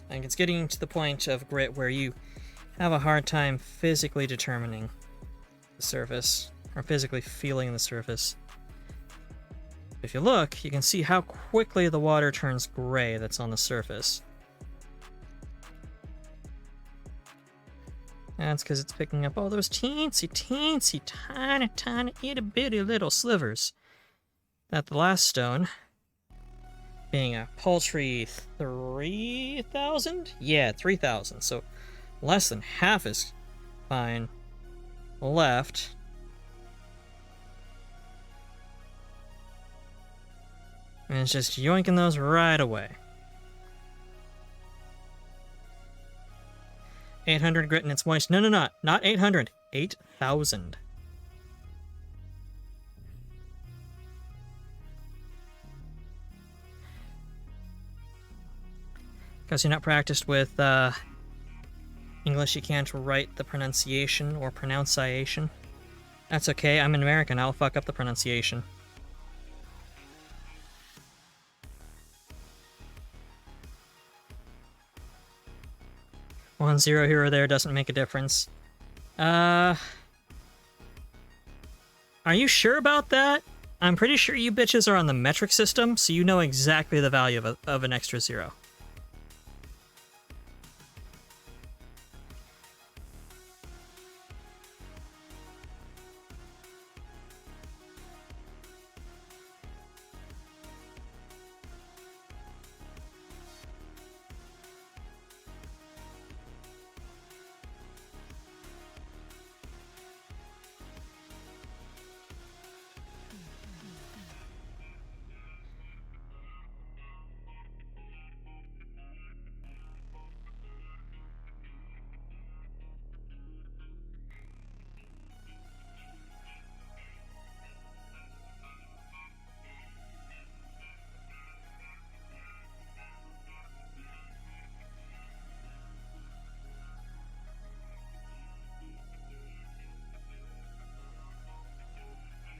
Like, it's getting to the point of grit where you have a hard time physically determining the surface, or physically feeling the surface. If you look, you can see how quickly the water turns gray that's on the surface. That's because it's picking up all those teensy, tiny, itty-bitty little slivers. That the last stone, being a paltry 3,000? Yeah, 3,000, so less than half is fine left. And it's just yoinking those right away. 800 grit and it's moist. No, not 800. 8,000. Because you're not practiced with English, you can't write the pronunciation or pronunciation. That's okay, I'm an American, I'll fuck up the pronunciation. One zero here or there doesn't make a difference. Are you sure about that? I'm pretty sure you bitches are on the metric system, so you know exactly the value of an extra zero.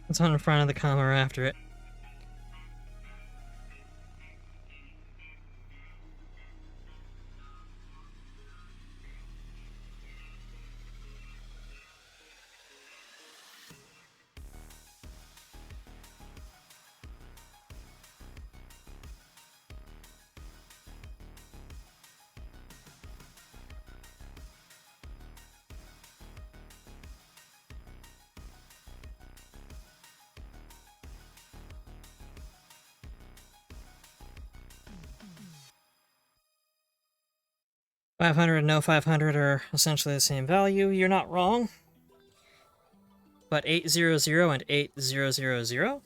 It's on in front of the comma or after it. $500 and no $500 are essentially the same value. You're not wrong. But 800 and 8000?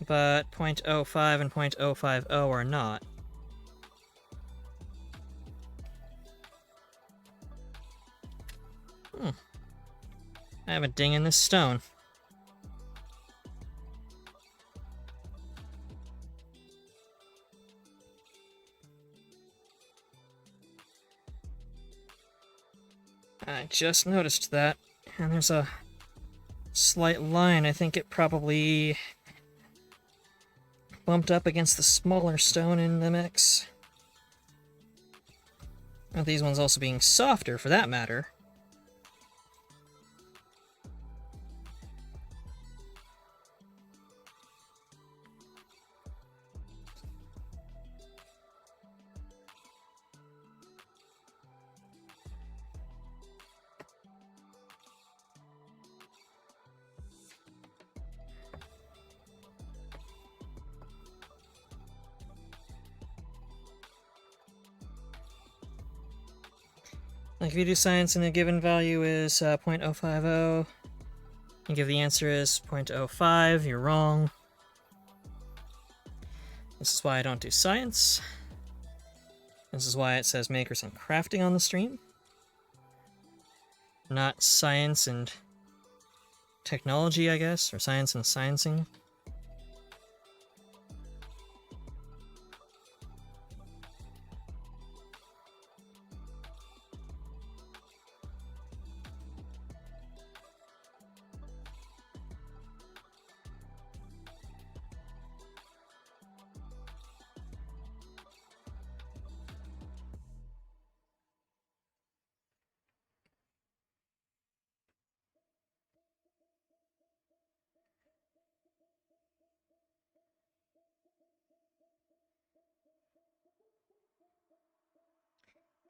But 0.05 and 0.050 are not. I have a ding in this stone. I just noticed that, and there's a slight line. I think it probably bumped up against the smaller stone in the mix. With these ones also being softer, for that matter. Like, if you do science and the given value is 0.050, you give the answer is 0.05, you're wrong. This is why I don't do science. This is why it says makers and crafting on the stream. Not science and technology, I guess, or science and sciencing.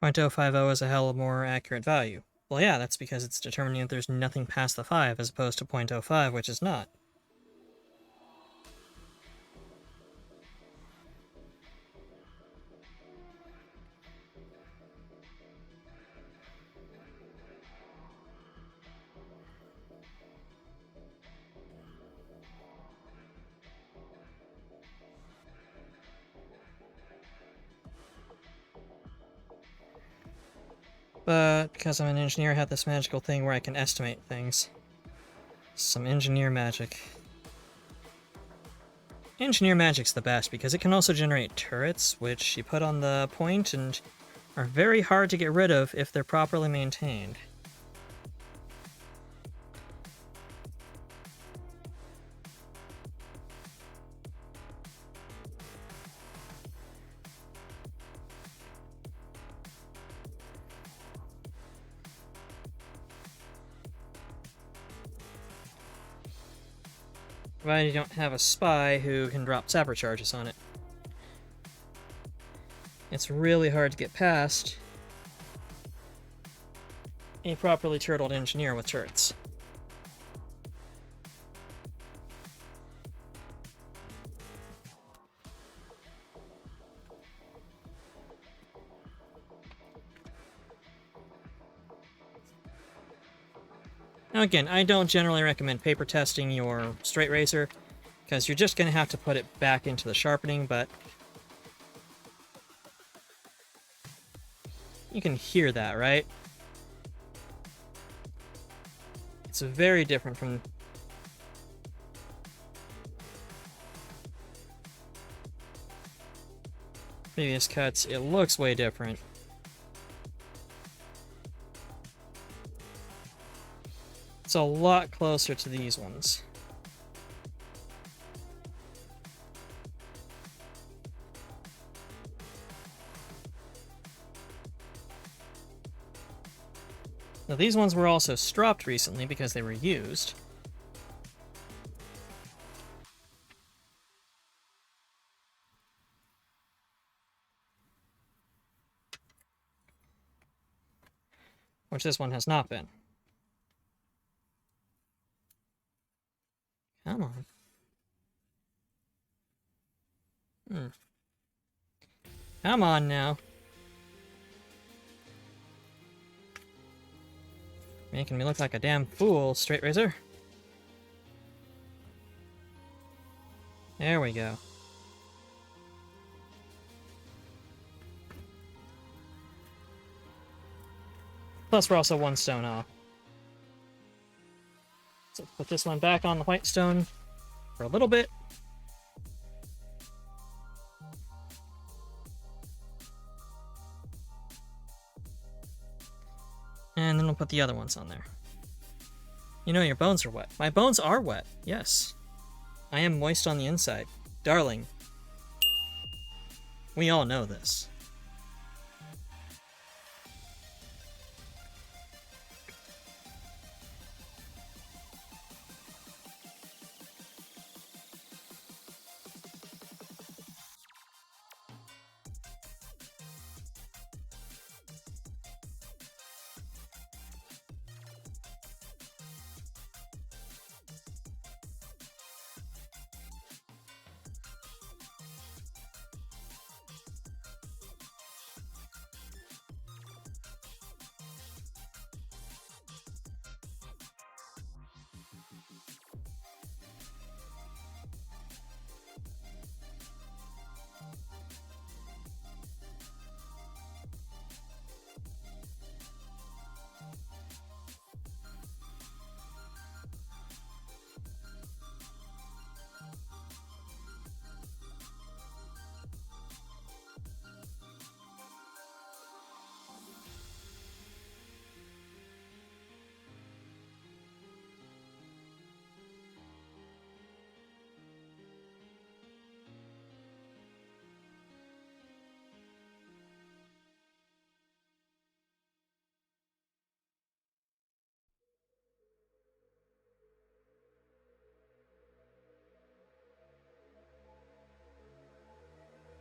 .050 is a hell of a more accurate value. Well, yeah, that's because it's determining that there's nothing past the 5 as opposed to .05, which is not. But because I'm an engineer, I have this magical thing where I can estimate things. Some engineer magic. Engineer magic's the best because it can also generate turrets, which you put on the point and are very hard to get rid of if they're properly maintained. Provided you don't have a spy who can drop sapper charges on it. It's really hard to get past a properly turtled engineer with turrets. Now again, I don't generally recommend paper testing your straight razor, because you're just going to have to put it back into the sharpening, but you can hear that, right? It's very different from previous cuts. It looks way different. It's a lot closer to these ones. Now these ones were also stropped recently because they were used. Which this one has not been. Come on. Come on now. Making me look like a damn fool, straight razor. There we go. Plus we're also one stone off. So let's put this one back on the white stone for a little bit. And then we'll put the other ones on there. You know your bones are wet. My bones are wet, yes. I am moist on the inside. Darling, we all know this.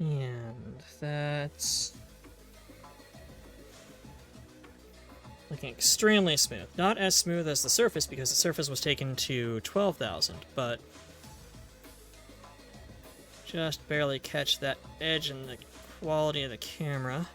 And that's Looking extremely smooth. Not as smooth as the surface, because the surface was taken to 12,000, but just barely catch that edge in the quality of the camera.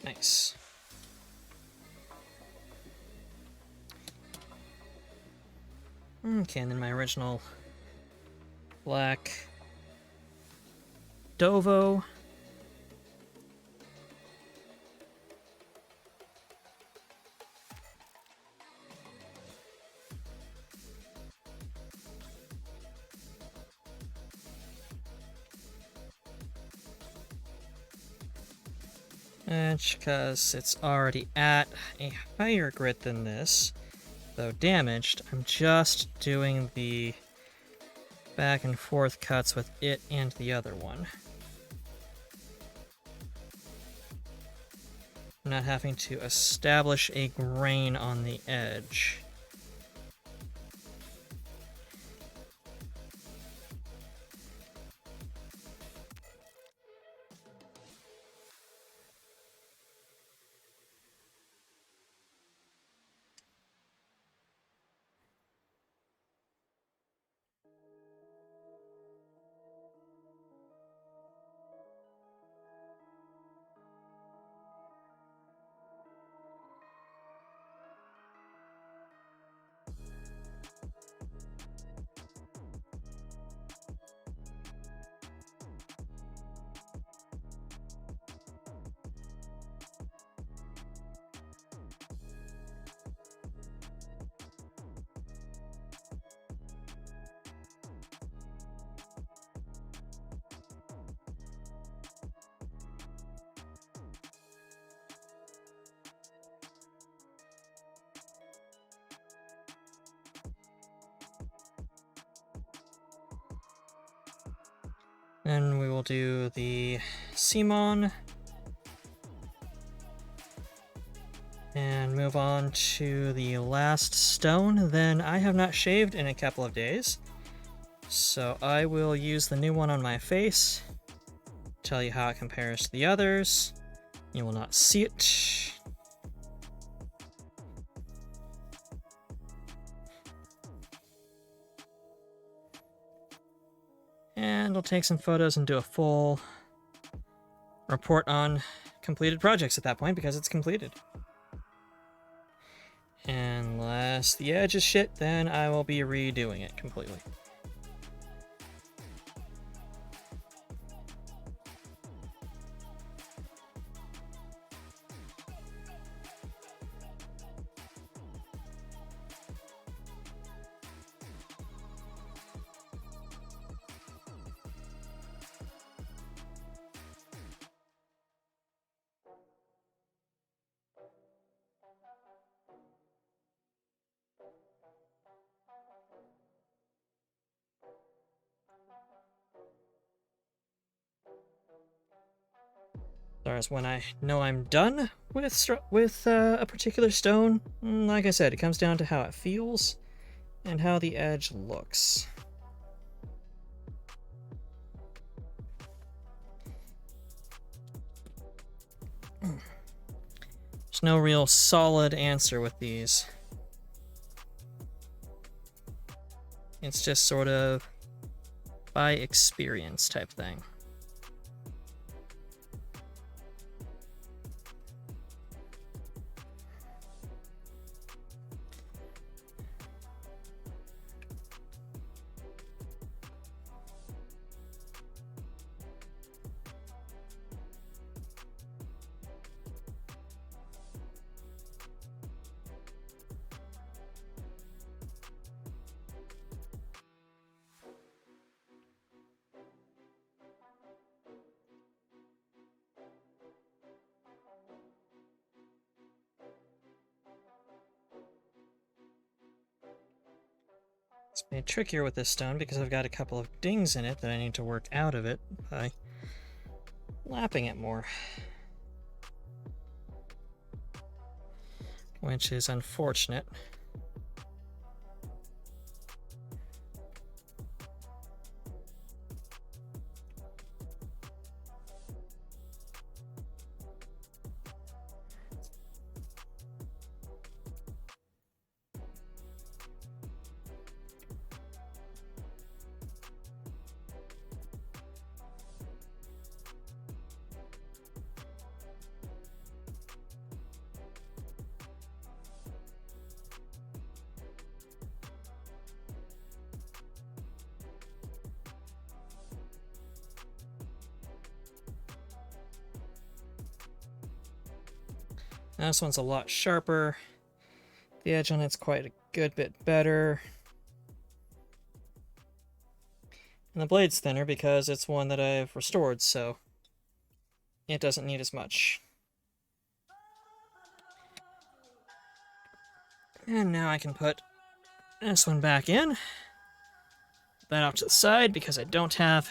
Nice. Okay, and then my original black Dovo. Edge, because it's already at a higher grit than this. Though damaged, I'm just doing the back and forth cuts with it and the other one. I'm not having to establish a grain on the edge. Then we will do the Simon. And move on to the last stone. Then I have not shaved in a couple of days, so I will use the new one on my face, tell you how it compares to the others. You will not see it. And I'll take some photos and do a full report on completed projects at that point, because it's completed. Unless the edge is shit, then I will be redoing it completely. As far as when I know I'm done with a particular stone, like I said, it comes down to how it feels and how the edge looks. There's no real solid answer with these. It's just sort of by experience type thing. It's made trickier with this stone because I've got a couple of dings in it that I need to work out of it by lapping it more. Which is unfortunate. Now this one's a lot sharper. The edge on it's quite a good bit better. And the blade's thinner because it's one that I've restored, so it doesn't need as much. And now I can put this one back in. That off to the side because I don't have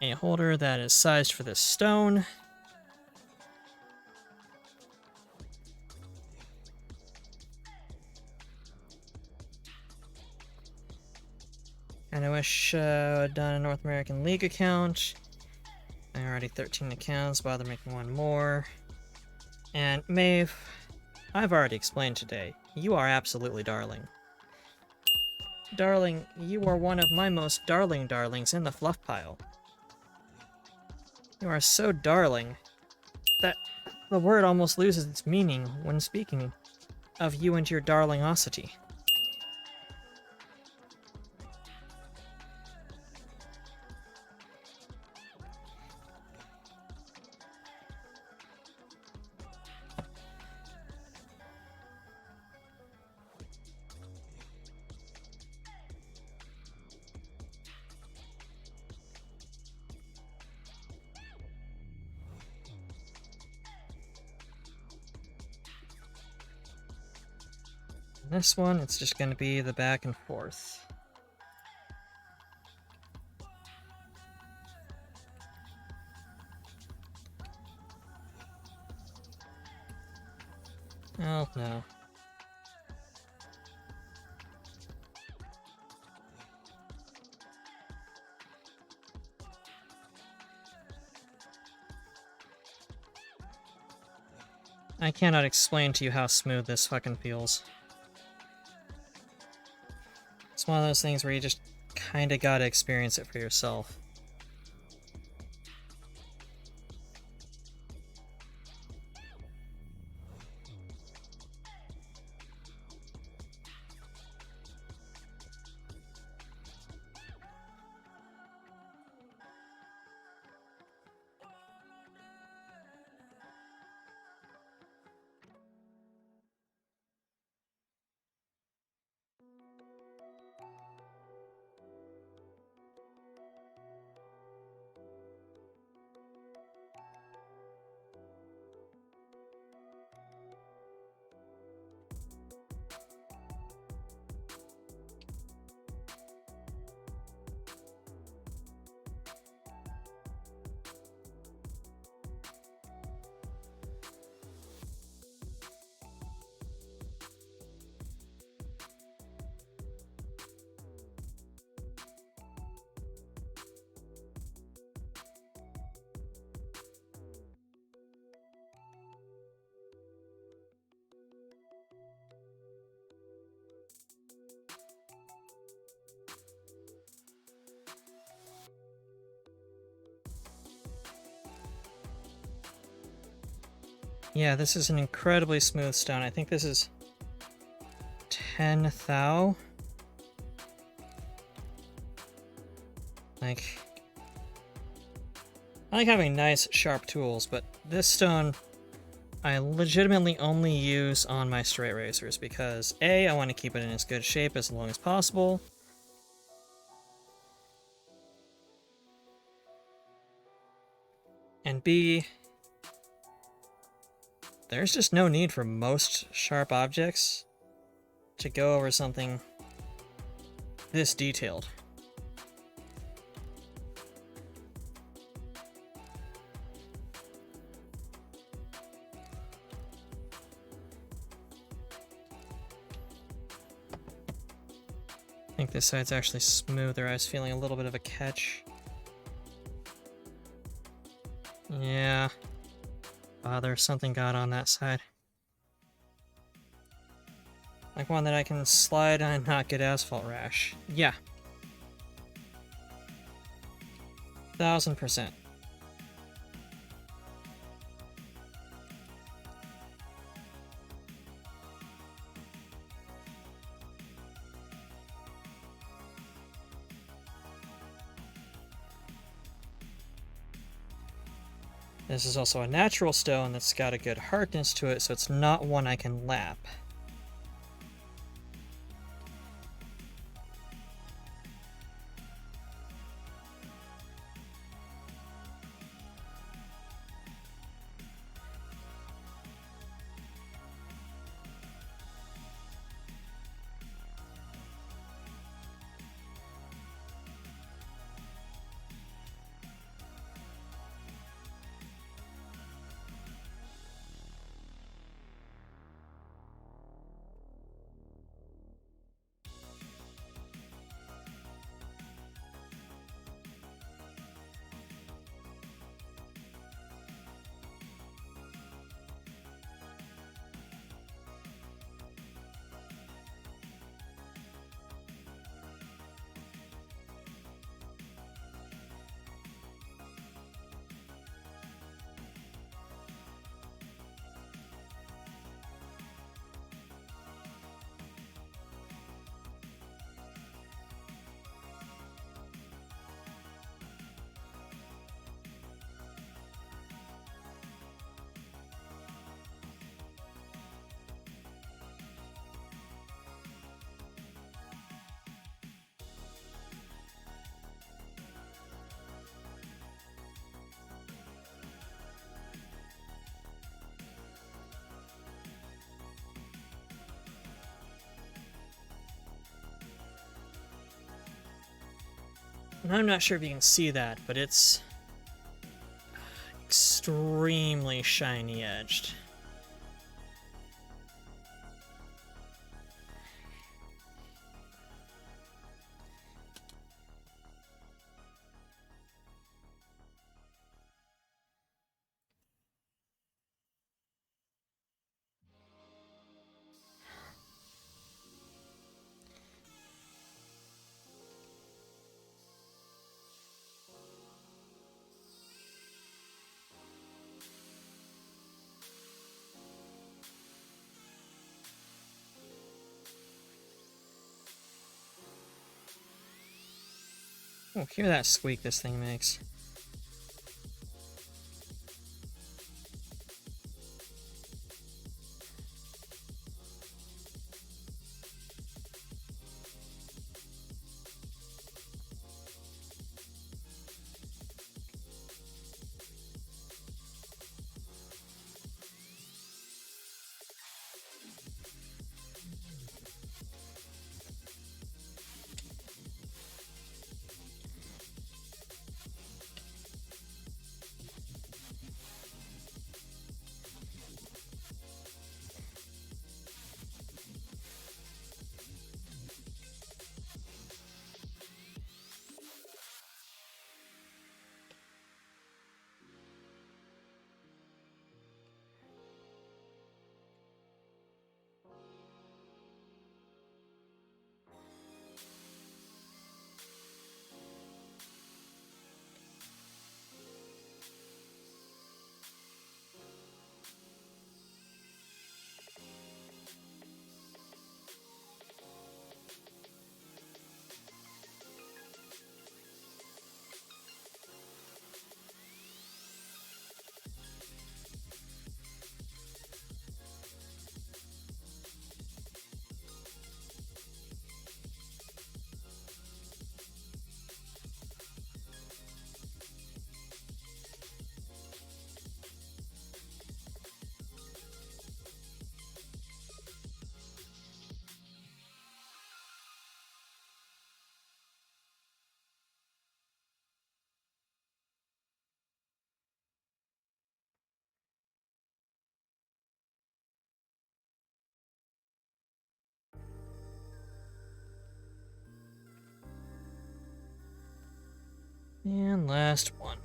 a holder that is sized for this stone. And I wish I'd done a North American League account. I already 13 accounts, bother making one more. And Maeve, I've already explained today, you are absolutely darling. Darling, you are one of my most darling darlings in the fluff pile. You are so darling that the word almost loses its meaning when speaking of you and your darlingosity. This one, it's just going to be the back and forth. Oh, no. I cannot explain to you how smooth this fucking feels. It's one of those things where you just kinda gotta experience it for yourself. Yeah, this is an incredibly smooth stone. I think this is 10 thou. Like, I like having nice, sharp tools, but this stone I legitimately only use on my straight racers because A, I want to keep it in as good shape as long as possible. And B, there's just no need for most sharp objects to go over something this detailed. I think this side's actually smoother. I was feeling a little bit of a catch. Yeah. There's something got on that side. Like one that I can slide and not get asphalt rash. Yeah. 1000%. This is also a natural stone that's got a good hardness to it, so it's not one I can lap. And I'm not sure if you can see that, but it's extremely shiny edged. Oh, hear that squeak this thing makes. And last one.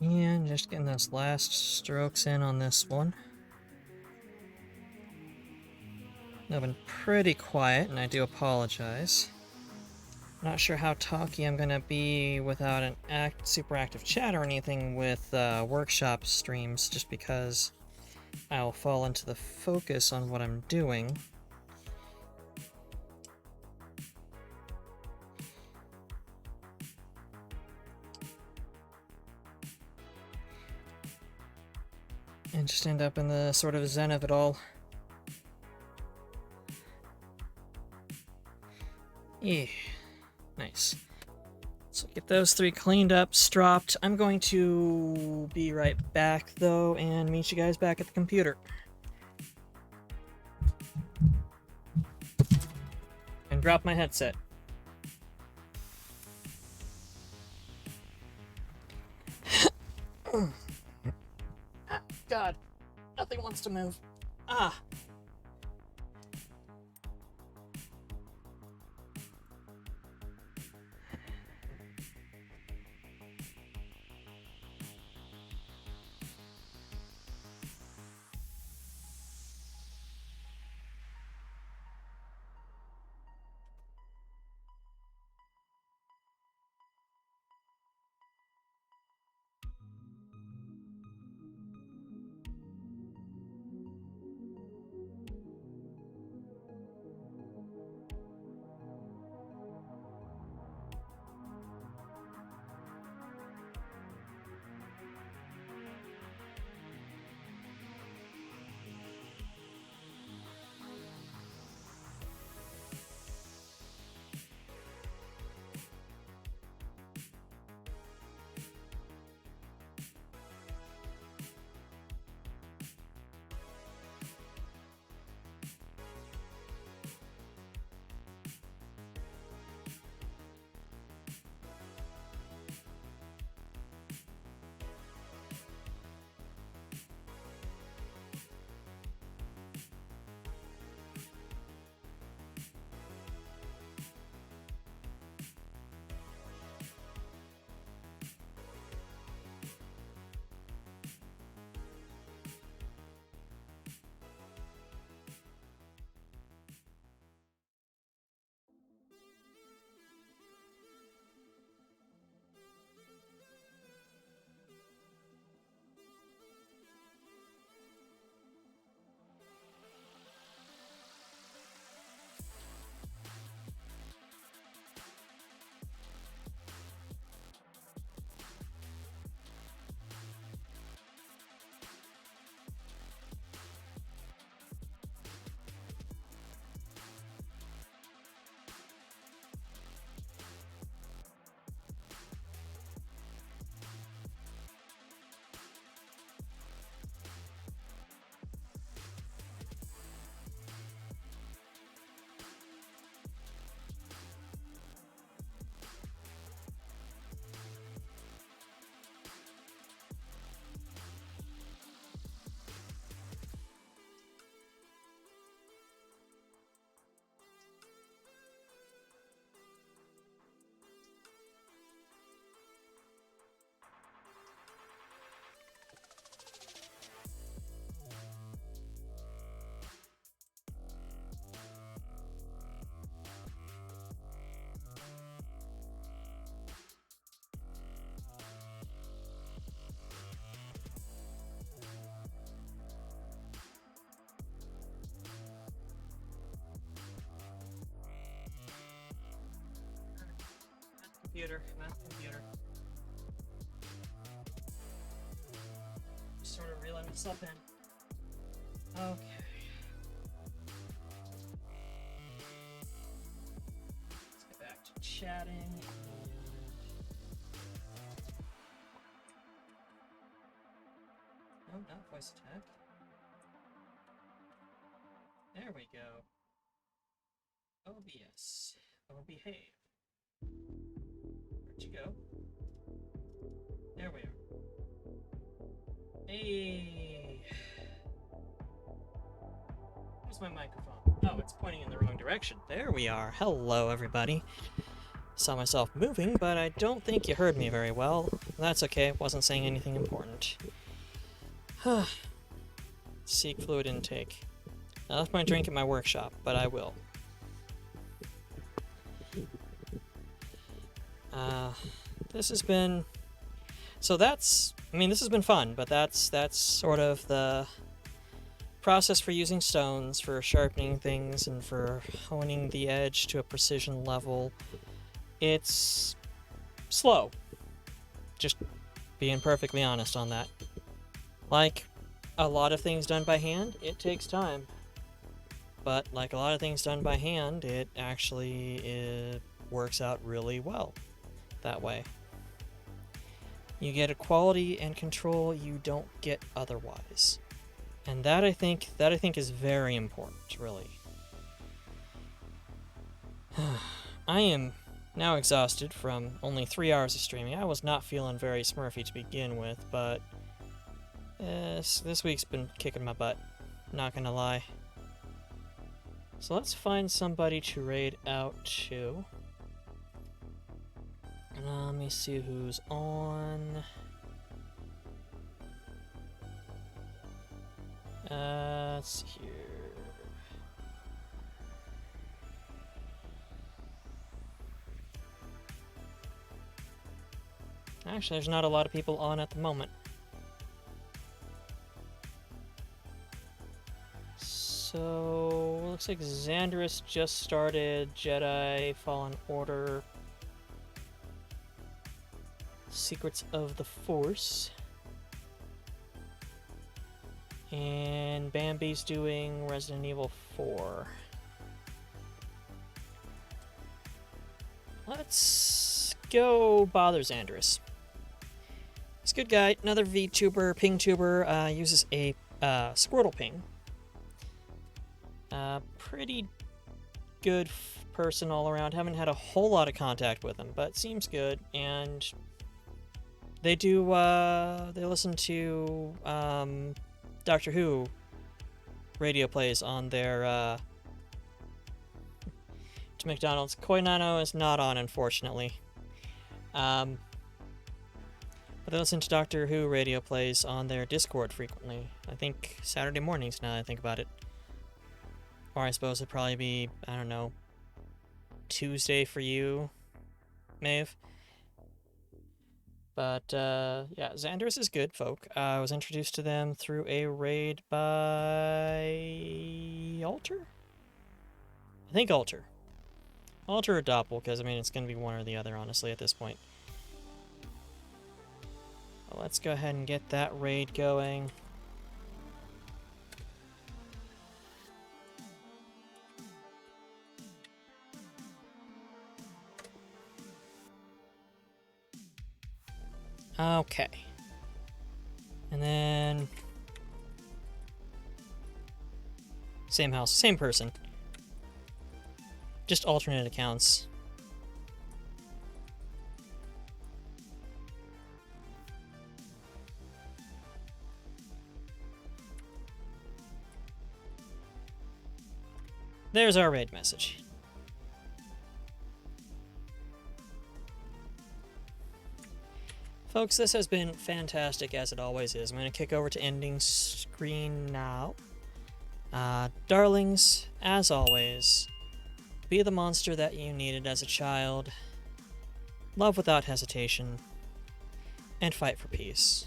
And just getting those last strokes in on this one. I've been pretty quiet, and I do apologize. Not sure how talky I'm gonna be without an super active chat or anything with workshop streams, just because I'll fall into the focus on what I'm doing. And just end up in the sort of zen of it all. Yeah, nice. So get those 3 cleaned up, stropped. I'm going to be right back, though, and meet you guys back at the computer. And drop my headset. God, nothing wants to move. Ah. computer. Just sort of reeling myself in. Okay. Let's get back to chatting. No, not voice attack. There we go. OBS. Oh, behave. Where'd you go? There we are. Hey! Where's my microphone? Oh, it's pointing in the wrong direction. There we are. Hello, everybody. Saw myself moving, but I don't think you heard me very well. That's okay. Wasn't saying anything important. Seek fluid intake. I left my drink at my workshop, but I will. This has been... So that's... I mean, this has been fun, but that's sort of the process for using stones, for sharpening things, and for honing the edge to a precision level. It's slow. Just being perfectly honest on that. Like a lot of things done by hand, it takes time. But like a lot of things done by hand, it actually works out really well that way. You get a quality and control you don't get otherwise. And that I think is very important, really. I am now exhausted from only 3 hours of streaming. I was not feeling very smurfy to begin with, but this week's been kicking my butt, not gonna lie. So let's find somebody to raid out to. Let me see who's on. Let's see here. Actually, there's not a lot of people on at the moment. So, looks like Xanderus just started Jedi Fallen Order Secrets of the Force. And Bambi's doing Resident Evil 4. Let's go bother Xanderus. He's a good guy. Another VTuber, PingTuber, uses a Squirtle ping. Pretty good person all around. Haven't had a whole lot of contact with him, but seems good. And they do, they listen to, Doctor Who radio plays on their, to McDonald's. Koi Nano is not on, unfortunately. But they listen to Doctor Who radio plays on their Discord frequently. I think Saturday mornings, now that I think about it. Or I suppose it'd probably be, I don't know, Tuesday for you, Maeve. But, yeah, Xanderus is good, folk. I was introduced to them through a raid by... Alter? I think Alter. Alter or Doppel, because, I mean, it's going to be one or the other, honestly, at this point. Well, let's go ahead and get that raid going. Okay. And then... Same house, same person. Just alternate accounts. There's our raid message. Folks, this has been fantastic, as it always is. I'm going to kick over to ending screen now. Darlings, as always, be the monster that you needed as a child, love without hesitation, and fight for peace.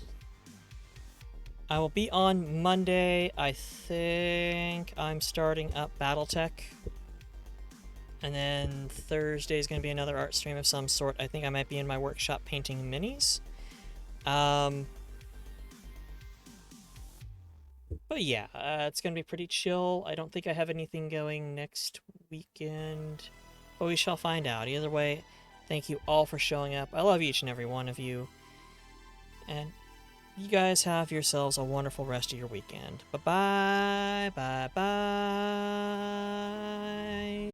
I will be on Monday. I think I'm starting up Battletech. And then Thursday is going to be another art stream of some sort. I think I might be in my workshop painting minis. But yeah, it's going to be pretty chill. I don't think I have anything going next weekend, but we shall find out. Either way, thank you all for showing up. I love each and every one of you. And you guys have yourselves a wonderful rest of your weekend. Bye bye. Bye bye.